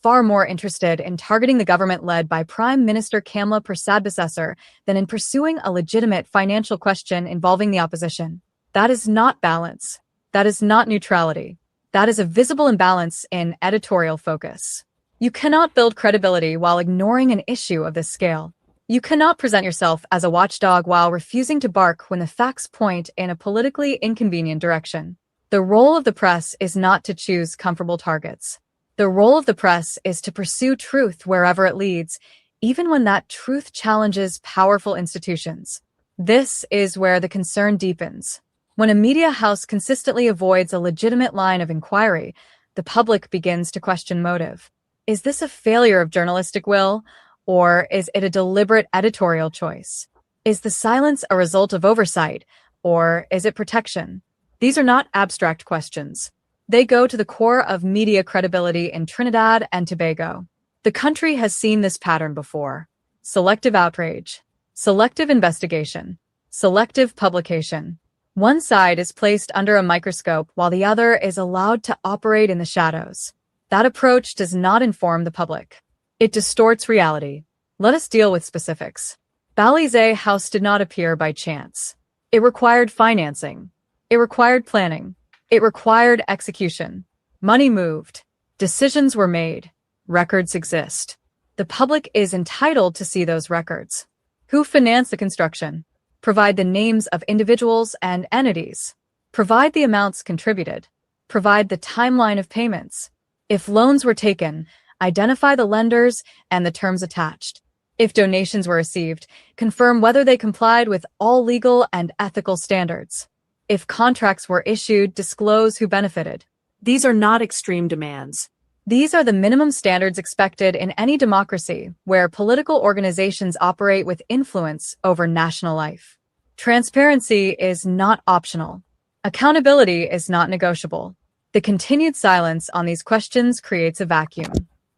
far more interested in targeting the government led by Prime Minister Kamla Persad-Bissessar than in pursuing a legitimate financial question involving the opposition. That is not balance. That is not neutrality. That is a visible imbalance in editorial focus. You cannot build credibility while ignoring an issue of this scale. You cannot present yourself as a watchdog while refusing to bark when the facts point in a politically inconvenient direction. The role of the press is not to choose comfortable targets. The role of the press is to pursue truth wherever it leads, even when that truth challenges powerful institutions. This is where the concern deepens. When a media house consistently avoids a legitimate line of inquiry, the public begins to question motive. Is this a failure of journalistic will, or is it a deliberate editorial choice? Is the silence a result of oversight, or is it protection? These are not abstract questions. They go to the core of media credibility in Trinidad and Tobago. The country has seen this pattern before. Selective outrage, selective investigation, selective publication. One side is placed under a microscope while the other is allowed to operate in the shadows. That approach does not inform the public. It distorts reality. Let us deal with specifics. WZYE House did not appear by chance. It required financing. It required planning. It required execution. Money moved. Decisions were made. Records exist. The public is entitled to see those records. Who financed the construction? Provide the names of individuals and entities. Provide the amounts contributed. Provide the timeline of payments. If loans were taken, identify the lenders and the terms attached. If donations were received, confirm whether they complied with all legal and ethical standards. If contracts were issued, disclose who benefited. These are not extreme demands. These are the minimum standards expected in any democracy where political organizations operate with influence over national life. Transparency is not optional. Accountability is not negotiable. The continued silence on these questions creates a vacuum.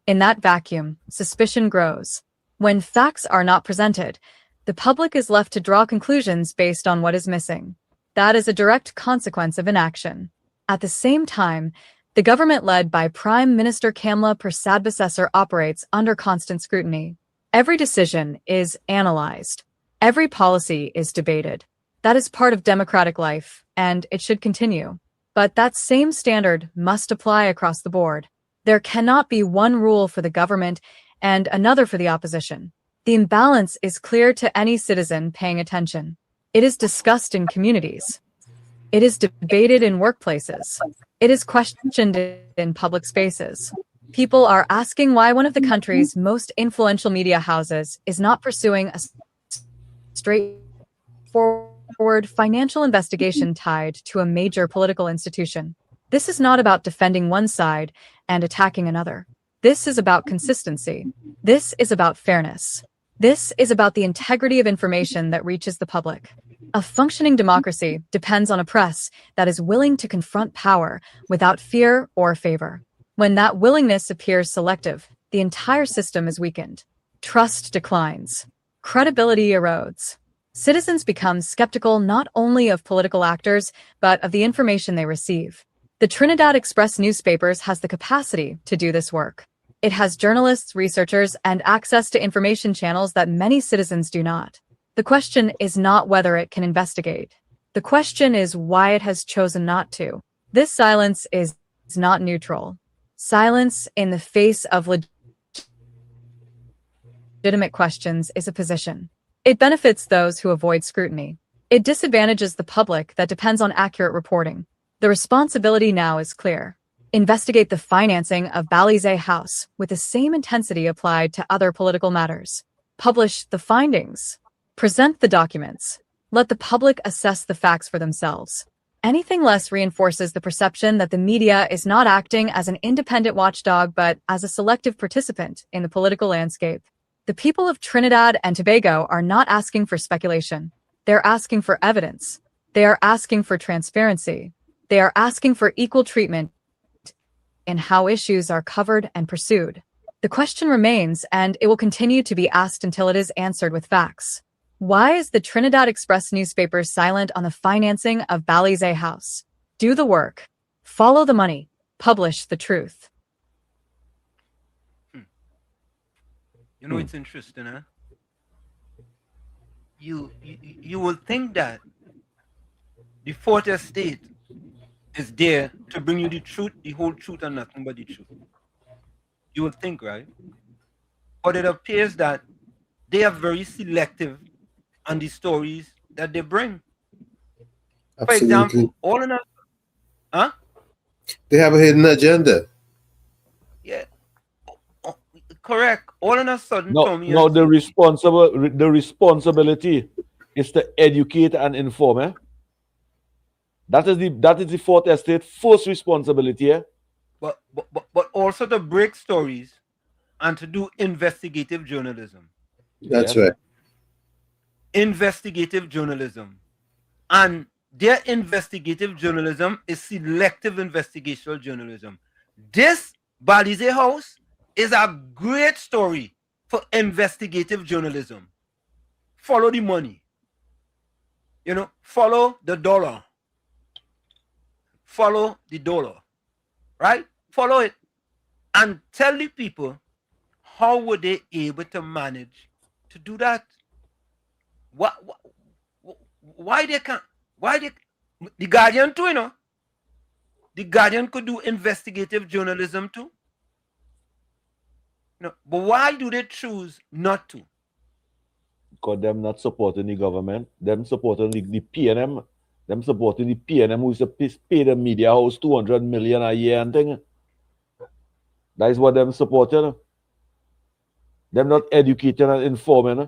In that vacuum, suspicion grows. When facts are not presented, the public is left to draw conclusions based on what is missing. That is a direct consequence of inaction. At the same time, the government led by Prime Minister Kamla Persad-Bissessar operates under constant scrutiny. Every decision is analyzed. Every policy is debated. That is part of democratic life, and it should continue. But that same standard must apply across the board. There cannot be one rule for the government and another for the opposition. The imbalance is clear to any citizen paying attention. It is discussed in communities. It is debated in workplaces. It is questioned in public spaces. People are asking why one of the country's most influential media houses is not pursuing a straightforward financial investigation tied to a major political institution. This is not about defending one side and attacking another. This is about consistency. This is about fairness. This is about the integrity of information that reaches the public. A functioning democracy depends on a press that is willing to confront power without fear or favor. When that willingness appears selective, the entire system is weakened. Trust declines. Credibility erodes. Citizens become skeptical not only of political actors, but of the information they receive. The Trinidad Express newspapers has the capacity to do this work. It has journalists, researchers, and access to information channels that many citizens do not. The question is not whether it can investigate. The question is why it has chosen not to. This silence is not neutral. Silence in the face of legitimate questions is a position. It benefits those who avoid scrutiny. It disadvantages the public that depends on accurate reporting. The responsibility now is clear. Investigate the financing of WZYE House with the same intensity applied to other political matters. Publish the findings. Present the documents. Let the public assess the facts for themselves. Anything less reinforces the perception that the media is not acting as an independent watchdog but as a selective participant in the political landscape. The people of Trinidad and Tobago are not asking for speculation. They're asking for evidence. They are asking for transparency. They are asking for equal treatment in how issues are covered and pursued. The question remains, and it will continue to be asked until it is answered with facts. Why is the Trinidad Express newspaper silent on the financing of WZYE House? Do the work. Follow the money. Publish the truth. You know, it's interesting, huh? You will think that the fourth estate is there to bring you the truth, the whole truth, and nothing but the truth. You would think, right? But it appears that they are very selective on the stories that they bring. Absolutely. For example, all in a, huh? They have a hidden agenda. Yeah, Correct. All of a sudden, No, Tommy no, and the responsibility is to educate and inform. That is the fourth estate first responsibility. but also to break stories and to do investigative journalism. That's right. Investigative journalism. And their investigative journalism is selective investigational journalism. This Balize House is a great story for investigative journalism. Follow the money. Follow the dollar. Follow the dollar. Right? Follow it. And tell the people how were they able to manage to do that? Why they can't? The Guardian too, The Guardian could do investigative journalism too. But why do they choose not to? Because them not supporting the government. Them supporting the PNM. Them supporting the PNM who is to pay the media house 200 million a year and thing. That is what them supporting. Them not educating and informing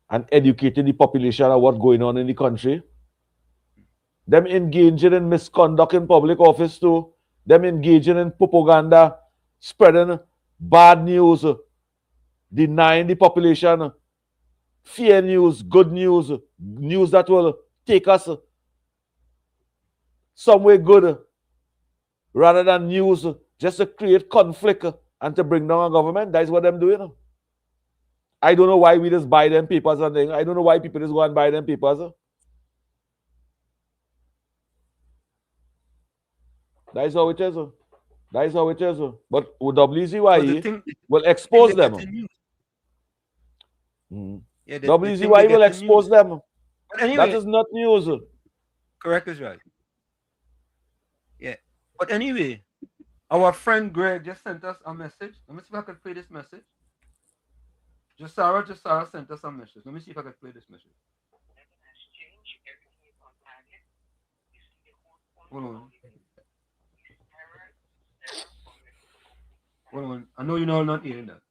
and educating the population of what's going on in the country. Them engaging in misconduct in public office too. Them engaging in propaganda, spreading bad news, denying the population fear news, good news, news that will take us somewhere good, rather than news just to create conflict and to bring down a government. That is what them doing. I don't know why we just buy them papers and things. I don't know why people just go and buy them papers. That is how it is. That is how it is. But WZYE will expose them. WZYE will expose them. Anyway, that is not news. Correct is right. Yeah. But anyway, our friend Greg just sent us a message. Let me see if I can play this message. Jasara sent us a message. Let me see if I can play this message. Hold on. Hold on. I know you're not hearing that.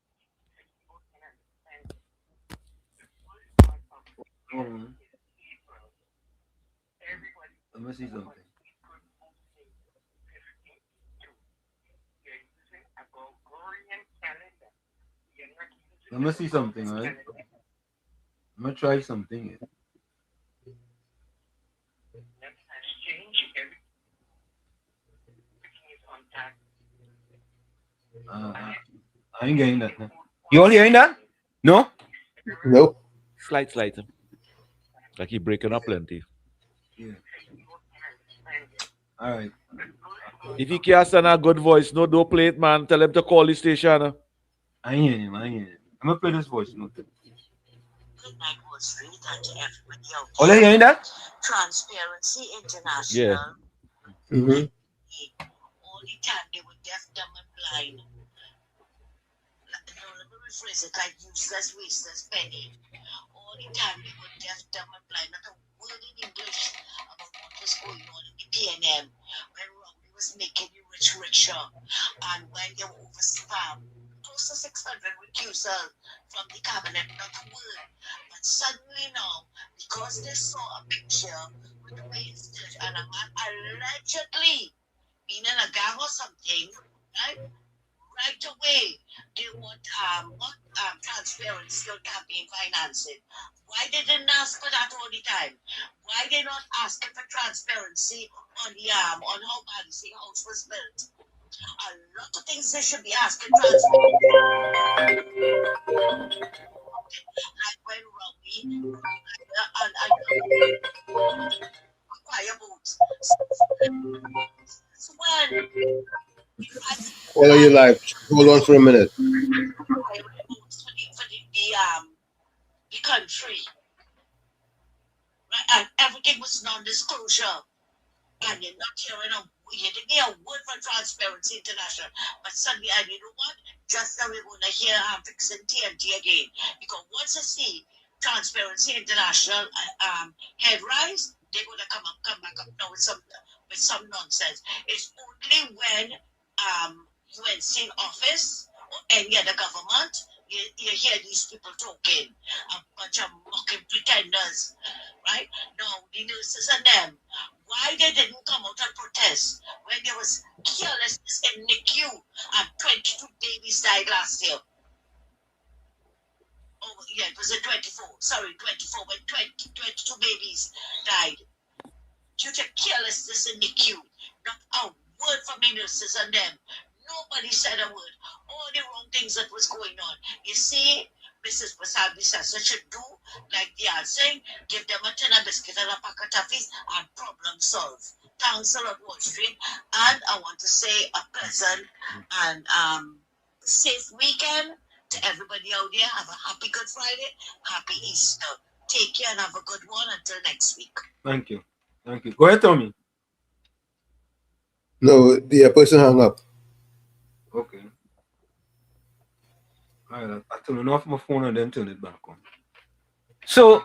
Hold on. Let me see something. Let me see something, all right? I'm going to try something here. I ain't getting that. You all hearing that? No? Nope. Slight. Like he breaking up plenty. Yeah. All right. If he can't send a good voice, don't play it, man. Tell him to call the station. I ain't hearing him. I'm going to play this voice note. Oh, you hearing that? Transparency International. Yeah. Mm-hmm. All the time they were deaf, dumb, and blind. Let me rephrase it like useless, wasteless penny. All the time they were deaf, dumb, and blind. Not a word in English about what was going on in the PNM when Romney was making the rich richer and when they were overspammed. Close to 600 recusal from the cabinet, not a word. But suddenly now, because they saw a picture with the way it's judged and a man allegedly being in a gang or something, right away they want transparency on campaign financing. Why they didn't ask for that all the time? Why they not asking for transparency on the on how Balancing House was built? A lot of things they should be asking transparency. Like when Robbie and acquire votes. So when Follow your life. Hold on for a minute. For the country, right? And everything was non-disclosure, and you're not hearing you didn't hear a word from Transparency International. But suddenly, and you know what? Just now we're going to hear fixing TNT again, because once you see Transparency International head rise, they're going to come back up now with some nonsense. It's only when UNC in office or any other government, you hear these people talking, a bunch of mocking pretenders, right? Now, the nurses and them, why they didn't come out and protest when there was carelessness in NICU and 22 babies died last year? Oh, yeah, it was in 24. Sorry, 24, when 22 babies died due to carelessness in NICU. Not a word from the nurses and them. Nobody said a word. All the wrong things that was going on. You see, Mrs. Wasabi says should do like they are saying, give them a tin of biscuit and a pack of toffees and problem solved. Thanks a lot, Wall Street. And I want to say a pleasant and safe weekend to everybody out there. Have a happy Good Friday, happy Easter. Take care and have a good one until next week. Thank you. Thank you. Go ahead, Tommy. No, the person hung up. Okay. All right, I turn off my phone and then turn it back on. So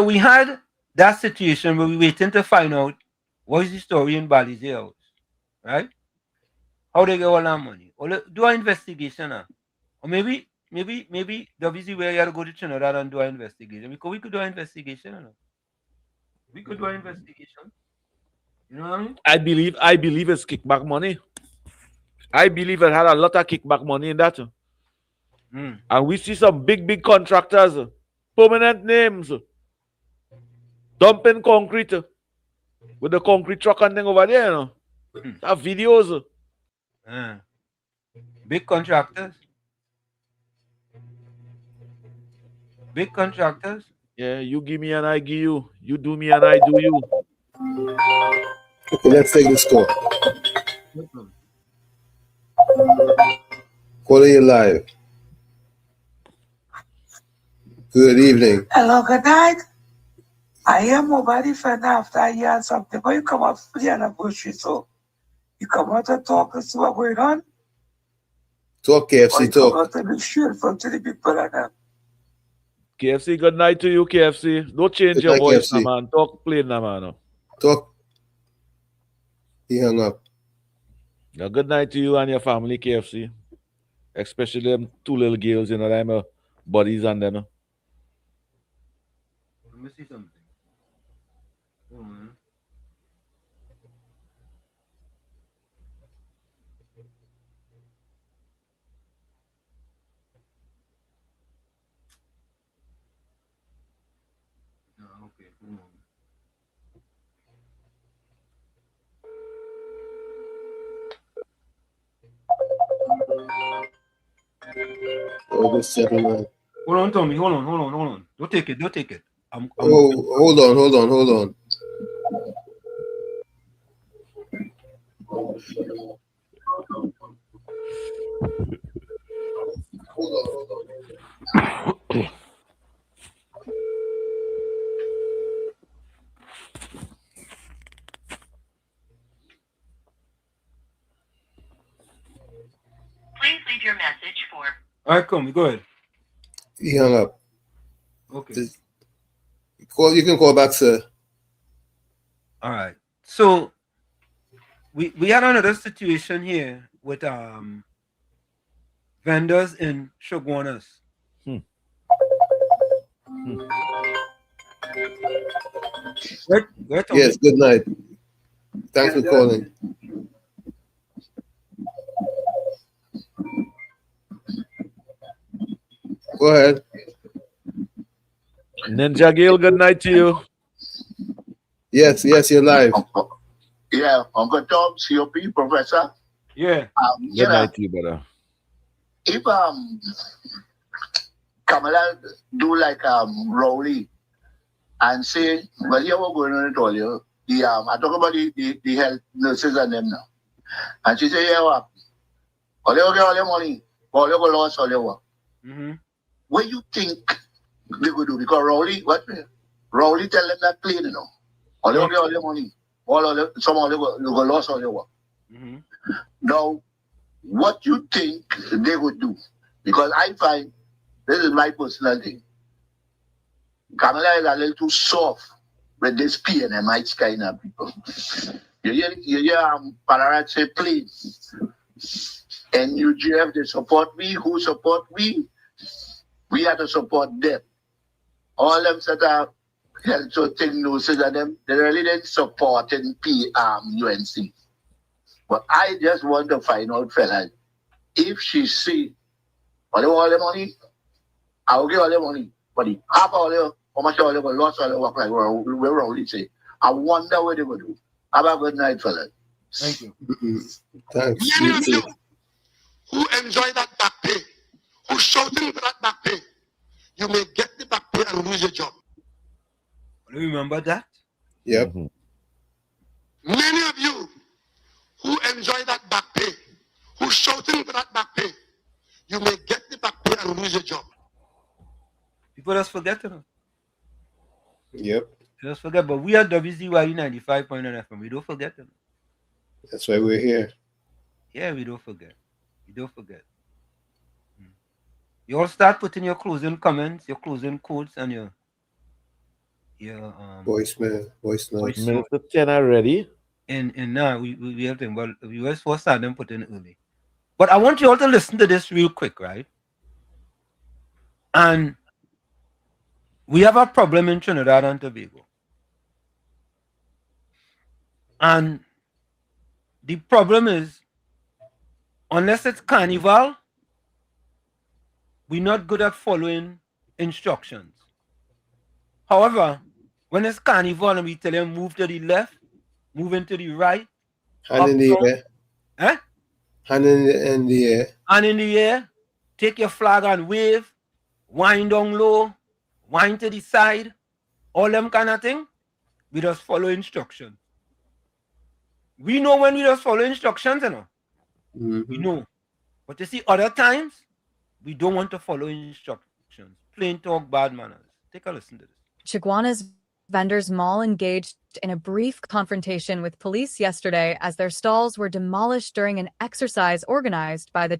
we had that situation where we waiting to find out what is the story in Bali's house, right? How they get all that money? Or do an investigation now? Or maybe WZYE had to go to Trinidad and do an investigation. Because we could do an investigation. You know? We could do an investigation. You know what I mean? I believe it's kickback money. I believe it had a lot of kickback money in that. And we see some big contractors, permanent names, dumping concrete with the concrete truck and thing over there, you know. Have videos. Big contractors. Big contractors. Yeah, you give me and I give you. You do me and I do you. Okay, let's take this call. Calling you live. Good evening. Hello, good night. I am nobody fan after I hear something, but you come up for the anniversary, so you come out and talk and see what's going on. Talk, KFC, Come talk. out and be sure in front of the people and them. KFC, good night to you, KFC. Don't change Good your night, voice, KFC. man. Talk plain, man. Talk. He hung up. Yeah, good night to you and your family, KFC. Especially them two little girls, you know, them buddies and them. Let me see something. Okay. Oh, this gentleman. Hold on, Tommy. Hold on. Don't take it. Hold on. Please leave your message for. All right, come. Go ahead. He hung up. Okay. You can call back, sir. All right. So we had another situation here with vendors in Shoguanas. Yes, good night. Thanks for calling. Go ahead. Ninja Gale, good night to you. Yes, you're live. Yeah, Uncle Tom, COP, Professor. Yeah. Good night to you, brother. If Kamala do like Rowley and say, well, here we're going on to you. I talk about the health nurses and them now. And she say, yeah, what? All you get all your money, all you go lost all your work. What you think they will do? Because Rowley tell them that clean, you know. All you get all your money, some of you go lost all your work. Now, what you think they would do? Because I find, this is my personal thing, Kamala is a little too soft with this PNMite kind of people. You hear Pararat say, please, NUGF, they support me. Who support me? We have to support them. All them that are held to thing notices of them, they really didn't support UNC. But I just want to find out, fellas, if she see all the money, I will give all the money. But the half all the how much all the lost all the work like we're only say. I wonder what they will do. Have a good night, fellas. Thank you. Thanks. Many You of too. you who enjoy that back pay, who shouting for that back pay, you may get the back pay and lose your job. Remember that? Yep. Many of you who enjoy that back pay, who shouting for that back pay, you may get the back pay and lose your job. People just forget it. Yep. Just forget, but we are WZYE 95.9 FM. We don't forget them. That's why we're here. Yeah, we don't forget. We don't forget. You all start putting your closing comments, your closing quotes, and your voicemail, voice notes. Minister Tenor ready? And now we have to, well, we always first start them putting early. But I want you all to listen to this real quick, right? And we have a problem in Trinidad and Tobago. And the problem is, unless it's carnival, we're not good at following instructions. However, when it's carnival and we tell them move to the left, move into the right, hand in the air. Eh? Hand in the air. Hand in the air, take your flag and wave, wind down low, wind to the side, all them kind of thing. We just follow instructions. We know when we just follow instructions, you know. We know. But you see, other times, we don't want to follow instructions. Plain talk, bad manners. Take a listen to this. Chiguana's vendors mall engaged in a brief confrontation with police yesterday as their stalls were demolished during an exercise organized by the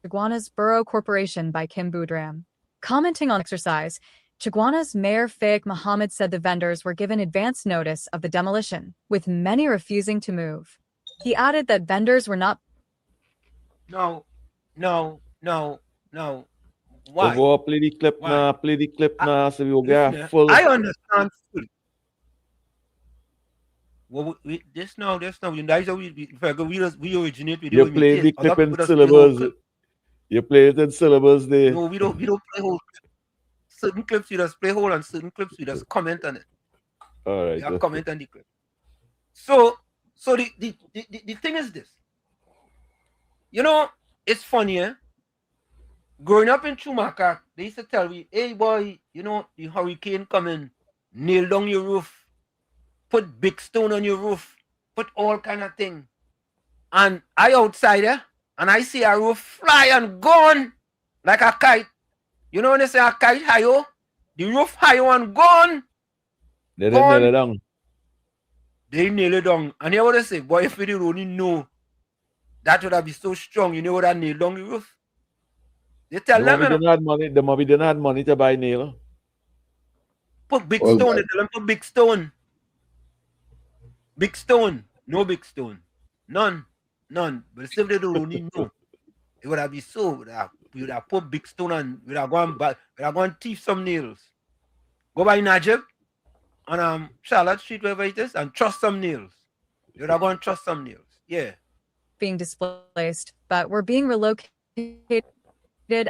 Chiguana's Borough Corporation by Kim Boudram. Commenting on the exercise, Chiguana's Mayor Faik Mohammed said the vendors were given advance notice of the demolition, with many refusing to move. He added that vendors were not. No. Why? Go play the clip now, so we'll get full. I understand fully. Well, this now, that's how we originate with. You play the clip in syllables. You play it in syllables there. No, we don't play whole clip. Certain clips we just play whole, and certain clips we just comment on it. All right. We comment on the clip. So the thing is this. You know, it's funny, eh? Growing up in Chumaka, they used to tell me, hey boy, you know, the hurricane coming, nail down your roof, put big stone on your roof, put all kind of thing. And I outside there, and I see a roof fly and gone like a kite. You know when they say a kite high, the roof high and gone. They didn't nail it down. They nail it down. And you know what they say, boy, if we didn't only know that would have been so strong, you know what I nailed down the roof? They tell them, the mommy didn't have money to buy nail. Put big stone. They tell them put big stone. Big stone. No big stone. None. But if they don't only know, it would have been so. We would have put big stone and we would have gone thief some nails. Go by Najib on Charlotte Street, wherever it is, and trust some nails. You would have gone trust some nails. Yeah. Being displaced, but were being relocated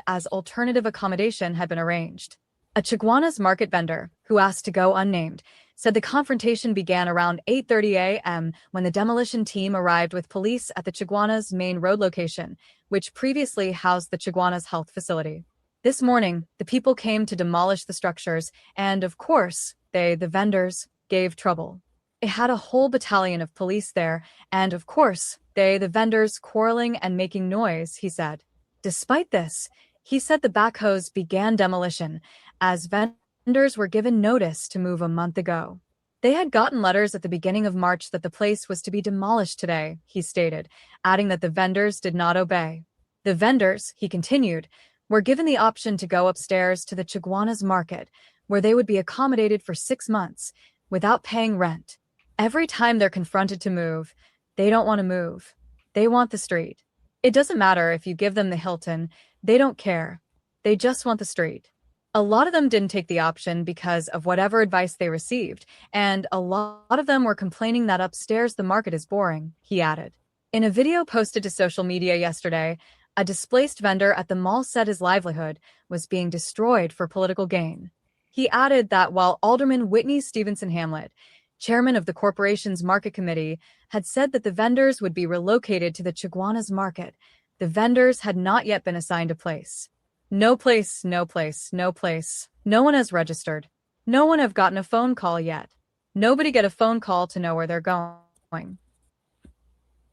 as alternative accommodation had been arranged. A Chiguana's market vendor, who asked to go unnamed, said the confrontation began around 8:30 a.m. when the demolition team arrived with police at the Chiguana's main road location, which previously housed the Chiguana's health facility. This morning, the people came to demolish the structures, and of course, the vendors, gave trouble. It had a whole battalion of police there, and of course, the vendors quarreling and making noise, he said. Despite this, he said the backhoes began demolition, as vendors were given notice to move a month ago. They had gotten letters at the beginning of March that the place was to be demolished today, he stated, adding that the vendors did not obey. The vendors, he continued, were given the option to go upstairs to the Chiguana's market, where they would be accommodated for 6 months without paying rent. Every time they're confronted to move, they don't want to move. They want the street. It doesn't matter if you give them the Hilton, they don't care. They just want the street. A lot of them didn't take the option because of whatever advice they received, and a lot of them were complaining that upstairs the market is boring, he added. In a video posted to social media yesterday, a displaced vendor at the mall said his livelihood was being destroyed for political gain. He added that while Alderman Whitney Stevenson Hamlet, chairman of the corporation's market committee, had said that the vendors would be relocated to the Chaguanas market, the vendors had not yet been assigned a place. No place, no place, no place. No one has registered. No one have gotten a phone call yet. Nobody get a phone call to know where they're going.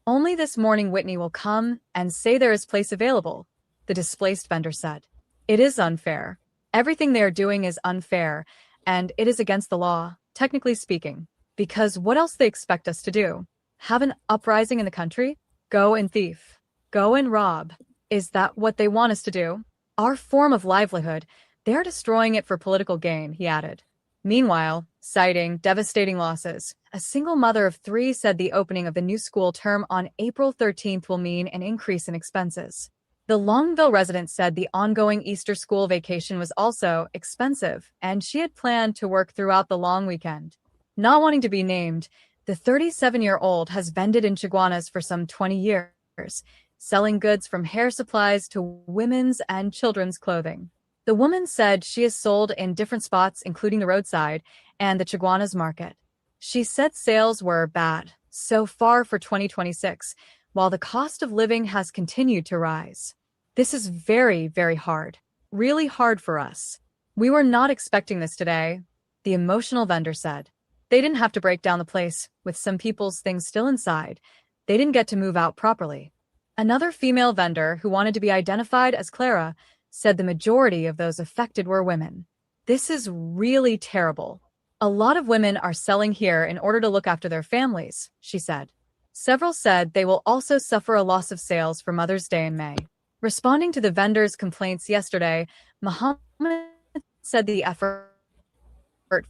Only this morning Whitney will come and say there is place available, the displaced vendor said. It is unfair. Everything they are doing is unfair, and it is against the law, technically speaking. Because what else they expect us to do? Have an uprising in the country? Go and thief. Go and rob. Is that what they want us to do? Our form of livelihood, they're destroying it for political gain, he added. Meanwhile, citing devastating losses, a single mother of 3 said the opening of the new school term on April 13th will mean an increase in expenses. The Longville resident said the ongoing Easter school vacation was also expensive, and she had planned to work throughout the long weekend. Not wanting to be named, the 37-year-old has vended in Chaguanas for some 20 years, selling goods from hair supplies to women's and children's clothing. The woman said she has sold in different spots, including the roadside and the Chaguanas market. She said sales were bad so far for 2026, while the cost of living has continued to rise. This is very, very hard. Really hard for us. We were not expecting this today, the emotional vendor said. They didn't have to break down the place, with some people's things still inside. They didn't get to move out properly. Another female vendor, who wanted to be identified as Clara, said the majority of those affected were women. This is really terrible. A lot of women are selling here in order to look after their families, she said. Several said they will also suffer a loss of sales for Mother's Day in May. Responding to the vendors' complaints yesterday, Muhammad said the effort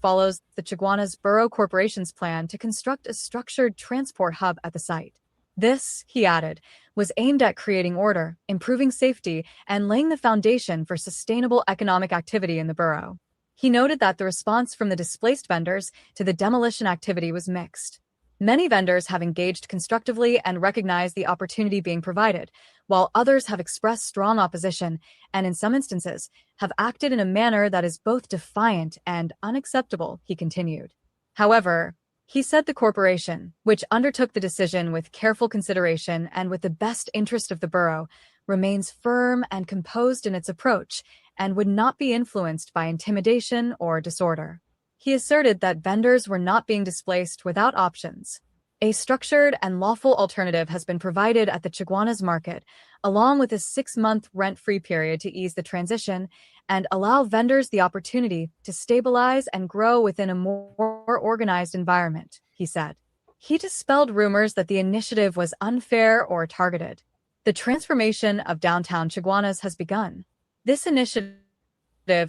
follows the Chaguanas Borough Corporation's plan to construct a structured transport hub at the site. This, he added, was aimed at creating order, improving safety, and laying the foundation for sustainable economic activity in the borough. He noted that the response from the displaced vendors to the demolition activity was mixed. Many vendors have engaged constructively and recognized the opportunity being provided, while others have expressed strong opposition and, in some instances, have acted in a manner that is both defiant and unacceptable, he continued. However, he said the corporation, which undertook the decision with careful consideration and with the best interest of the borough, remains firm and composed in its approach and would not be influenced by intimidation or disorder. He asserted that vendors were not being displaced without options. A structured and lawful alternative has been provided at the Chaguanas market, along with a 6-month rent-free period to ease the transition and allow vendors the opportunity to stabilize and grow within a more organized environment, he said. He dispelled rumors that the initiative was unfair or targeted. The transformation of downtown Chaguanas has begun. This initiative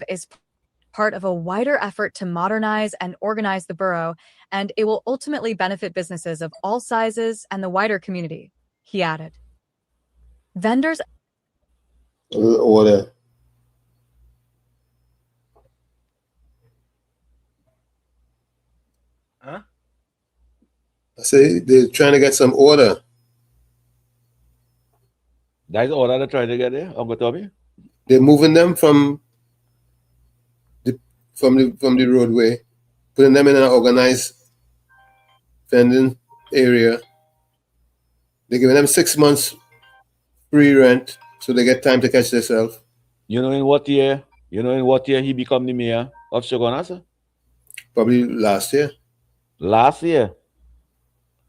is part of a wider effort to modernize and organize the borough, and it will ultimately benefit businesses of all sizes and the wider community, he added. Vendors order. Huh? I say they're trying to get some order. That's order they're trying to get there, Uncle Tommy? They're moving them from the roadway, putting them in an organized vending area. They're giving them 6 months free rent, so they get time to catch themselves. You know in what year? He became the mayor of Chaguanas? Probably last year. Last year.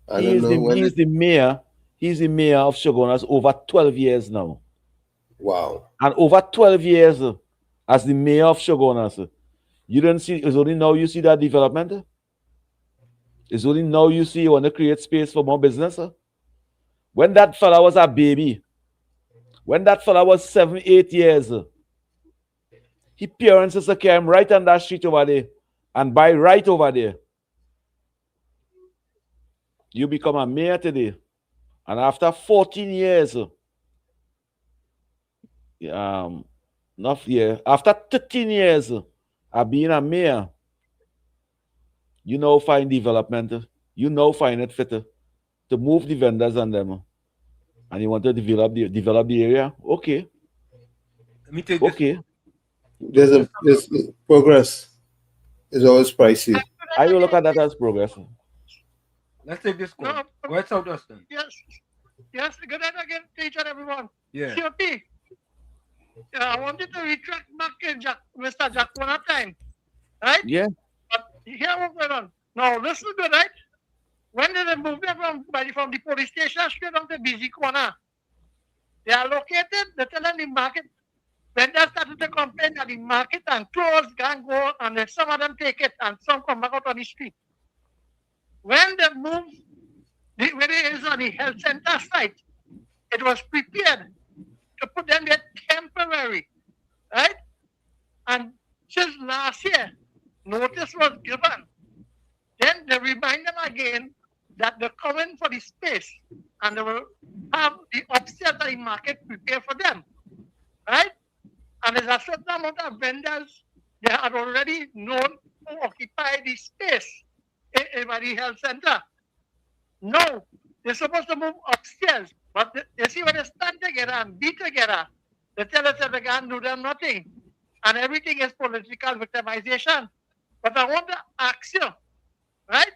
I don't know. He's the mayor of Chaguanas over 12 years now. Wow. And over 12 years as the mayor of Chaguanas. You don't see, it's only now you see that development. It's only now you see you want to create space for more business. When that fella was a baby, when that fella was 7, 8 years, his parents came right on that street over there and buy right over there. You become a mayor today. And after 14 years, Enough year. After 13 years of being a mayor, you now find development. You now find it fit to move the vendors and them. And you want to develop the area. Okay. Let me take Okay. There's progress is always pricey. I will look at that as progress. Let's take this call. Go ahead, South Austin. Yes, good night again to each and everyone. Yeah. COP, I wanted to retract back Mr. Jack one time, right? Yeah. But here what's going on. Now, listen good, right? When they move them from the police station straight on the busy corner, they are located, they tell them the market, when they started to complain that the market and clothes can go, and then some of them take it, and some come back out on the street. When they move, when it is on the health center site, it was prepared to put them there temporary, right? And since last year, notice was given. Then they remind them again that they're coming for the space and they will have the upstairs of the market prepared for them, right? And there's a certain amount of vendors they had already known to occupy the space in the health center. No, they're supposed to move upstairs, but you see when they stand together and be together, they tell us that they can't do them nothing. And everything is political victimization. But I want to ask you, right?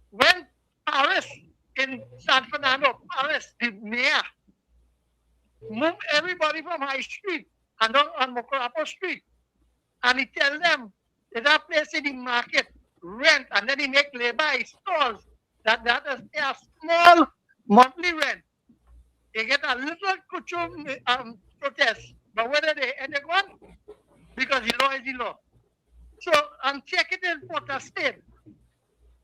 When Paris in San Fernando, Paris, the mayor, moved everybody from High Street and on Mokorapo Street, and he tell them there's a place in the market, rent, and then he make labor stores that is a small monthly rent. They get a little kuchum protest, but whether they end it one, because the law is the law. So I'm checking in Porter State,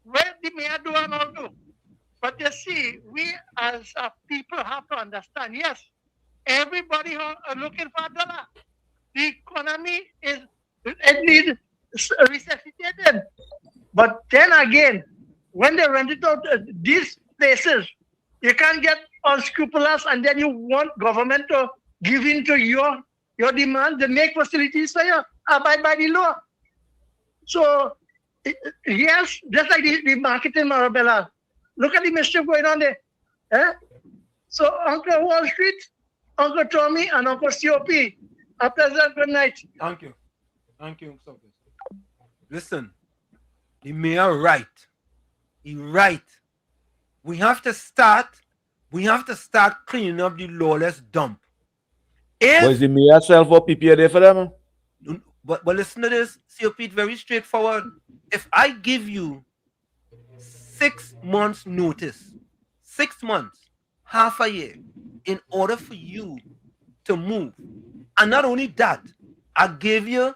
where the mayor do and all do. But you see, we as a people have to understand, yes, everybody are looking for a dollar. The economy is, it needs resuscitated. But then again, when they rent it out, these places, you can't get unscrupulous and then you want government to give in to your demand, they make facilities for you, abide by the law. So, yes, just like the market in Marabella, look at the mischief going on there. Eh? So, Uncle Wall Street, Uncle Tommy, and Uncle COP, a pleasant good night. Thank you. Thank you. Listen, the mayor right. He right. We have to start cleaning up the lawless dump. Was the mayor self or PPA there for them? But listen to this, COP, it's very straightforward. If I give you 6 months notice, 6 months, half a year, in order for you to move, and not only that, I'm giving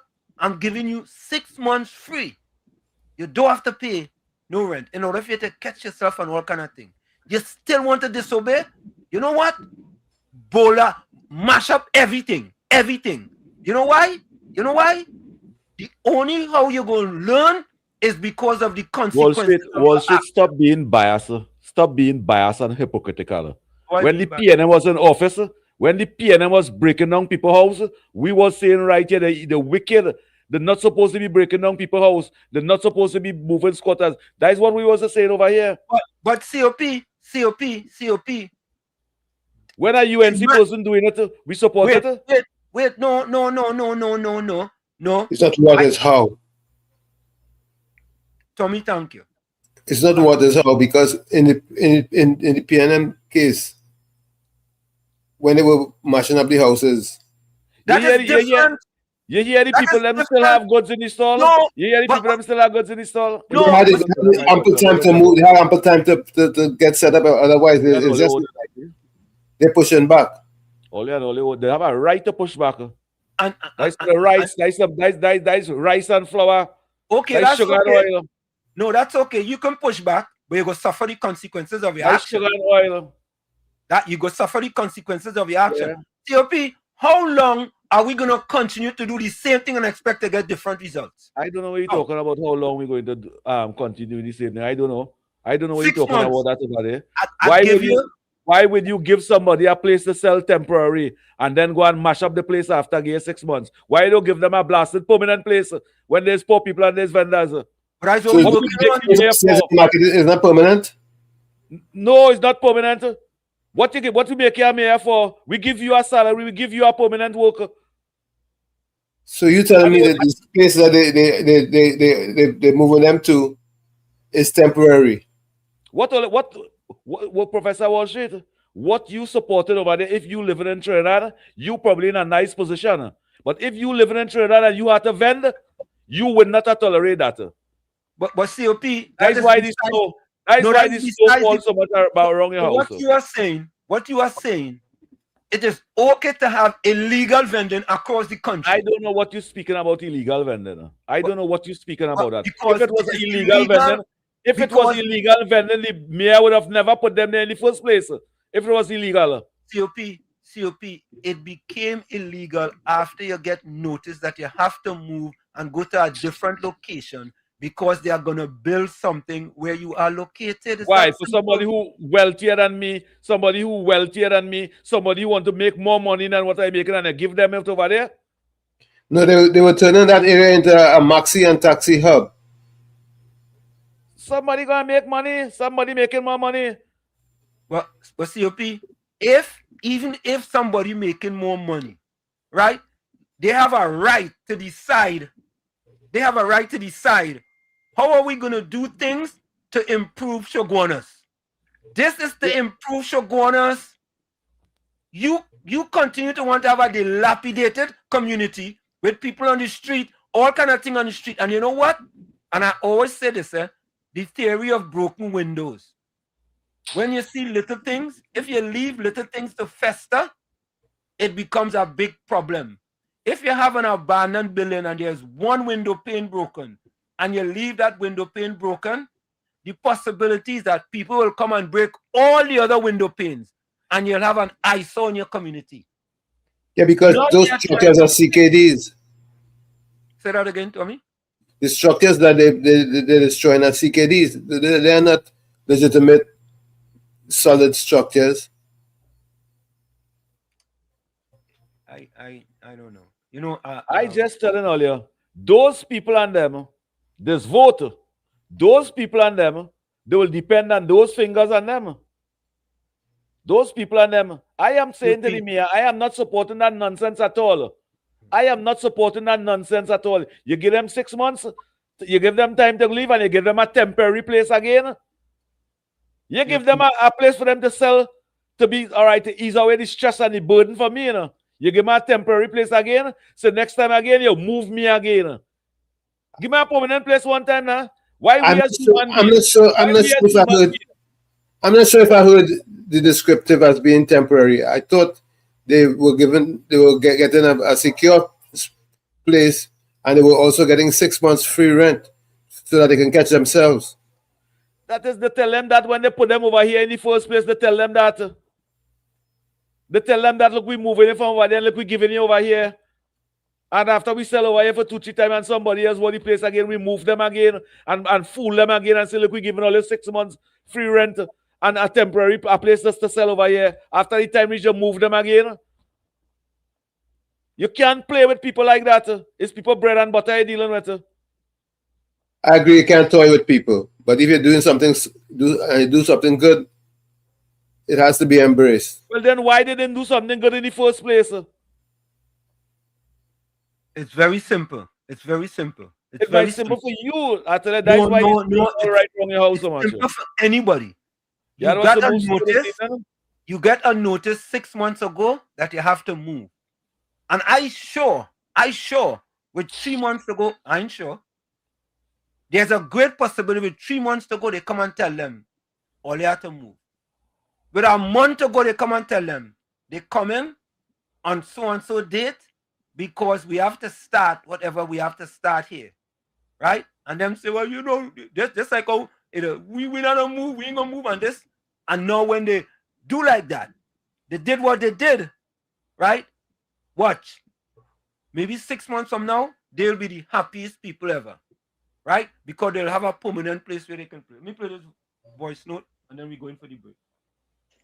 you 6 months free. You don't have to pay no rent in order for you to catch yourself and all kind of thing. You still want to disobey? You know what? Bola, mash up everything. You know why? The only how you're going to learn is because of the consequences. Wall Street, stop being biased. Stop being biased and hypocritical. When the PNM was in office, when the PNM was breaking down people's house, we was saying right here, the wicked, they're not supposed to be breaking down people's house. They're not supposed to be moving squatters. That is what we was saying over here. But COP. When a UNC person doing it, we support it. Wait, no. It's not what is how. Tommy, thank you. It's not what is how, because in the PNM case, when they were mashing up the houses, that is different. You hear the people them still have goods in the store? No. You hear the people them still have goods in the store? No. They had ample time to move. They had ample time to get set up. Otherwise, it's just they're pushing back. They have a right to push back. And that's the rice. That's rice and flour. Okay, that's sugar okay. And oil. No, that's okay. You can push back, but you go suffer the consequences of your action. Sugar and oil. That you go suffer the consequences of your action. Yeah. COP, how long are we going to continue to do the same thing and expect to get different results? I don't know what you're talking about. How long we're going to continue the same thing? I don't know what you're talking about that over there. Why would you give somebody a place to sell temporary and then go and mash up the place after 6 months? Why don't give them a blasted permanent place when there's poor people and there's vendors? But I So we What working we on. make you here the for? market is not permanent? No, it's not permanent. What we make you here for? We give you a salary, we give you a permanent worker. So you telling me that this place that they're moving them to is temporary? What Professor Wall Street? What you supported over there? If you living in Trinidad, you probably in a nice position. But if you living in Trinidad and you have to vend, you would not tolerate that. But COP, That's why this slow. That's why this slow fall so much about around your house. What you are saying, it is okay to have illegal vending across the country. I don't know what you're speaking about illegal vending. I don't know what you're speaking about that. Because If it was illegal vending, the mayor would have never put them there in the first place. If it was illegal. COP, it became illegal after you get notice that you have to move and go to a different location because they are going to build something where you are located. Why? For somebody who wealthier than me, somebody who want to make more money than what I'm making, and I give them it over there? No, they were turning that area into a maxi and taxi hub. Somebody gonna make money, somebody making more money. But COP, even if somebody making more money, right? They have a right to decide. They have a right to decide how are we going to do things to improve Shogunas. This is to improve Shogunas. You continue to want to have a dilapidated community with people on the street, all kind of things on the street. And you know what? And I always say this, the theory of broken windows. When you see little things, if you leave little things to fester, it becomes a big problem. If you have an abandoned building and there's one window pane broken, and you leave that window pane broken, the possibility is that people will come and break all the other window panes, and you'll have an eyesore in your community. Yeah, because those structures are CKDs. Say that again, Tommy. The structures that they're destroying are CKDs. They're not legitimate, solid structures. I don't know. You know, I just telling earlier, those people and them, this vote, those people and them, they will depend on those fingers and them. Those people and them. I am saying to the mayor, I am not supporting that nonsense at all. I am not supporting that nonsense at all. You give them 6 months, you give them time to leave, and you give them a temporary place again. You give them a place for them to sell, to be all right, to ease away the stress and the burden for me, you know. You give me a temporary place again, so next time again, you move me again. Give me a permanent place one time now. Why I'm not sure if I heard the descriptive as being temporary. I thought they were getting a secure place, and they were also getting 6 months free rent so that they can catch themselves. That is, they tell them that when they put them over here in the first place, they tell them that. They tell them that, look, we're moving it from over there, and look, we're giving you over here. And after we sell over here for 2-3 times and somebody else want the place again, we move them again and fool them again and say, look, we're giving all you 6 months free rent and a temporary place just to sell over here. After the time, we just move them again. You can't play with people like that. It's people bread and butter you're dealing with. I agree, you can't toy with people. But if you're doing something, do something good, it has to be embraced. Well, then why didn't do something good in the first place? It's very simple. It's very simple. It's very simple for you. That's why it's right from your house so much. Simple for anybody. You get a notice 6 months ago that you have to move. And I sure, with 3 months to go, I'm sure, there's a great possibility with 3 months to go, they come and tell them, all you have to move. With a month ago, they come and tell them, they come in on so-and-so date because we have to start whatever we have to start here, right? And them say, well, you know, just like, oh, we not gonna move, we ain't gonna move on this. And now when they do like that, they did what they did, right? Watch. Maybe 6 months from now, they'll be the happiest people ever, right? Because they'll have a permanent place where they can play. Let me play this voice note, and then we go in for the break.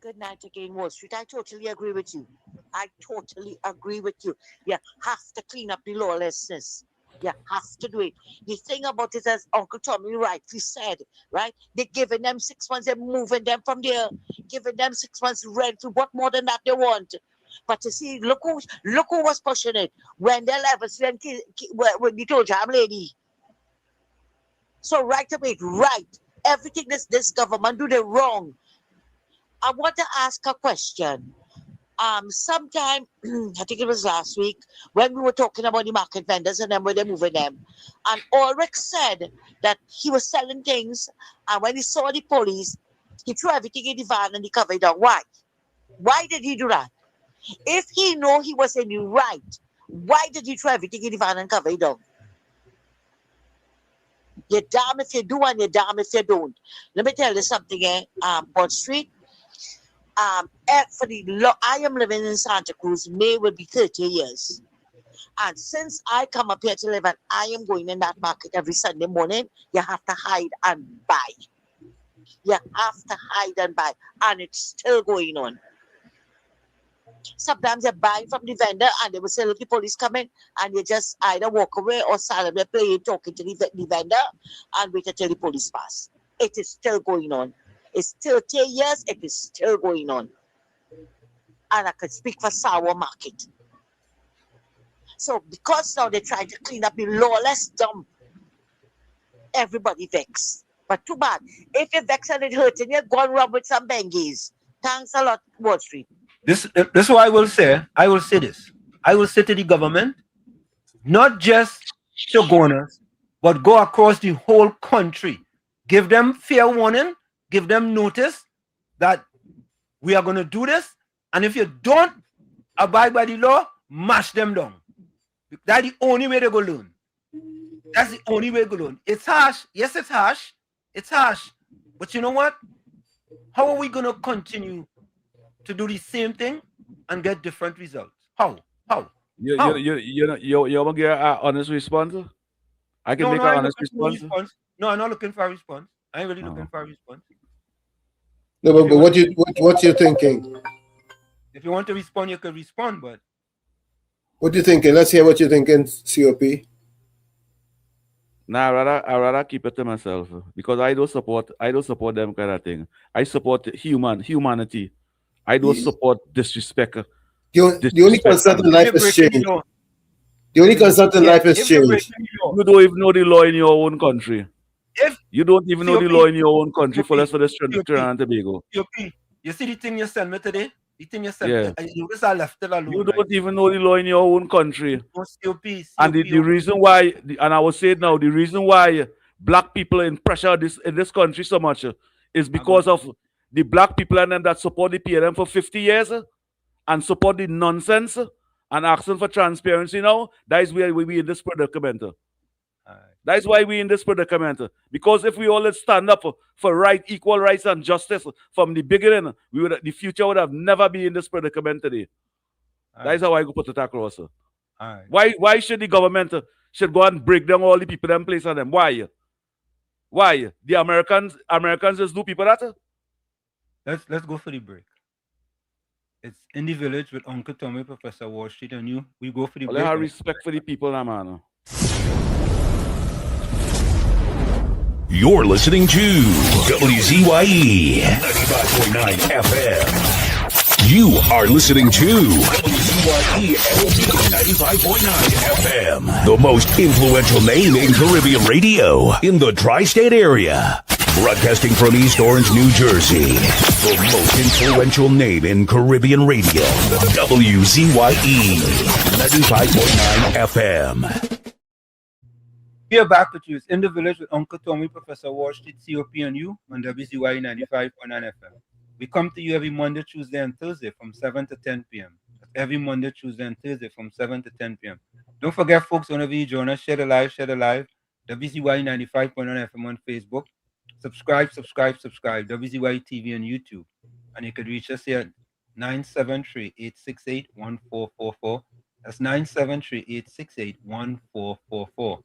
good night again, Wall Street. I totally agree with you. I totally agree with you. You have to clean up the lawlessness. You have to do it. The thing about it, as Uncle Tommy rightly said, right? They're giving them 6 months, they're moving them from there, giving them 6 months rent. What more than that they want? But you see, look who was pushing it. When they Eversley when you told jam lady. So right away, right. Everything this government do they wrong. I want to ask a question. Sometime I think it was last week when we were talking about the market vendors and then where they're moving them, and Ulrich said that he was selling things, and when he saw the police, he threw everything in the van and he covered it up. Why? Why did he do that? If he know he was in the right, why did he throw everything in the van and cover it up? You're damn if you do and you're damn if you don't. Let me tell you something, Wall Street. For the I am living in Santa Cruz. May will be 30 years. And since I come up here to live and I am going in that market every Sunday morning, you have to hide and buy. You have to hide and buy. And it's still going on. Sometimes you're buying from the vendor and they will say, look, the police coming, and you just either walk away or stand there playing, talking to the vendor and wait until the police pass. It is still going on. It's 30 years, it is still going on. And I can speak for Sour Market. So because now they try to clean up the lawless dump, everybody vexed. But too bad. If you vex and it hurting you, go and rub with some bengies. Thanks a lot, Wall Street. This is what I will say. I will say this. I will say to the government, not just to Goners, but go across the whole country. Give them fair warning. Give them notice that we are going to do this. And if you don't abide by the law, mash them down. That's the only way they go learn. That's the only way they go learn. It's harsh. Yes, it's harsh. It's harsh. But you know what? How are we going to continue to do the same thing and get different results? How? You want to get an honest response? I can make an honest response. No, I'm not looking for a response. I ain't really looking for a response. No, but what's your thinking? If you want to respond, you can respond, but what you thinking? Let's hear what you're thinking, COP. Nah, I rather keep it to myself because I don't support them kind of thing. I support humanity. I don't support disrespect. The only concern in life is change. The only concern in life is change. You don't even know the law in your own country. You don't even know the law in your own country for the Trinidad and Tobago. You see the thing you sent me today? The thing you sent me, you just left it alone. You don't even know the law in your own country. And the reason why, and I will say it now, the reason why black people in pressure in this country so much is because of the black people and them that support the PLM for 50 years and support the nonsense and asking for transparency now. That is where we in this predicament. That is why we in this predicament. Because if we all stand up for equal rights and justice from the beginning, the future would have never been in this predicament today. That is how I go put it across. Why should the government should go and break down all the people and place on them? Why? The Americans just do people that? Let's go for the break. It's in the village with Uncle Tommy, Professor Wall Street, and you. We go for the break. Let's have respect for the people now, man. You're listening to WZYE 95.9 FM. You are listening to WZYE 95.9 FM, the most influential name in Caribbean radio in the tri-state area. Broadcasting from East Orange, New Jersey, the most influential name in Caribbean radio, WZYE 95.9 FM. We are back with you. It's in the village with Uncle Tommy, Professor Wall Street, COP, and you on WZYE 95.9 FM. We come to you every Monday, Tuesday, and Thursday from 7 to 10 p.m. Every Monday, Tuesday, and Thursday from 7 to 10 p.m. Don't forget, folks, whenever you join us, share the live. WZYE 95.9 FM on Facebook. Subscribe. WZYE TV on YouTube. And you can reach us here at 973-868-1444. That's 973-868-1444.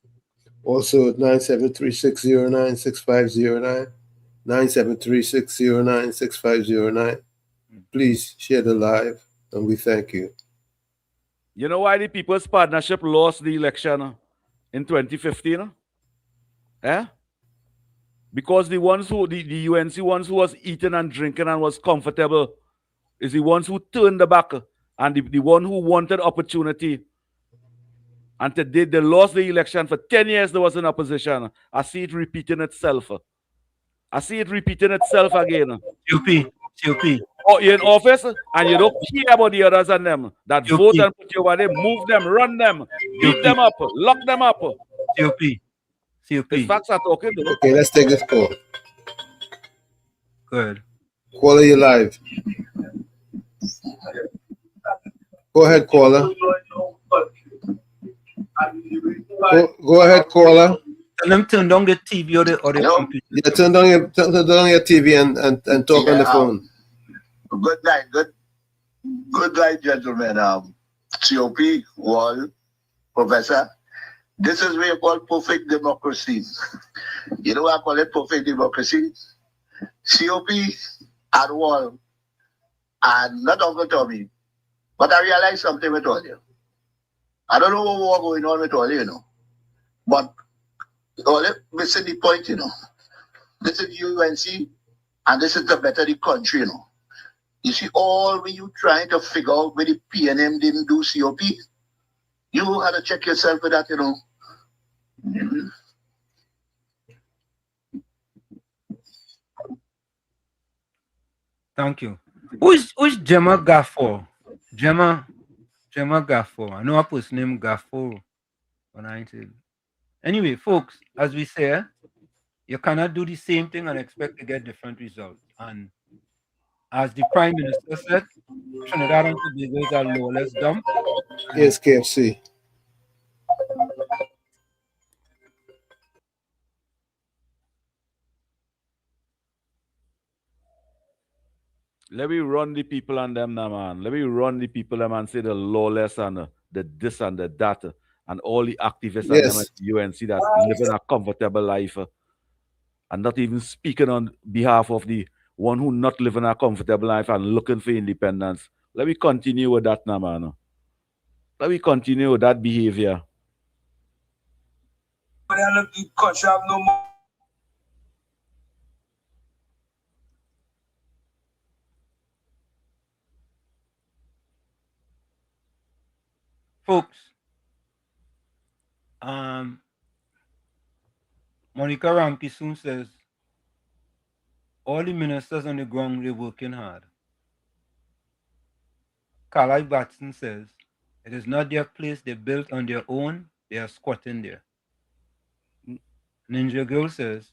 Also 973-609-6509. 973-609-6509. please share the live, and we thank you. You know why the People's Partnership lost the election in 2015? Eh? Because the ones who, the UNC ones who was eating and drinking and was comfortable is the ones who turned the back, and the one who wanted opportunity. And today they lost the election. For 10 years there was an opposition. I see it repeating itself. I see it repeating itself again. COP. Oh, you're in office and you don't care about the others and them that vote and put you over there, move them, run them, beat them up, lock them up. COP. The facts are talking. Okay, let's take this call. Good. Caller, you live. Go ahead, caller. Go ahead, caller. Tell them turn down the TV or the computer. Yeah, turn down your TV and talk on the phone. Good night, gentlemen. COP, Wall, Professor. This is what you call perfect democracy. You know what I call it perfect democracy? COP and Wall, and not Uncle Tommy. But I realized something with all you. I don't know what was going on with all you know. But all missing the point, you know. This is UNC, and this is to better the country, you know. You see, all when you trying to figure out where the PNM didn't do COP, you had to check yourself with that, you know. Thank you. Who's Gemma Gafford? Gemma Gafford. I know a person named Gafford. But I ain't saying. Anyway, folks, as we say, you cannot do the same thing and expect to get different results. And as the Prime Minister said, Trinidad and Tobago is a lawless dump. Yes, KFC. Let me run the people on them now, man. Let me run the people them and say the lawless and the this and the that and all the activists and them at UNC that living a comfortable life and not even speaking on behalf of the one who not living a comfortable life and looking for independence. Let me continue with that now, man. Let me continue with that behavior. Folks, Monica Ramke soon says, all the ministers on the ground, they're working hard. Carly Batson says, it is not their place, they built on their own, they are squatting there. Ninja Girl says,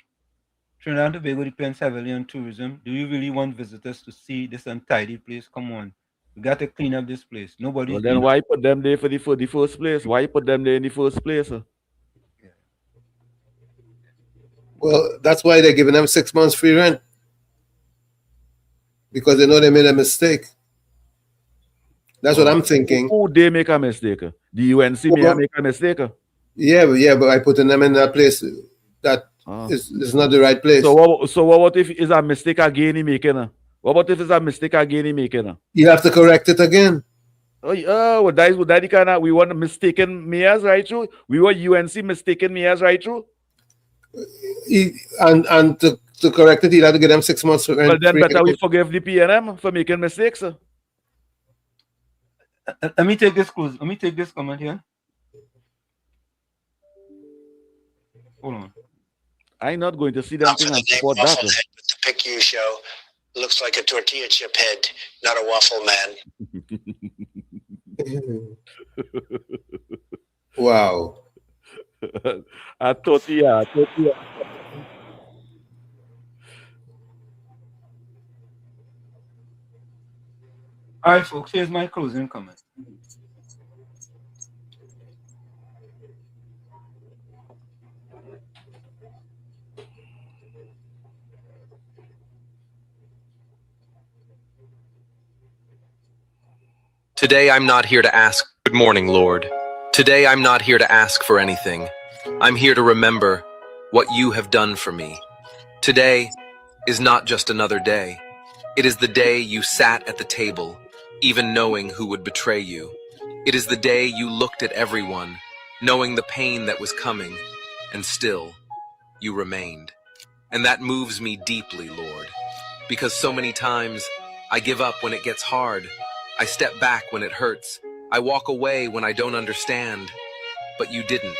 Trinidad and Tobago depends heavily on tourism. Do you really want visitors to see this untidy place? Come on. We got to clean up this place. Nobody. Well, then why put them there for the first place? Why put them there in the first place? Well, that's why they're giving them 6 months free rent. Because they know they made a mistake. That's what I'm thinking. Who they make a mistake? The UNC may make a mistake? Yeah, but I putting them in that place that is not the right place. So what if it's a mistake again he making? What about if it's a mistake again he making? You have to correct it again. Well, that is the kind of we want mistaken mayors right through. We want UNC mistaken mayors right through. And to correct it, he'll have to give them 6 months. Well, then better we forgive the PNM for making mistakes. Let me take this close. Let me take this comment here. Hold on. I'm not going to see them thing and support that. The pick you show looks like a tortilla chip head, not a waffle man. Wow. A tortilla. All right, folks, here's my closing comment. Today I'm not here to ask, good morning, Lord. Today I'm not here to ask for anything. I'm here to remember what you have done for me. Today is not just another day. It is the day you sat at the table, even knowing who would betray you. It is the day you looked at everyone, knowing the pain that was coming, and still, you remained. And that moves me deeply, Lord, because so many times I give up when it gets hard. I step back when it hurts. I walk away when I don't understand. But you didn't.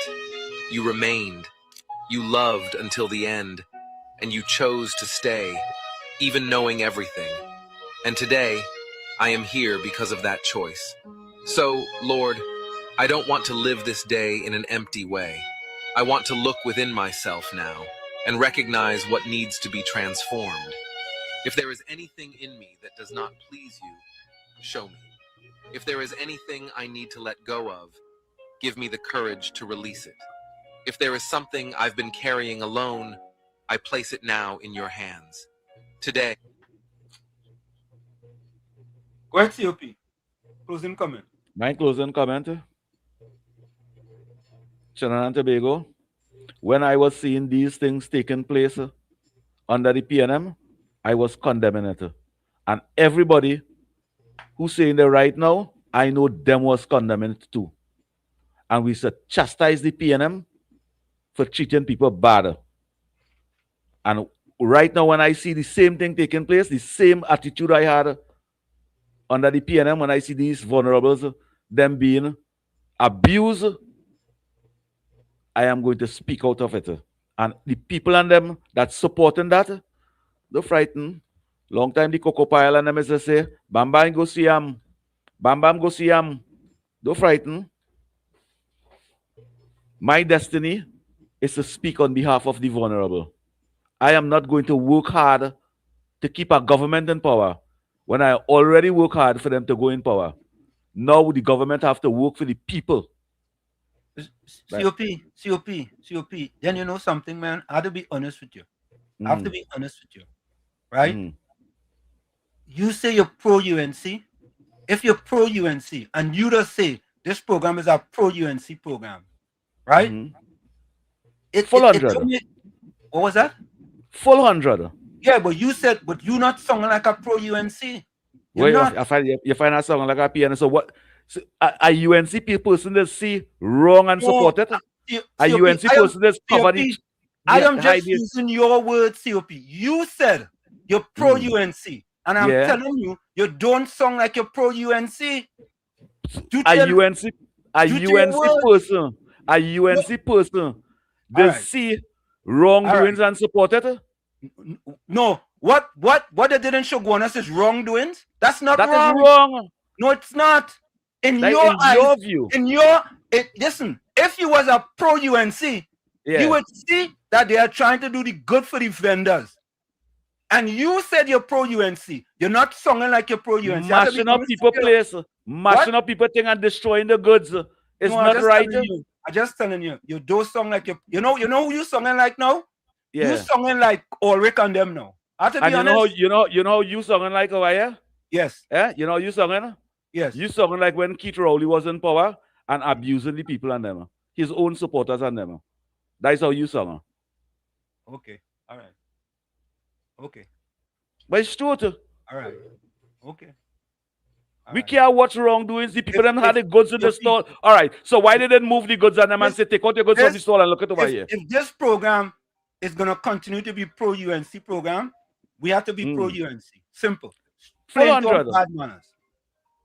You remained. You loved until the end, and you chose to stay, even knowing everything. And today, I am here because of that choice. So, Lord, I don't want to live this day in an empty way. I want to look within myself now and recognize what needs to be transformed. If there is anything in me that does not please you, show me. If there is anything I need to let go of, give me the courage to release it. If there is something I've been carrying alone, I place it now in your hands. Today. Go ahead, COP. Closing comment. My closing comment. Trinidad and Tobago, when I was seeing these things taking place under the PNM, I was condemning it. And everybody who's saying that right now, I know them was condemning it too. And we should chastise the PNM for treating people bad. And right now, when I see the same thing taking place, the same attitude I had under the PNM, when I see these vulnerables, them being abused, I am going to speak out of it. And the people and them that supporting that, they're frightened. Long time the Cocoa Pile and them is to say, Bam Bam go see him. Bam Bam go see him. They're frightened. My destiny is to speak on behalf of the vulnerable. I am not going to work hard to keep a government in power when I already work hard for them to go in power. Now the government have to work for the people. COP. Then you know something, man. I have to be honest with you. I have to be honest with you. Right? You say you're pro-UNC. If you're pro-UNC and you just say this program is a pro-UNC program, right? Full 100. What was that? Full 100. Yeah, but you said, but you not sounding like a pro-UNC. Wait, you find that song like a piano. So what? So a UNC person that see wrong and support it? A UNC person that's covered it? I am just using your words, COP. You said you're pro-UNC. And I'm telling you, you don't sound like you're pro-UNC. A UNC person, they see wrongdoings and support it? No. What they didn't show us is wrongdoings? That's not wrong. That is wrong. No, it's not. In your view. Listen, if you was a pro-UNC, you would see that they are trying to do the good for the vendors. And you said you're pro-UNC. You're not sounding like you're pro-UNC. Mashing up people place. Mashing up people thing and destroying the goods. It's not right. I'm just telling you. You don't sound like you know who you sounding like now? Yeah. You sounding like Ulrich and them now. I have to be honest. You know how you sounding like over here? Yes. Yeah? You know how you sounding? Yes. You sounding like when Keith Rowley was in power and abusing the people and them. His own supporters and them. That's how you sound. Okay. All right. Okay. But it's true too. All right. Okay. We can't watch wrongdoings. The people them had the goods in the store. All right. So why didn't move the goods on them and say, take out your goods from the store and look at over here? If this program is going to continue to be pro-UNC program, we have to be pro-UNC. Simple. Plain talk, bad manners.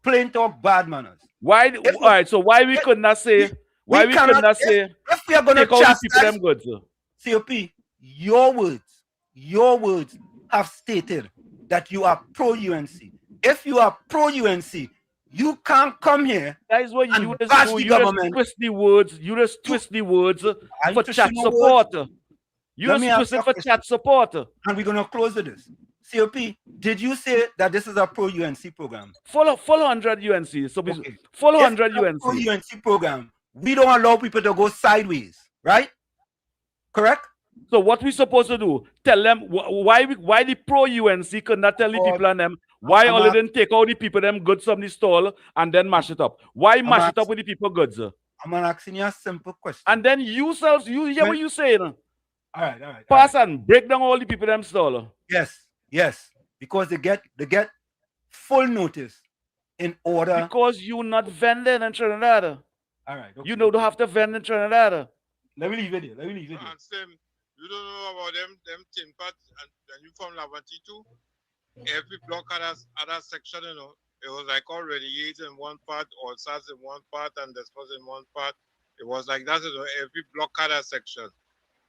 Plain talk, bad manners. Why? All right. So why we could not say? Why we could not say? If we are going to chastise people them goods, COP, your words have stated that you are pro-UNC. If you are pro-UNC, you can't come here. That is what you just do. You just twist the words. You just twist the words for chat support. You just twist it for chat support. And we're gonna close with this. COP, did you say that this is a pro-UNC program? Full 100 UNC. So full 100 UNC. Pro-UNC program. We don't allow people to go sideways, right? Correct? So what we supposed to do? Tell them why the pro-UNC could not tell the people and them why only didn't take out the people them goods from the stall and then mash it up. Why mash it up with the people goods? I'm asking you a simple question. And then you hear what you saying. All right. Pass and break down all the people them stall. Yes. because they get full notice in order. Because you're not vending in Trinidad. All right. Okay. You don't have to vend in Trinidad. Let me leave it here. And Sam, you don't know about them tin pads, and you from Lavati too. Every block had a section, you know. It was like all radiates in one part, all stars in one part, and disperse in one part. It was like that, you know. Every block had a section.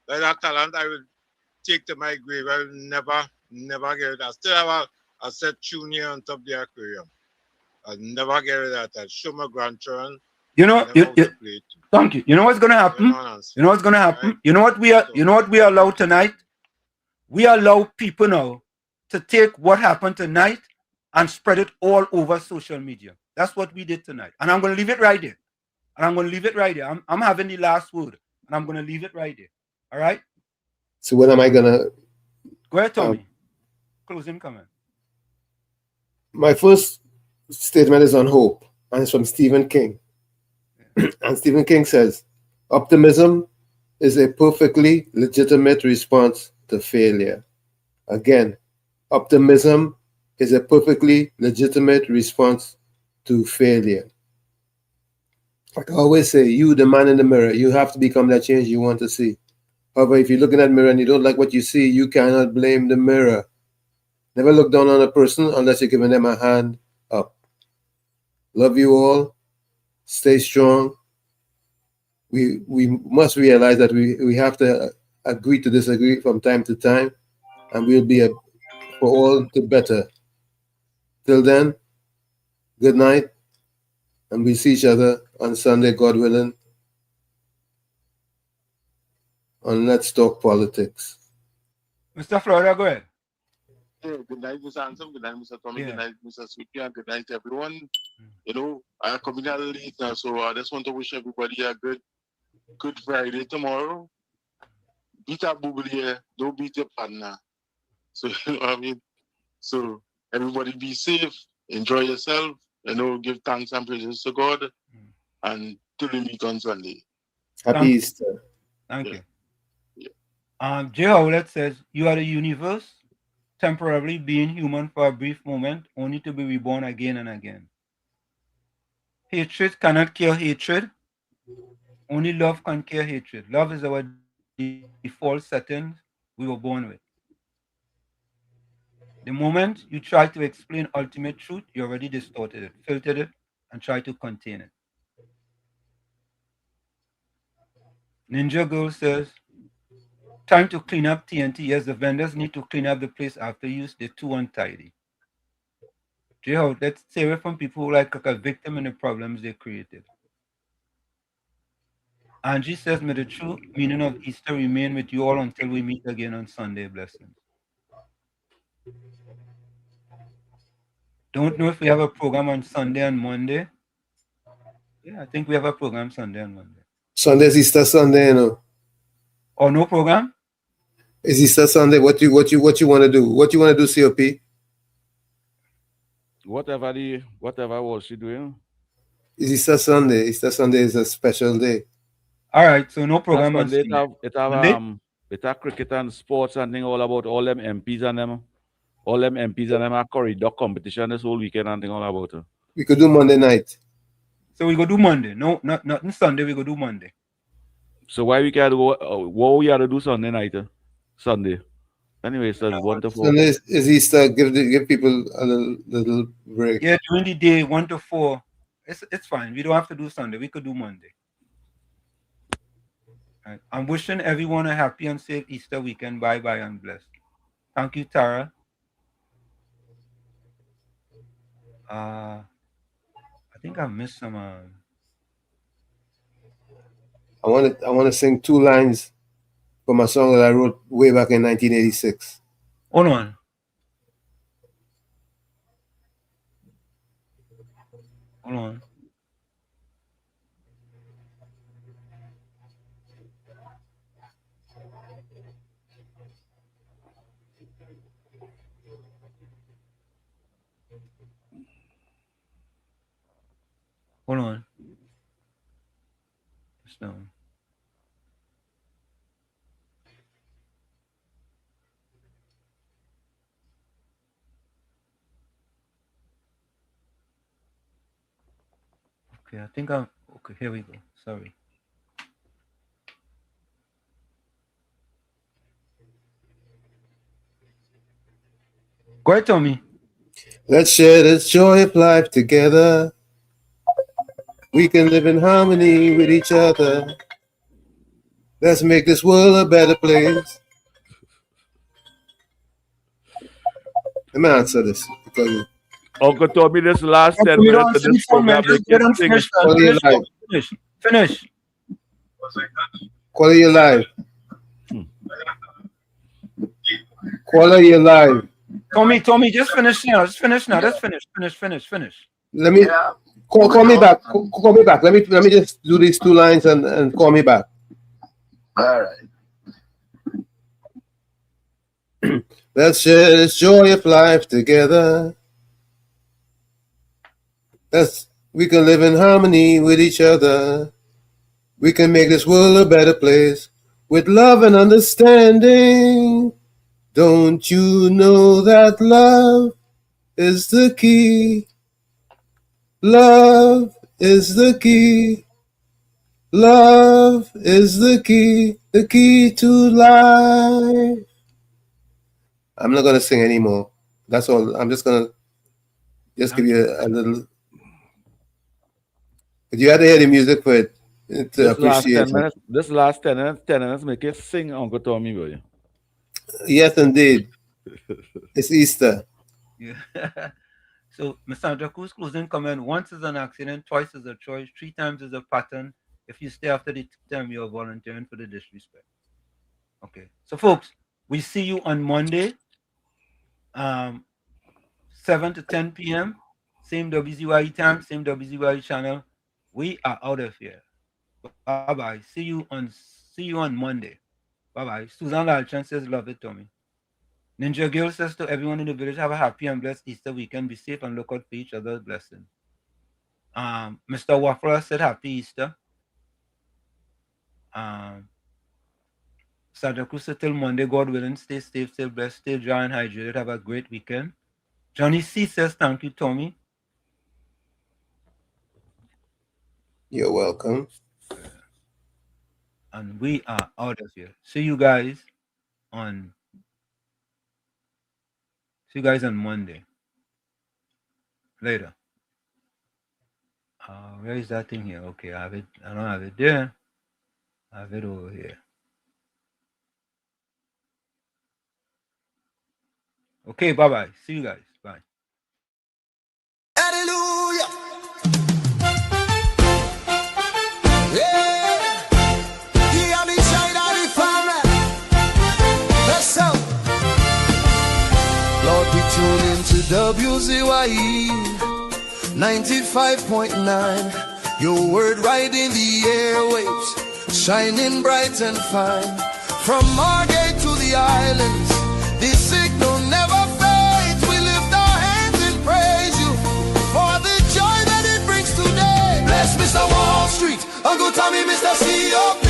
Like that talent, I will take to my grave. I will never get it. I still have a set tune here on top of the aquarium. I'll never get rid of that. I'll show my grandchildren. You know, thank you. You know what's gonna happen? You know what's gonna happen? Right. You know what we are allowed tonight? We allow people now to take what happened tonight and spread it all over social media. That's what we did tonight. And I'm gonna leave it right there. I'm having the last word, and I'm gonna leave it right there. All right? So when am I gonna go ahead, Tommy? Closing comment. My first statement is on hope, and it's from Stephen King. And Stephen King says, optimism is a perfectly legitimate response to failure. Again, optimism is a perfectly legitimate response to failure. Like I always say, you, the man in the mirror, you have to become that change you want to see. However, if you look in that mirror and you don't like what you see, you cannot blame the mirror. Never look down on a person unless you're giving them a hand up. Love you all. Stay strong. We must realize that we have to agree to disagree from time to time, and we'll be for all the better. Till then, good night, and we'll see each other on Sunday, God willing, on Let's Talk Politics. Mr. Florida, go ahead. Yeah, good night, Mr. Ansem. Good night, Mr. Tommy. Good night, Mr. Sweetie. And good night, everyone. You know, I'm coming out late now, so I just want to wish everybody a good Friday tomorrow. Beat up Booby, don't beat your partner. So, you know what I mean? So, everybody be safe, enjoy yourself, you know, give thanks and praises to God, and till we meet on Sunday. Happy Easter. Thank you. J. Howlett says, you are the universe, temporarily being human for a brief moment, only to be reborn again and again. Hatred cannot cure hatred. Only love can cure hatred. Love is our default settings we were born with. The moment you try to explain ultimate truth, you already distorted it, filtered it, and tried to contain it. Ninja Girl says, time to clean up TNT. Yes, the vendors need to clean up the place after use. They're too untidy. J-Ho, let's stay away from people who like a victim in the problems they created. Angie says, may the true meaning of Easter remain with you all until we meet again on Sunday. Blessings. Don't know if we have a program on Sunday and Monday. Yeah, I think we have a program Sunday and Monday. Sunday's Easter Sunday, you know. Oh, no program? It's Easter Sunday. What you want to do? What you want to do, COP? Whatever was she doing? It's Easter Sunday. Easter Sunday is a special day. All right, so no program on Sunday. It have cricket and sports and thing all about all them MPs and them. All them MPs and them are corridor competition this whole weekend and thing all about it. We could do Monday night. So we go do Monday. No, not Sunday. We go do Monday. So why we can't go? What we have to do Sunday night? Sunday. Anyway, so it's 1 to 4. Sunday is Easter. Give people a little break. Yeah, during the day 1 to 4. It's fine. We don't have to do Sunday. We could do Monday. Right. I'm wishing everyone a happy and safe Easter weekend. Bye and blessed. Thank you, Tara. I think I missed some. I want to sing 2 lines from a song that I wrote way back in 1986. Hold on. Hold on. Hold on. Just down. Okay, I think I'm okay. Here we go. Sorry. Go ahead, Tommy. Let's share this joy of life together. We can live in harmony with each other. Let's make this world a better place. Let me answer this because Uncle Tommy, this last 10 minutes of this program, they can sing. Quality of life. Finish. Quality of life. Quality of life. Tommy, just finish now. Just finish now. Let's finish. Let me call me back. Call me back. Let me just do these 2 lines and call me back. All right. Let's share this joy of life together. We can live in harmony with each other. We can make this world a better place with love and understanding. Don't you know that love is the key? Love is the key. Love is the key to life. I'm not going to sing anymore. That's all. I'm just going to give you a little. But you had to hear the music for it to appreciate it. This last 10 minutes make you sing, Uncle Tommy, boy. Yes, indeed. It's Easter. Yeah. So, Mr. Andraku's closing comment: once is an accident, twice is a choice, 3 times is a pattern. If you stay after the time, you're volunteering for the disrespect. Okay. So, folks, we see you on Monday, 7 to 10 p.m. Same WZYE time, same WZYE channel. We are out of here. Bye-bye. See you on Monday. Bye-bye. Susan Lalchan says, love it, Tommy. Ninja Girl says to everyone in the village, have a happy and blessed Easter weekend. Be safe and look out for each other's blessing. Mr. Waffler said, happy Easter. Sandra Cruz said, till Monday, God willing, stay safe, stay blessed, stay dry and hydrated. Have a great weekend. Johnny C says, thank you, Tommy. You're welcome. And we are out of here. See you guys on Monday. Later. Where is that thing here? Okay, I have it. I don't have it there. I have it over here. Okay, bye-bye. See you guys. Bye. Hallelujah. Yeah. He on the side of the family. Let's go. Lord, we tune into WZYE 95.9. Your word right in the airwaves, shining bright and fine. From Margate to the islands, this signal never fades. We lift our hands and praise you for the joy that it brings today. Bless Mr. Wall Street, Uncle Tommy, Mr. CEO.